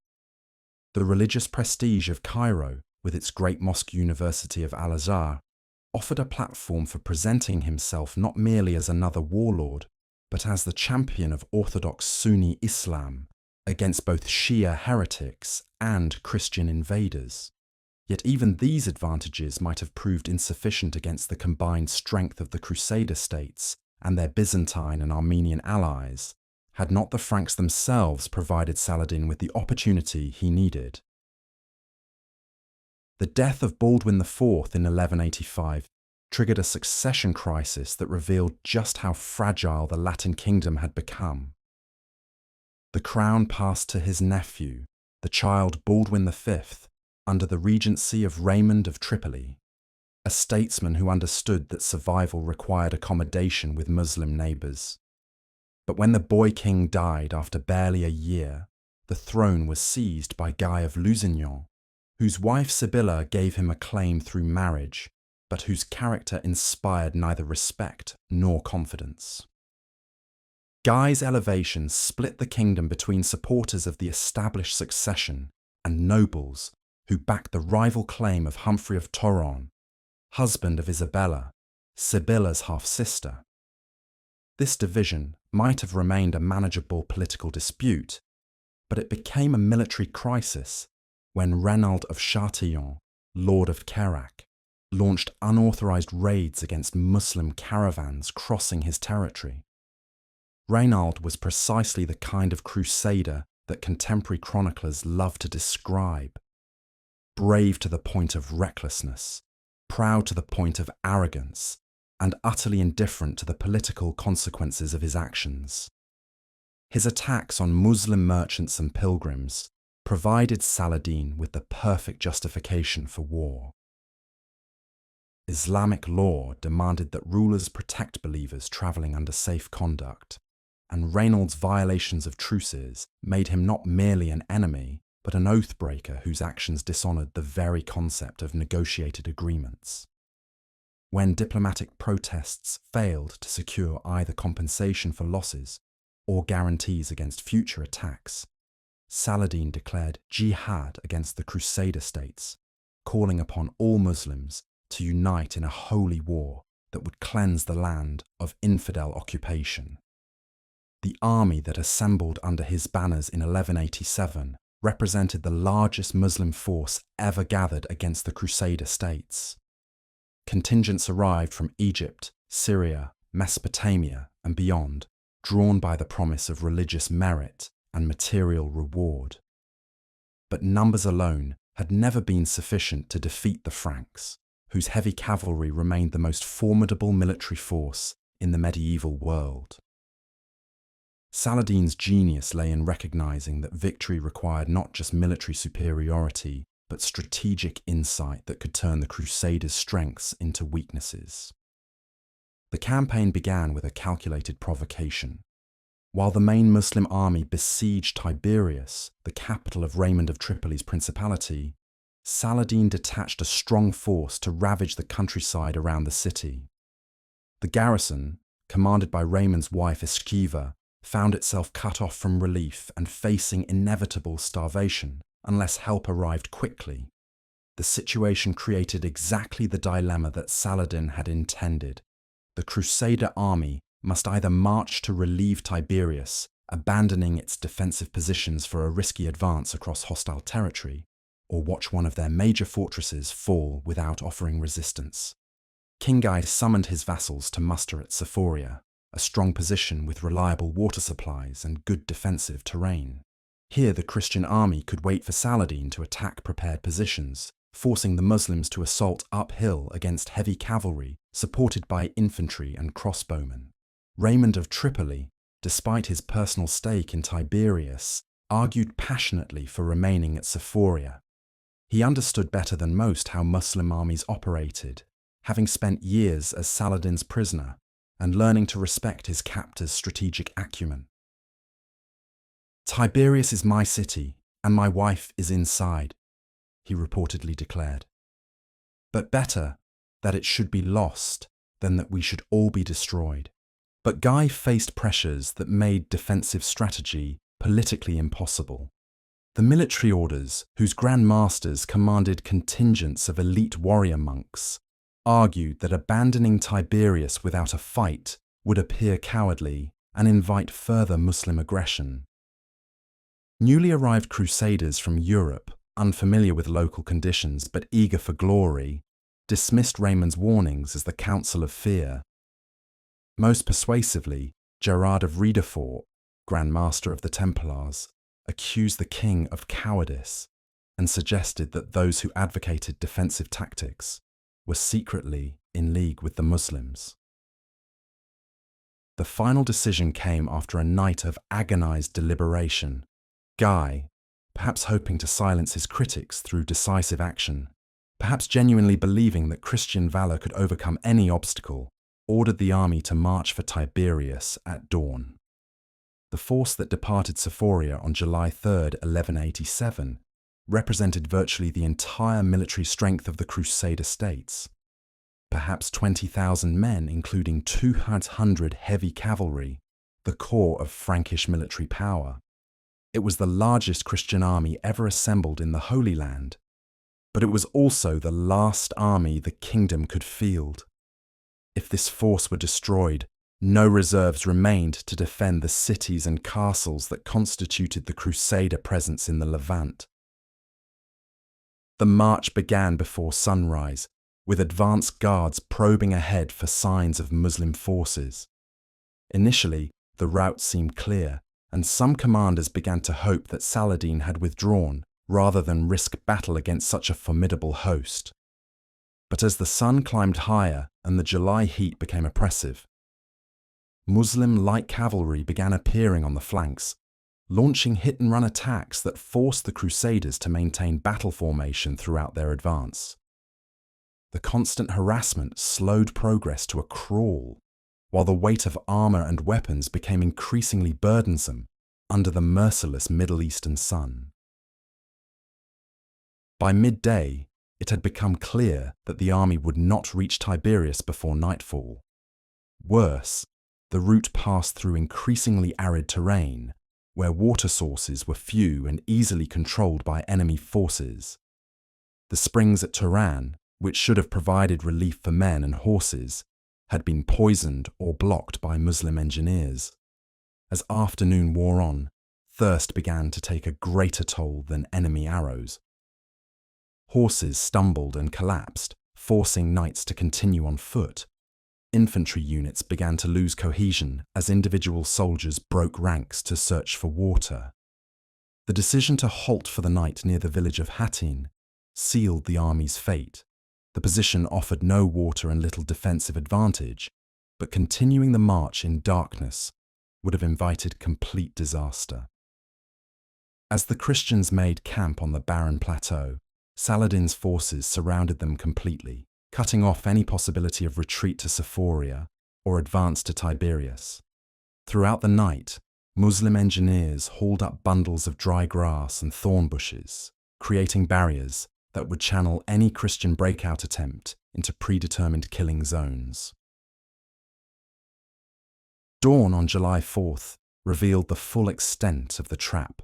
The religious prestige of Cairo, with its great mosque university of Al-Azhar, offered a platform for presenting himself not merely as another warlord, but as the champion of orthodox Sunni Islam against both Shia heretics and Christian invaders. Yet even these advantages might have proved insufficient against the combined strength of the Crusader states and their Byzantine and Armenian allies, had not the Franks themselves provided Saladin with the opportunity he needed. The death of Baldwin IV in 1185 triggered a succession crisis that revealed just how fragile the Latin kingdom had become. The crown passed to his nephew, the child Baldwin V, under the regency of Raymond of Tripoli, a statesman who understood that survival required accommodation with Muslim neighbours. But when the boy king died after barely a year, the throne was seized by Guy of Lusignan, whose wife Sibylla gave him a claim through marriage, but whose character inspired neither respect nor confidence. Guy's elevation split the kingdom between supporters of the established succession and nobles who backed the rival claim of Humphrey of Toron, husband of Isabella, Sibylla's half-sister. This division might have remained a manageable political dispute, but it became a military crisis when Reynald of Chatillon, Lord of Queyrac, launched unauthorized raids against Muslim caravans crossing his territory. Reynald was precisely the kind of crusader that contemporary chroniclers love to describe. Brave to the point of recklessness, proud to the point of arrogance, and utterly indifferent to the political consequences of his actions. His attacks on Muslim merchants and pilgrims provided Saladin with the perfect justification for war. Islamic law demanded that rulers protect believers travelling under safe conduct, and Reynald's violations of truces made him not merely an enemy, but an oath-breaker whose actions dishonoured the very concept of negotiated agreements. When diplomatic protests failed to secure either compensation for losses or guarantees against future attacks, Saladin declared jihad against the Crusader states, calling upon all Muslims to unite in a holy war that would cleanse the land of infidel occupation. The army that assembled under his banners in 1187 represented the largest Muslim force ever gathered against the Crusader states. Contingents arrived from Egypt, Syria, Mesopotamia, and beyond, drawn by the promise of religious merit and material reward. But numbers alone had never been sufficient to defeat the Franks, whose heavy cavalry remained the most formidable military force in the medieval world. Saladin's genius lay in recognizing that victory required not just military superiority, but strategic insight that could turn the Crusaders' strengths into weaknesses. The campaign began with a calculated provocation. While the main Muslim army besieged Tiberias, the capital of Raymond of Tripoli's principality, Saladin detached a strong force to ravage the countryside around the city. The garrison, commanded by Raymond's wife Esquiva, found itself cut off from relief and facing inevitable starvation unless help arrived quickly. The situation created exactly the dilemma that Saladin had intended. The Crusader army must either march to relieve Tiberias, abandoning its defensive positions for a risky advance across hostile territory, or watch one of their major fortresses fall without offering resistance. King Guy summoned his vassals to muster at Sephoria, a strong position with reliable water supplies and good defensive terrain. Here the Christian army could wait for Saladin to attack prepared positions, forcing the Muslims to assault uphill against heavy cavalry supported by infantry and crossbowmen. Raymond of Tripoli, despite his personal stake in Tiberias, argued passionately for remaining at Sephoria. He understood better than most how Muslim armies operated, having spent years as Saladin's prisoner and learning to respect his captor's strategic acumen. "Tiberias is my city, and my wife is inside," he reportedly declared. "But better that it should be lost than that we should all be destroyed." But Guy faced pressures that made defensive strategy politically impossible. The military orders, whose Grand Masters commanded contingents of elite warrior monks, argued that abandoning Tiberias without a fight would appear cowardly and invite further Muslim aggression. Newly arrived crusaders from Europe, unfamiliar with local conditions but eager for glory, dismissed Raymond's warnings as the counsel of fear. Most persuasively, Gerard of Riedefort, Grand Master of the Templars, accused the king of cowardice and suggested that those who advocated defensive tactics were secretly in league with the Muslims. The final decision came after a night of agonized deliberation. Guy, perhaps hoping to silence his critics through decisive action, perhaps genuinely believing that Christian valor could overcome any obstacle, ordered the army to march for Tiberias at dawn. The force that departed Sephoria on July 3, 1187, represented virtually the entire military strength of the Crusader states. Perhaps 20,000 men, including 200 heavy cavalry, the core of Frankish military power. It was the largest Christian army ever assembled in the Holy Land, but it was also the last army the kingdom could field. If this force were destroyed, no reserves remained to defend the cities and castles that constituted the Crusader presence in the Levant. The march began before sunrise, with advance guards probing ahead for signs of Muslim forces. Initially, the route seemed clear, and some commanders began to hope that Saladin had withdrawn rather than risk battle against such a formidable host. But as the sun climbed higher and the July heat became oppressive, Muslim light cavalry began appearing on the flanks, launching hit-and-run attacks that forced the Crusaders to maintain battle formation throughout their advance. The constant harassment slowed progress to a crawl, while the weight of armor and weapons became increasingly burdensome under the merciless Middle Eastern sun. By midday, it had become clear that the army would not reach Tiberias before nightfall. Worse, the route passed through increasingly arid terrain, where water sources were few and easily controlled by enemy forces. The springs at Turan, which should have provided relief for men and horses, had been poisoned or blocked by Muslim engineers. As afternoon wore on, thirst began to take a greater toll than enemy arrows. Horses stumbled and collapsed, forcing knights to continue on foot. Infantry units began to lose cohesion as individual soldiers broke ranks to search for water. The decision to halt for the night near the village of Hattin sealed the army's fate. The position offered no water and little defensive advantage, but continuing the march in darkness would have invited complete disaster. As the Christians made camp on the barren plateau, Saladin's forces surrounded them completely, cutting off any possibility of retreat to Sephoria or advance to Tiberias. Throughout the night, Muslim engineers hauled up bundles of dry grass and thorn bushes, creating barriers that would channel any Christian breakout attempt into predetermined killing zones. Dawn on July 4th revealed the full extent of the trap.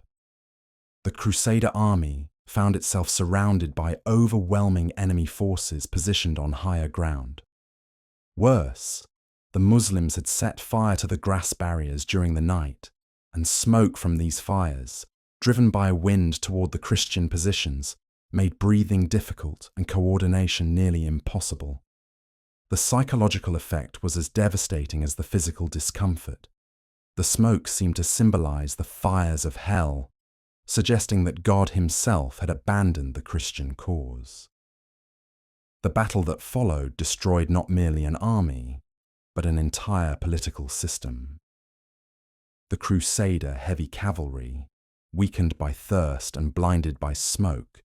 The Crusader army found itself surrounded by overwhelming enemy forces positioned on higher ground. Worse, the Muslims had set fire to the grass barriers during the night, and smoke from these fires, driven by a wind toward the Christian positions, made breathing difficult and coordination nearly impossible. The psychological effect was as devastating as the physical discomfort. The smoke seemed to symbolize the fires of hell, suggesting that God himself had abandoned the Christian cause. The battle that followed destroyed not merely an army, but an entire political system. The Crusader heavy cavalry, weakened by thirst and blinded by smoke,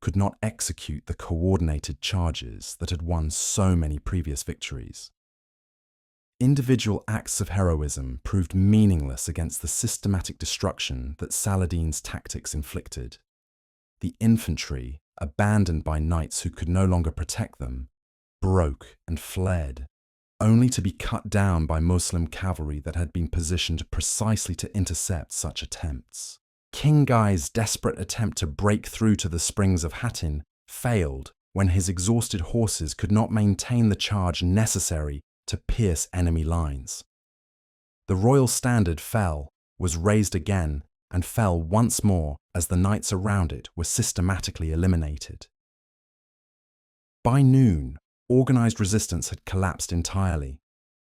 could not execute the coordinated charges that had won so many previous victories. Individual acts of heroism proved meaningless against the systematic destruction that Saladin's tactics inflicted. The infantry, abandoned by knights who could no longer protect them, broke and fled, only to be cut down by Muslim cavalry that had been positioned precisely to intercept such attempts. King Guy's desperate attempt to break through to the springs of Hattin failed when his exhausted horses could not maintain the charge necessary to pierce enemy lines. The royal standard fell, was raised again, and fell once more as the knights around it were systematically eliminated. By noon, organized resistance had collapsed entirely.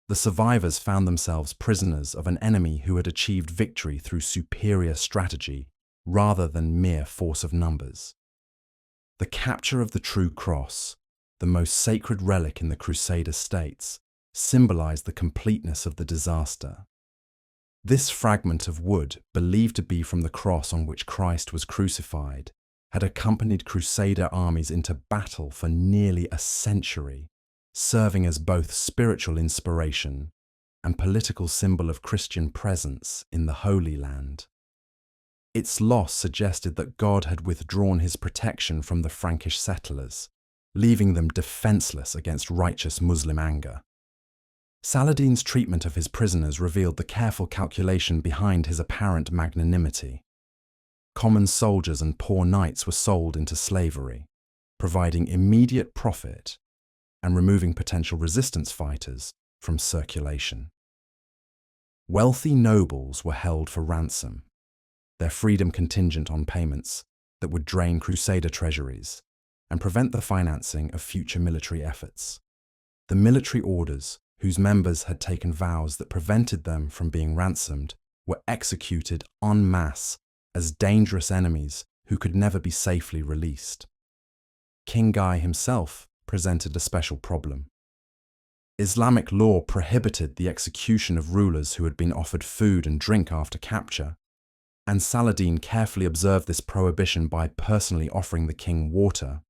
The survivors found themselves prisoners of an enemy who had achieved victory through superior strategy rather than mere force of numbers. The capture of the True Cross, the most sacred relic in the Crusader states, symbolized the completeness of the disaster. This fragment of wood, believed to be from the cross on which Christ was crucified, had accompanied Crusader armies into battle for nearly a century, serving as both spiritual inspiration and political symbol of Christian presence in the Holy Land. Its loss suggested that God had withdrawn his protection from the Frankish settlers, leaving them defenseless against righteous Muslim anger. Saladin's treatment of his prisoners revealed the careful calculation behind his apparent magnanimity. Common soldiers and poor knights were sold into slavery, providing immediate profit and removing potential resistance fighters from circulation. Wealthy nobles were held for ransom, their freedom contingent on payments that would drain Crusader treasuries and prevent the financing of future military efforts. The military orders, whose members had taken vows that prevented them from being ransomed, were executed en masse as dangerous enemies who could never be safely released. King Guy himself presented a special problem. Islamic law prohibited the execution of rulers who had been offered food and drink after capture, and Saladin carefully observed this prohibition by personally offering the king water.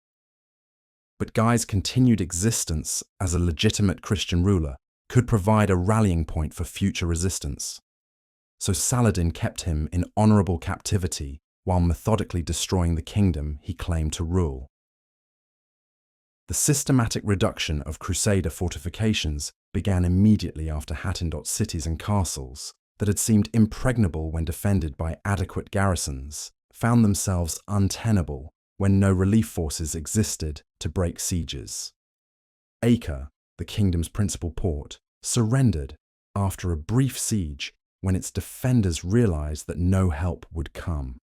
But Guy's continued existence as a legitimate Christian ruler could provide a rallying point for future resistance. So Saladin kept him in honorable captivity while methodically destroying the kingdom he claimed to rule. The systematic reduction of Crusader fortifications began immediately after Hattendot's cities and castles that had seemed impregnable when defended by adequate garrisons found themselves untenable when no relief forces existed to break sieges. Acre, the kingdom's principal port, surrendered after a brief siege when its defenders realized that no help would come.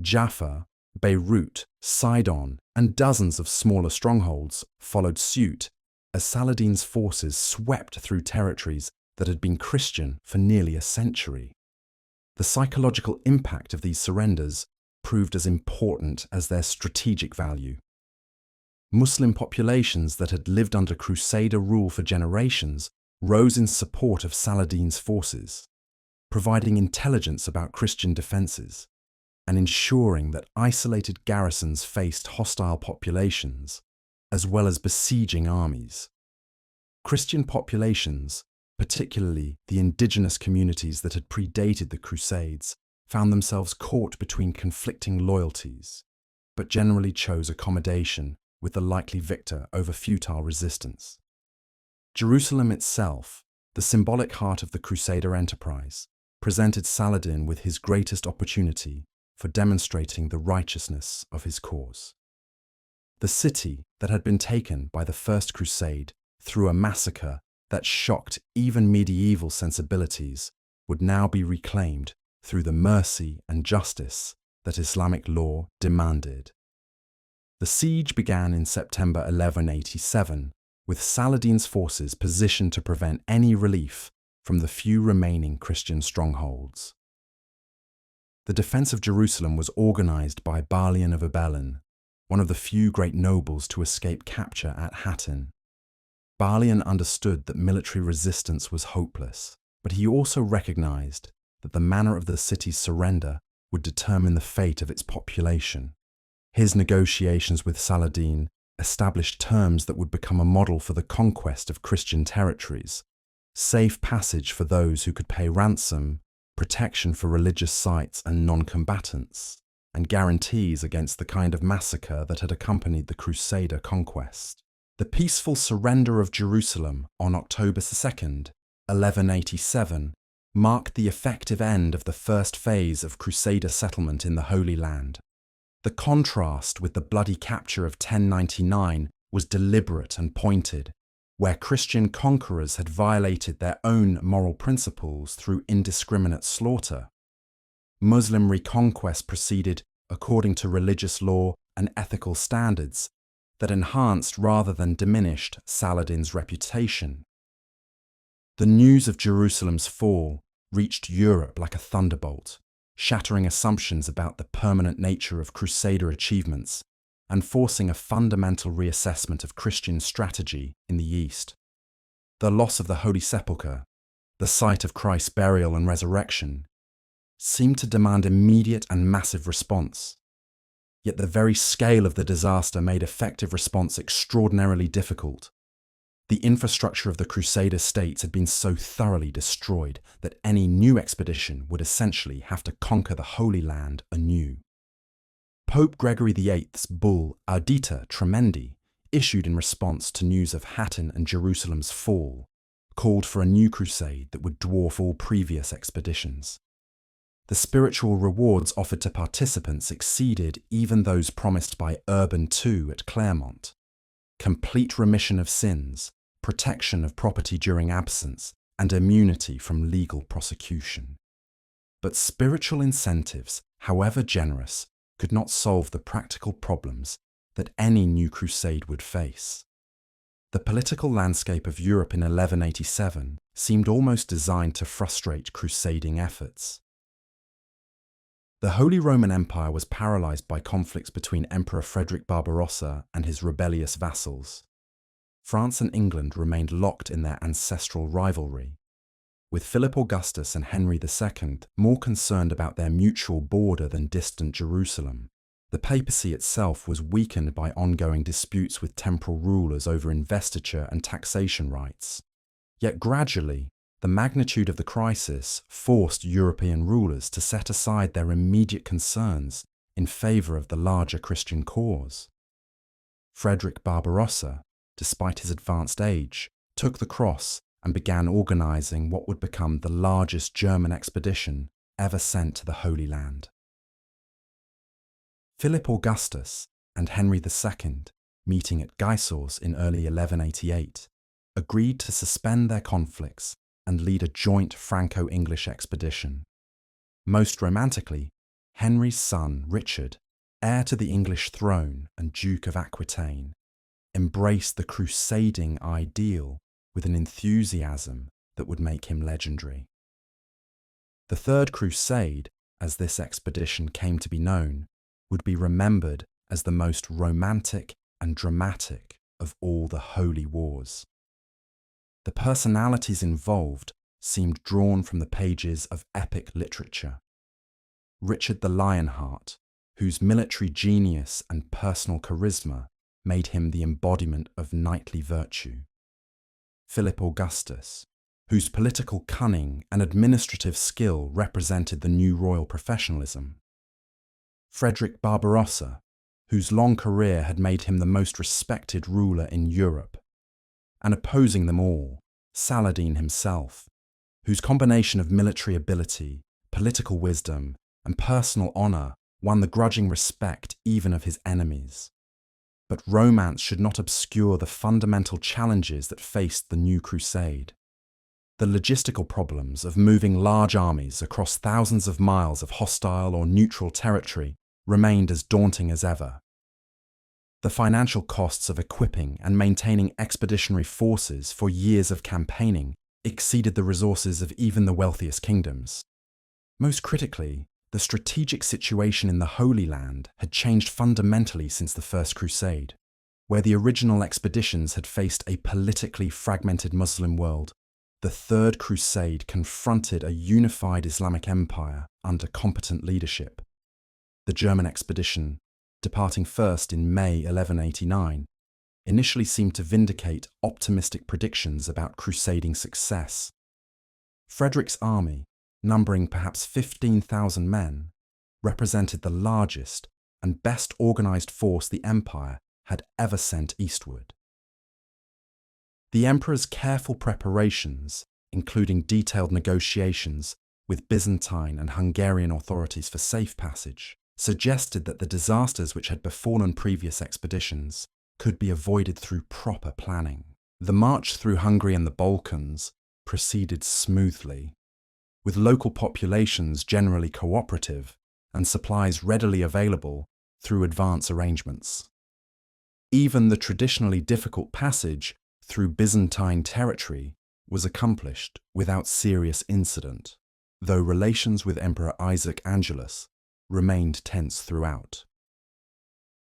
Jaffa, Beirut, Sidon, and dozens of smaller strongholds followed suit as Saladin's forces swept through territories that had been Christian for nearly a century. The psychological impact of these surrenders proved as important as their strategic value. Muslim populations that had lived under Crusader rule for generations rose in support of Saladin's forces, providing intelligence about Christian defenses and ensuring that isolated garrisons faced hostile populations as well as besieging armies. Christian populations, particularly the indigenous communities that had predated the Crusades, found themselves caught between conflicting loyalties, but generally chose accommodation with the likely victor over futile resistance. Jerusalem itself, the symbolic heart of the Crusader enterprise, presented Saladin with his greatest opportunity for demonstrating the righteousness of his cause. The city that had been taken by the First Crusade through a massacre that shocked even medieval sensibilities would now be reclaimed through the mercy and justice that Islamic law demanded. The siege began in September 1187, with Saladin's forces positioned to prevent any relief from the few remaining Christian strongholds. The defense of Jerusalem was organized by Balian of Ibelin, one of the few great nobles to escape capture at Hattin. Balian understood that military resistance was hopeless, but he also recognized that the manner of the city's surrender would determine the fate of its population. His negotiations with Saladin established terms that would become a model for the conquest of Christian territories: safe passage for those who could pay ransom, protection for religious sites and non-combatants, and guarantees against the kind of massacre that had accompanied the Crusader conquest. The peaceful surrender of Jerusalem on October 2nd, 1187, marked the effective end of the first phase of Crusader settlement in the Holy Land. The contrast with the bloody capture of 1099 was deliberate and pointed, where Christian conquerors had violated their own moral principles through indiscriminate slaughter. Muslim reconquest proceeded according to religious law and ethical standards that enhanced rather than diminished Saladin's reputation. The news of Jerusalem's fall reached Europe like a thunderbolt, shattering assumptions about the permanent nature of Crusader achievements and forcing a fundamental reassessment of Christian strategy in the East. The loss of the Holy Sepulchre, the site of Christ's burial and resurrection, seemed to demand immediate and massive response. Yet the very scale of the disaster made effective response extraordinarily difficult. The infrastructure of the Crusader states had been so thoroughly destroyed that any new expedition would essentially have to conquer the Holy Land anew. Pope Gregory VIII's bull Audita Tremendi, issued in response to news of Hattin and Jerusalem's fall, called for a new crusade that would dwarf all previous expeditions. The spiritual rewards offered to participants exceeded even those promised by Urban II at Clermont: complete remission of sins, protection of property during absence, and immunity from legal prosecution. But spiritual incentives, however generous, could not solve the practical problems that any new crusade would face. The political landscape of Europe in 1187 seemed almost designed to frustrate crusading efforts. The Holy Roman Empire was paralyzed by conflicts between Emperor Frederick Barbarossa and his rebellious vassals. France and England remained locked in their ancestral rivalry, with Philip Augustus and Henry II more concerned about their mutual border than distant Jerusalem. The papacy itself was weakened by ongoing disputes with temporal rulers over investiture and taxation rights. Yet gradually, the magnitude of the crisis forced European rulers to set aside their immediate concerns in favor of the larger Christian cause. Frederick Barbarossa, despite his advanced age, took the cross and began organizing what would become the largest German expedition ever sent to the Holy Land. Philip Augustus and Henry II, meeting at Gisors in early 1188, agreed to suspend their conflicts and lead a joint Franco-English expedition. Most romantically, Henry's son Richard, heir to the English throne and Duke of Aquitaine, embraced the crusading ideal with an enthusiasm that would make him legendary. The Third Crusade, as this expedition came to be known, would be remembered as the most romantic and dramatic of all the holy wars. The personalities involved seemed drawn from the pages of epic literature. Richard the Lionheart, whose military genius and personal charisma made him the embodiment of knightly virtue. Philip Augustus, whose political cunning and administrative skill represented the new royal professionalism. Frederick Barbarossa, whose long career had made him the most respected ruler in Europe. And opposing them all, Saladin himself, whose combination of military ability, political wisdom, and personal honour won the grudging respect even of his enemies. But romance should not obscure the fundamental challenges that faced the new crusade. The logistical problems of moving large armies across thousands of miles of hostile or neutral territory remained as daunting as ever. The financial costs of equipping and maintaining expeditionary forces for years of campaigning exceeded the resources of even the wealthiest kingdoms. Most critically, the strategic situation in the Holy Land had changed fundamentally since the First Crusade, where the original expeditions had faced a politically fragmented Muslim world. The Third Crusade confronted a unified Islamic empire under competent leadership. The German expedition, departing first in May 1189, initially seemed to vindicate optimistic predictions about crusading success. Frederick's army, numbering perhaps 15,000 men, represented the largest and best organized force the empire had ever sent eastward. The emperor's careful preparations, including detailed negotiations with Byzantine and Hungarian authorities for safe passage, suggested that the disasters which had befallen previous expeditions could be avoided through proper planning. The march through Hungary and the Balkans proceeded smoothly, with local populations generally cooperative and supplies readily available through advance arrangements. Even the traditionally difficult passage through Byzantine territory was accomplished without serious incident, though relations with Emperor Isaac Angelus remained tense throughout.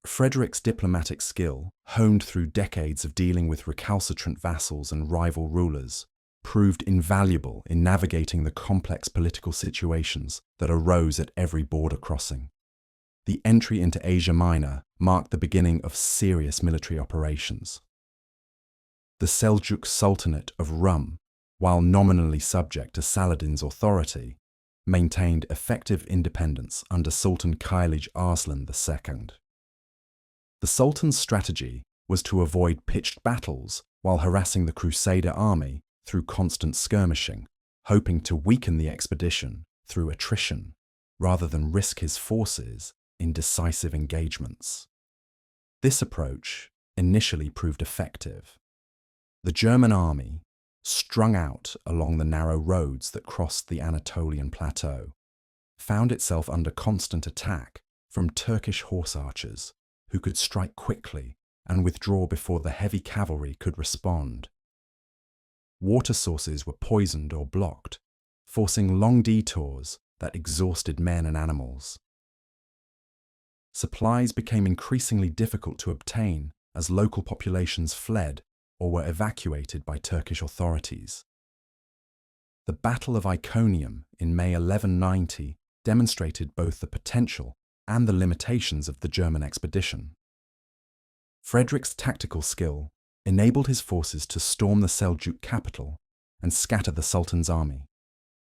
Frederick's diplomatic skill, honed through decades of dealing with recalcitrant vassals and rival rulers, proved invaluable in navigating the complex political situations that arose at every border crossing. The entry into Asia Minor marked the beginning of serious military operations. The Seljuk Sultanate of Rum, while nominally subject to Saladin's authority, maintained effective independence under Sultan Kailij Arslan II. The Sultan's strategy was to avoid pitched battles while harassing the Crusader army through constant skirmishing, hoping to weaken the expedition through attrition rather than risk his forces in decisive engagements. This approach initially proved effective. The German army, strung out along the narrow roads that crossed the Anatolian plateau, found itself under constant attack from Turkish horse archers who could strike quickly and withdraw before the heavy cavalry could respond. Water sources were poisoned or blocked, forcing long detours that exhausted men and animals. Supplies became increasingly difficult to obtain as local populations fled or were evacuated by Turkish authorities. The Battle of Iconium in May 1190 demonstrated both the potential and the limitations of the German expedition. Frederick's tactical skill enabled his forces to storm the Seljuk capital and scatter the Sultan's army,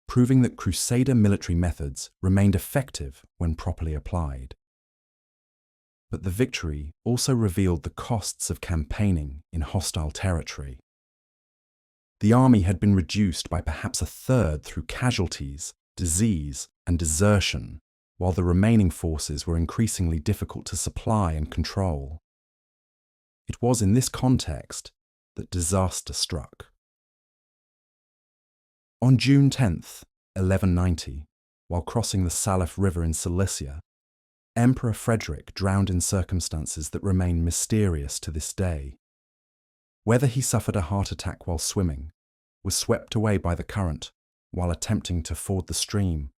proving that Crusader military methods remained effective when properly applied. But the victory also revealed the costs of campaigning in hostile territory. The army had been reduced by perhaps a third through casualties, disease, and desertion, while the remaining forces were increasingly difficult to supply and control. It was in this context that disaster struck. On June 10th, 1190, while crossing the Salif River in Cilicia, Emperor Frederick drowned in circumstances that remain mysterious to this day. Whether he suffered a heart attack while swimming, was swept away by the current while attempting to ford the stream,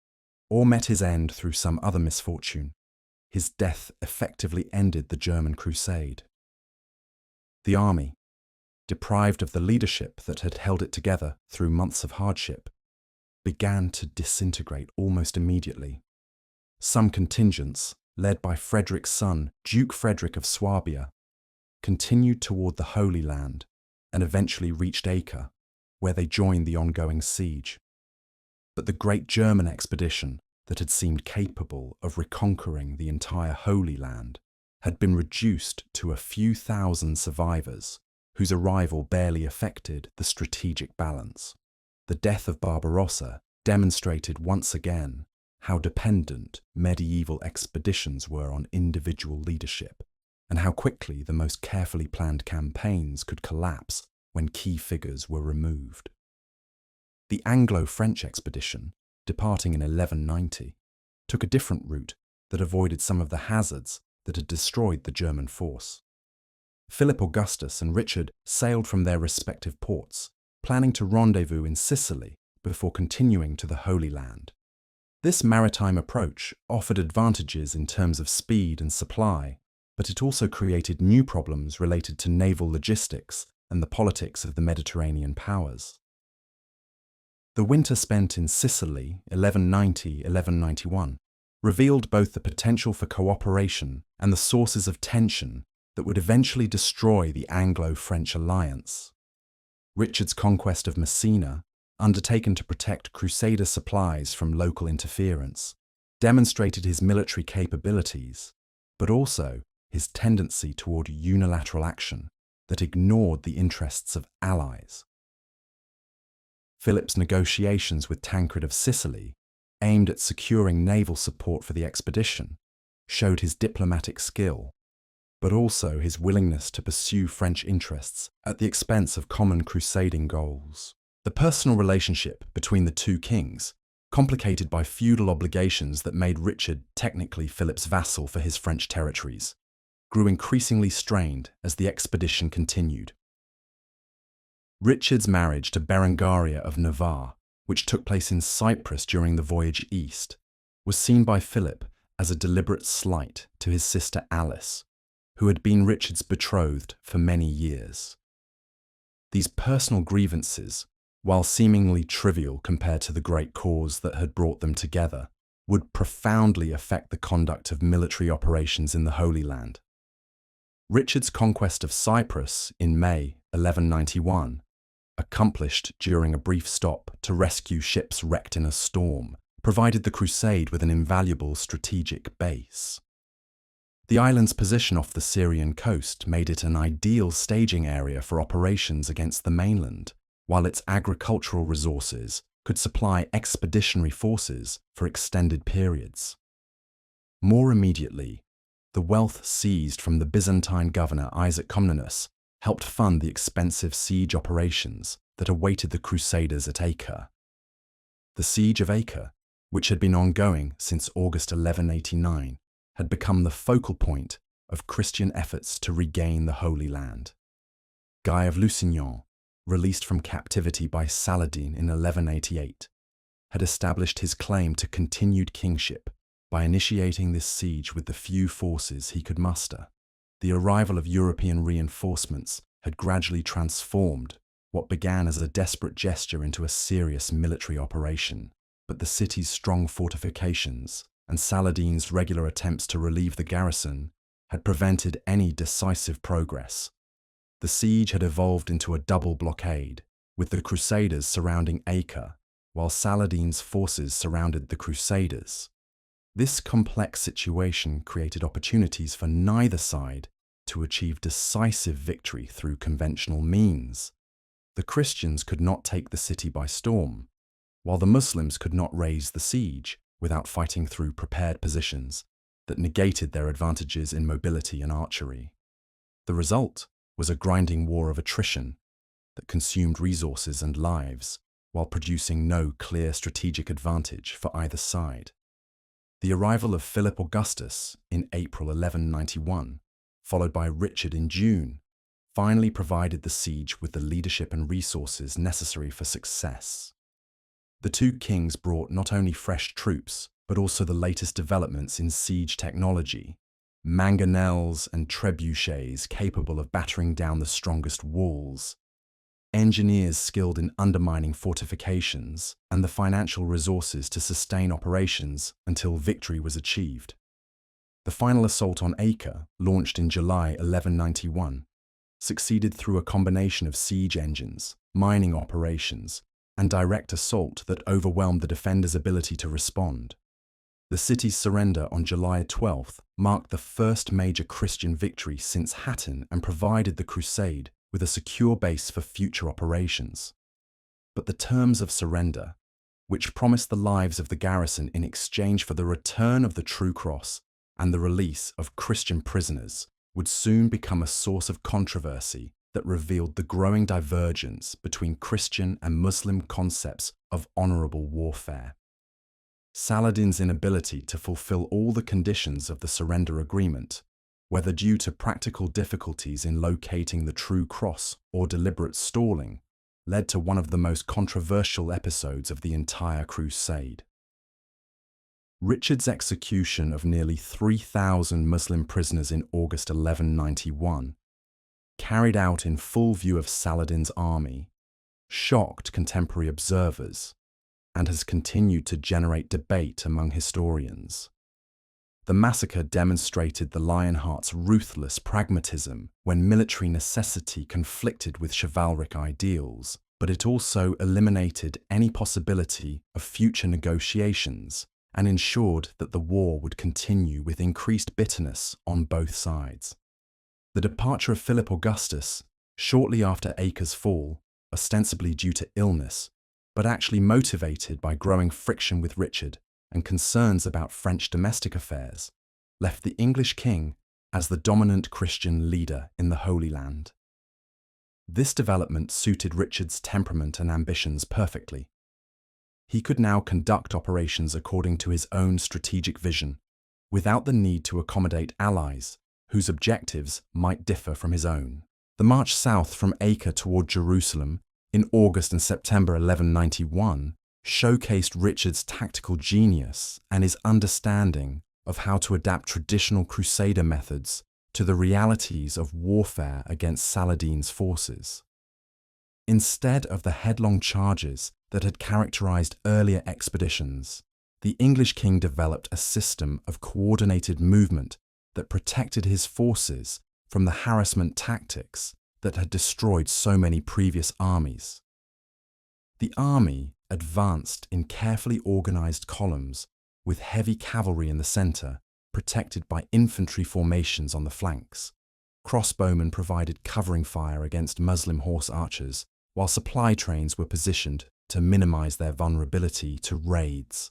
or met his end through some other misfortune, his death effectively ended the German crusade. The army, deprived of the leadership that had held it together through months of hardship, began to disintegrate almost immediately. Some contingents, led by Frederick's son, Duke Frederick of Swabia, continued toward the Holy Land and eventually reached Acre, where they joined the ongoing siege. But the great German expedition that had seemed capable of reconquering the entire Holy Land had been reduced to a few thousand survivors, whose arrival barely affected the strategic balance. The death of Barbarossa demonstrated once again how dependent medieval expeditions were on individual leadership, and how quickly the most carefully planned campaigns could collapse when key figures were removed. The Anglo-French expedition, departing in 1190, took a different route that avoided some of the hazards that had destroyed the German force. Philip Augustus and Richard sailed from their respective ports, planning to rendezvous in Sicily before continuing to the Holy Land. This maritime approach offered advantages in terms of speed and supply, but it also created new problems related to naval logistics and the politics of the Mediterranean powers. The winter spent in Sicily, 1190-1191, revealed both the potential for cooperation and the sources of tension that would eventually destroy the Anglo-French alliance. Richard's conquest of Messina, undertaken to protect Crusader supplies from local interference, demonstrated his military capabilities, but also his tendency toward unilateral action that ignored the interests of allies. Philip's negotiations with Tancred of Sicily, aimed at securing naval support for the expedition, showed his diplomatic skill, but also his willingness to pursue French interests at the expense of common crusading goals. The personal relationship between the two kings, complicated by feudal obligations that made Richard technically Philip's vassal for his French territories, grew increasingly strained as the expedition continued. Richard's marriage to Berengaria of Navarre, which took place in Cyprus during the voyage east, was seen by Philip as a deliberate slight to his sister Alice, who had been Richard's betrothed for many years. These personal grievances while seemingly trivial compared to the great cause that had brought them together, would profoundly affect the conduct of military operations in the Holy Land. Richard's conquest of Cyprus in May 1191, accomplished during a brief stop to rescue ships wrecked in a storm, provided the crusade with an invaluable strategic base. The island's position off the Syrian coast made it an ideal staging area for operations against the mainland, while its agricultural resources could supply expeditionary forces for extended periods. More immediately, the wealth seized from the Byzantine governor Isaac Comnenus helped fund the expensive siege operations that awaited the Crusaders at Acre. The siege of Acre, which had been ongoing since August 1189, had become the focal point of Christian efforts to regain the Holy Land. Guy of Lusignan, released from captivity by Saladin in 1188, had established his claim to continued kingship by initiating this siege with the few forces he could muster. The arrival of European reinforcements had gradually transformed what began as a desperate gesture into a serious military operation, but the city's strong fortifications and Saladin's regular attempts to relieve the garrison had prevented any decisive progress. The siege had evolved into a double blockade, with the Crusaders surrounding Acre, while Saladin's forces surrounded the Crusaders. This complex situation created opportunities for neither side to achieve decisive victory through conventional means. The Christians could not take the city by storm, while the Muslims could not raise the siege without fighting through prepared positions that negated their advantages in mobility and archery. The result was a grinding war of attrition that consumed resources and lives while producing no clear strategic advantage for either side. The arrival of Philip Augustus in April 1191, followed by Richard in June, finally provided the siege with the leadership and resources necessary for success. The two kings brought not only fresh troops, but also the latest developments in siege technology, mangonels and trebuchets capable of battering down the strongest walls, engineers skilled in undermining fortifications, and the financial resources to sustain operations until victory was achieved. The final assault on Acre, launched in July 1191, succeeded through a combination of siege engines, mining operations, and direct assault that overwhelmed the defenders' ability to respond. The city's surrender on July 12th marked the first major Christian victory since Hattin and provided the crusade with a secure base for future operations. But the terms of surrender, which promised the lives of the garrison in exchange for the return of the true cross and the release of Christian prisoners, would soon become a source of controversy that revealed the growing divergence between Christian and Muslim concepts of honorable warfare. Saladin's inability to fulfill all the conditions of the surrender agreement, whether due to practical difficulties in locating the true cross or deliberate stalling, led to one of the most controversial episodes of the entire crusade. Richard's execution of nearly 3,000 Muslim prisoners in August 1191, carried out in full view of Saladin's army, shocked contemporary observers and has continued to generate debate among historians. The massacre demonstrated the Lionheart's ruthless pragmatism when military necessity conflicted with chivalric ideals, but it also eliminated any possibility of future negotiations and ensured that the war would continue with increased bitterness on both sides. The departure of Philip Augustus, shortly after Acre's fall, ostensibly due to illness, but actually motivated by growing friction with Richard and concerns about French domestic affairs, left the English king as the dominant Christian leader in the Holy Land. This development suited Richard's temperament and ambitions perfectly. He could now conduct operations according to his own strategic vision, without the need to accommodate allies whose objectives might differ from his own. The march south from Acre toward Jerusalem in August and September 1191 showcased Richard's tactical genius and his understanding of how to adapt traditional crusader methods to the realities of warfare against Saladin's forces. Instead of the headlong charges that had characterized earlier expeditions, the English king developed a system of coordinated movement that protected his forces from the harassment tactics that had destroyed so many previous armies. The army advanced in carefully organized columns with heavy cavalry in the center, protected by infantry formations on the flanks. Crossbowmen provided covering fire against Muslim horse archers, while supply trains were positioned to minimize their vulnerability to raids.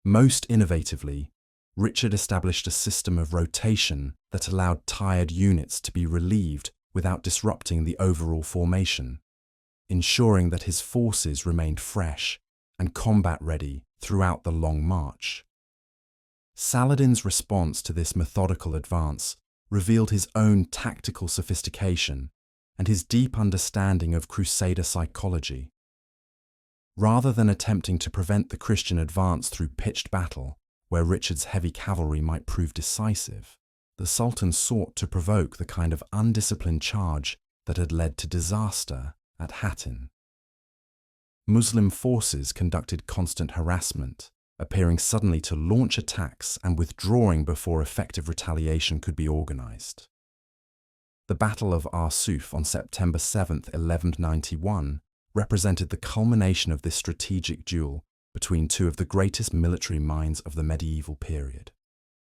Most innovatively, Richard established a system of rotation that allowed tired units to be relieved without disrupting the overall formation, ensuring that his forces remained fresh and combat-ready throughout the long march. Saladin's response to this methodical advance revealed his own tactical sophistication and his deep understanding of Crusader psychology. Rather than attempting to prevent the Christian advance through pitched battle, where Richard's heavy cavalry might prove decisive, the Sultan sought to provoke the kind of undisciplined charge that had led to disaster at Hattin. Muslim forces conducted constant harassment, appearing suddenly to launch attacks and withdrawing before effective retaliation could be organized. The Battle of Arsuf on September 7, 1191, represented the culmination of this strategic duel between two of the greatest military minds of the medieval period.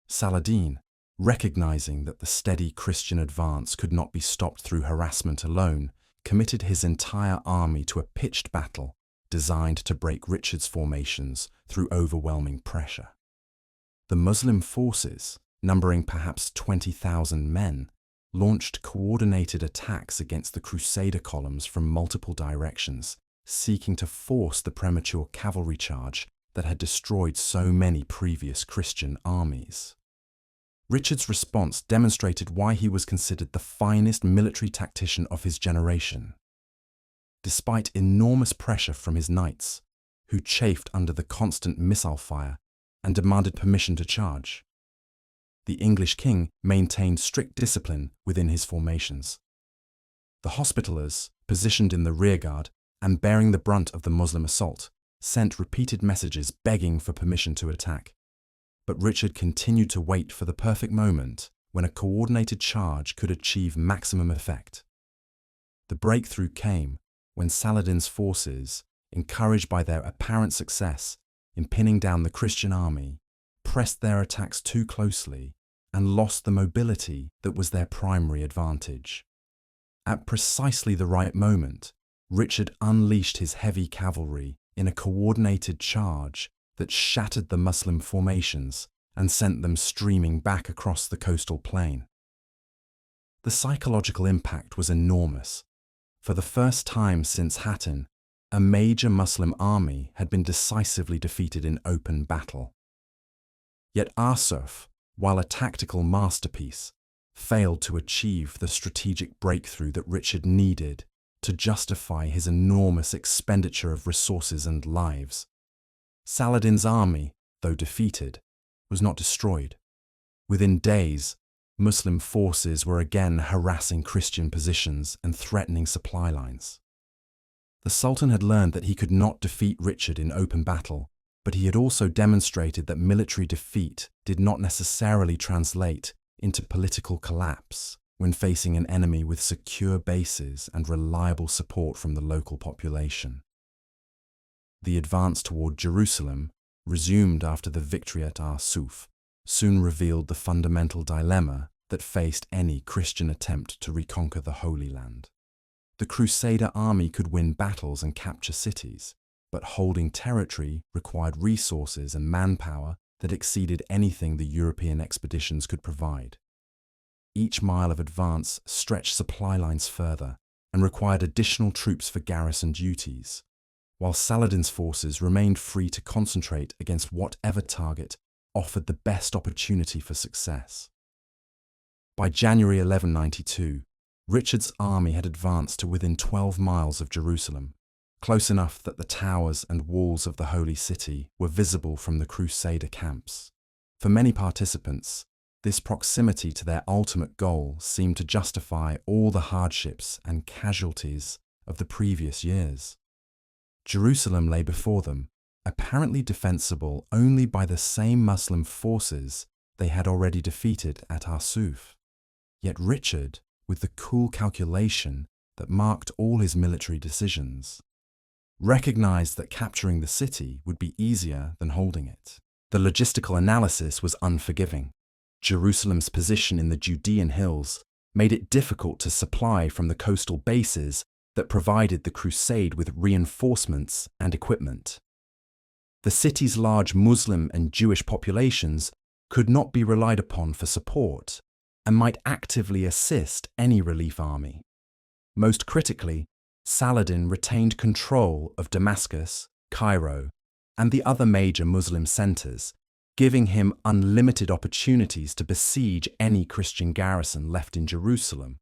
Saladin, recognizing that the steady Christian advance could not be stopped through harassment alone, committed his entire army to a pitched battle designed to break Richard's formations through overwhelming pressure. The Muslim forces, numbering perhaps 20,000 men, launched coordinated attacks against the Crusader columns from multiple directions, seeking to force the premature cavalry charge that had destroyed so many previous Christian armies. Richard's response demonstrated why he was considered the finest military tactician of his generation. Despite enormous pressure from his knights, who chafed under the constant missile fire and demanded permission to charge, the English king maintained strict discipline within his formations. The Hospitallers, positioned in the rearguard and bearing the brunt of the Muslim assault, sent repeated messages begging for permission to attack. But Richard continued to wait for the perfect moment when a coordinated charge could achieve maximum effect. The breakthrough came when Saladin's forces, encouraged by their apparent success in pinning down the Christian army, pressed their attacks too closely and lost the mobility that was their primary advantage. At precisely the right moment, Richard unleashed his heavy cavalry in a coordinated charge that shattered the Muslim formations and sent them streaming back across the coastal plain. The psychological impact was enormous. For the first time since Hattin, a major Muslim army had been decisively defeated in open battle. Yet Arsuf, while a tactical masterpiece, failed to achieve the strategic breakthrough that Richard needed to justify his enormous expenditure of resources and lives. Saladin's army, though defeated, was not destroyed. Within days, Muslim forces were again harassing Christian positions and threatening supply lines. The Sultan had learned that he could not defeat Richard in open battle, but he had also demonstrated that military defeat did not necessarily translate into political collapse when facing an enemy with secure bases and reliable support from the local population. The advance toward Jerusalem, resumed after the victory at Arsuf, soon revealed the fundamental dilemma that faced any Christian attempt to reconquer the Holy Land. The Crusader army could win battles and capture cities, but holding territory required resources and manpower that exceeded anything the European expeditions could provide. Each mile of advance stretched supply lines further and required additional troops for garrison duties, while Saladin's forces remained free to concentrate against whatever target offered the best opportunity for success. By January 1192, Richard's army had advanced to within 12 miles of Jerusalem, close enough that the towers and walls of the Holy City were visible from the Crusader camps. For many participants, this proximity to their ultimate goal seemed to justify all the hardships and casualties of the previous years. Jerusalem lay before them, apparently defensible only by the same Muslim forces they had already defeated at Arsuf. Yet Richard, with the cool calculation that marked all his military decisions, recognized that capturing the city would be easier than holding it. The logistical analysis was unforgiving. Jerusalem's position in the Judean hills made it difficult to supply from the coastal bases that provided the crusade with reinforcements and equipment. The city's large Muslim and Jewish populations could not be relied upon for support and might actively assist any relief army. Most critically, Saladin retained control of Damascus, Cairo, and the other major Muslim centers, giving him unlimited opportunities to besiege any Christian garrison left in Jerusalem,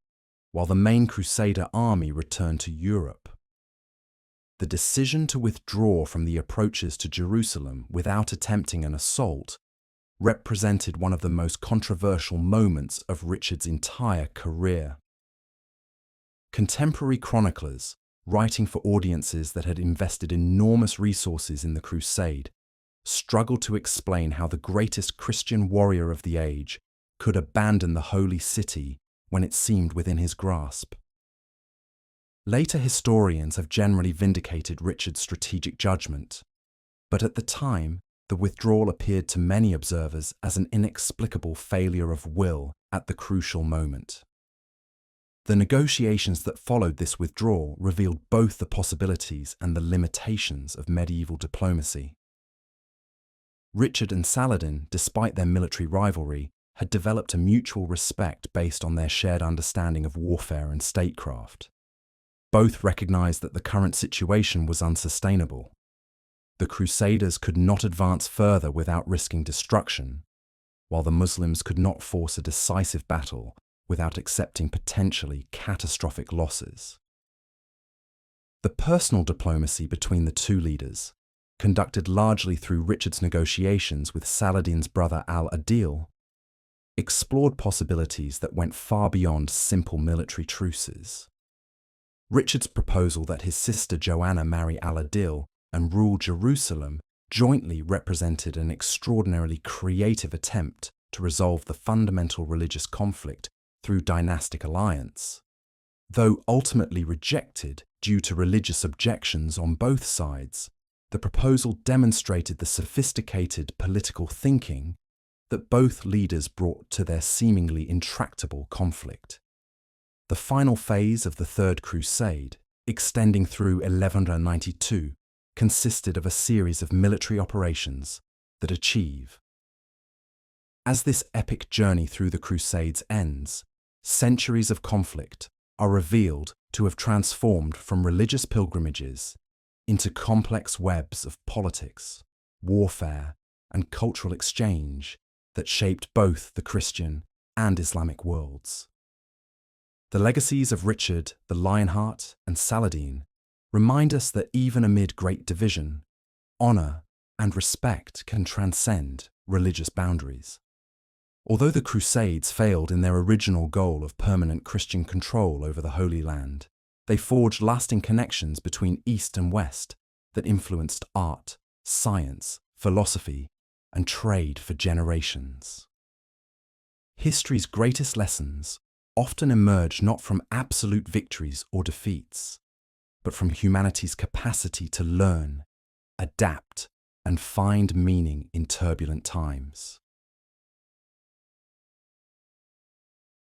while the main Crusader army returned to Europe. The decision to withdraw from the approaches to Jerusalem without attempting an assault represented one of the most controversial moments of Richard's entire career. Contemporary chroniclers, writing for audiences that had invested enormous resources in the Crusade, struggled to explain how the greatest Christian warrior of the age could abandon the holy city when it seemed within his grasp. Later historians have generally vindicated Richard's strategic judgment, but at the time, the withdrawal appeared to many observers as an inexplicable failure of will at the crucial moment. The negotiations that followed this withdrawal revealed both the possibilities and the limitations of medieval diplomacy. Richard and Saladin, despite their military rivalry, had developed a mutual respect based on their shared understanding of warfare and statecraft. Both recognized that the current situation was unsustainable. The Crusaders could not advance further without risking destruction, while the Muslims could not force a decisive battle without accepting potentially catastrophic losses. The personal diplomacy between the two leaders, conducted largely through Richard's negotiations with Saladin's brother al-Adil, explored possibilities that went far beyond simple military truces. Richard's proposal that his sister Joanna marry al-Adil and rule Jerusalem jointly represented an extraordinarily creative attempt to resolve the fundamental religious conflict through dynastic alliance. Though ultimately rejected due to religious objections on both sides, the proposal demonstrated the sophisticated political thinking that both leaders brought to their seemingly intractable conflict. The final phase of the Third Crusade, extending through 1192, consisted of a series of military operations that achieve. As this epic journey through the Crusades ends, centuries of conflict are revealed to have transformed from religious pilgrimages into complex webs of politics, warfare, and cultural exchange that shaped both the Christian and Islamic worlds. The legacies of Richard, the Lionheart, and Saladin remind us that even amid great division, honor and respect can transcend religious boundaries. Although the Crusades failed in their original goal of permanent Christian control over the Holy Land, they forged lasting connections between East and West that influenced art, science, philosophy, and trade for generations. History's greatest lessons often emerge not from absolute victories or defeats, but from humanity's capacity to learn, adapt, and find meaning in turbulent times.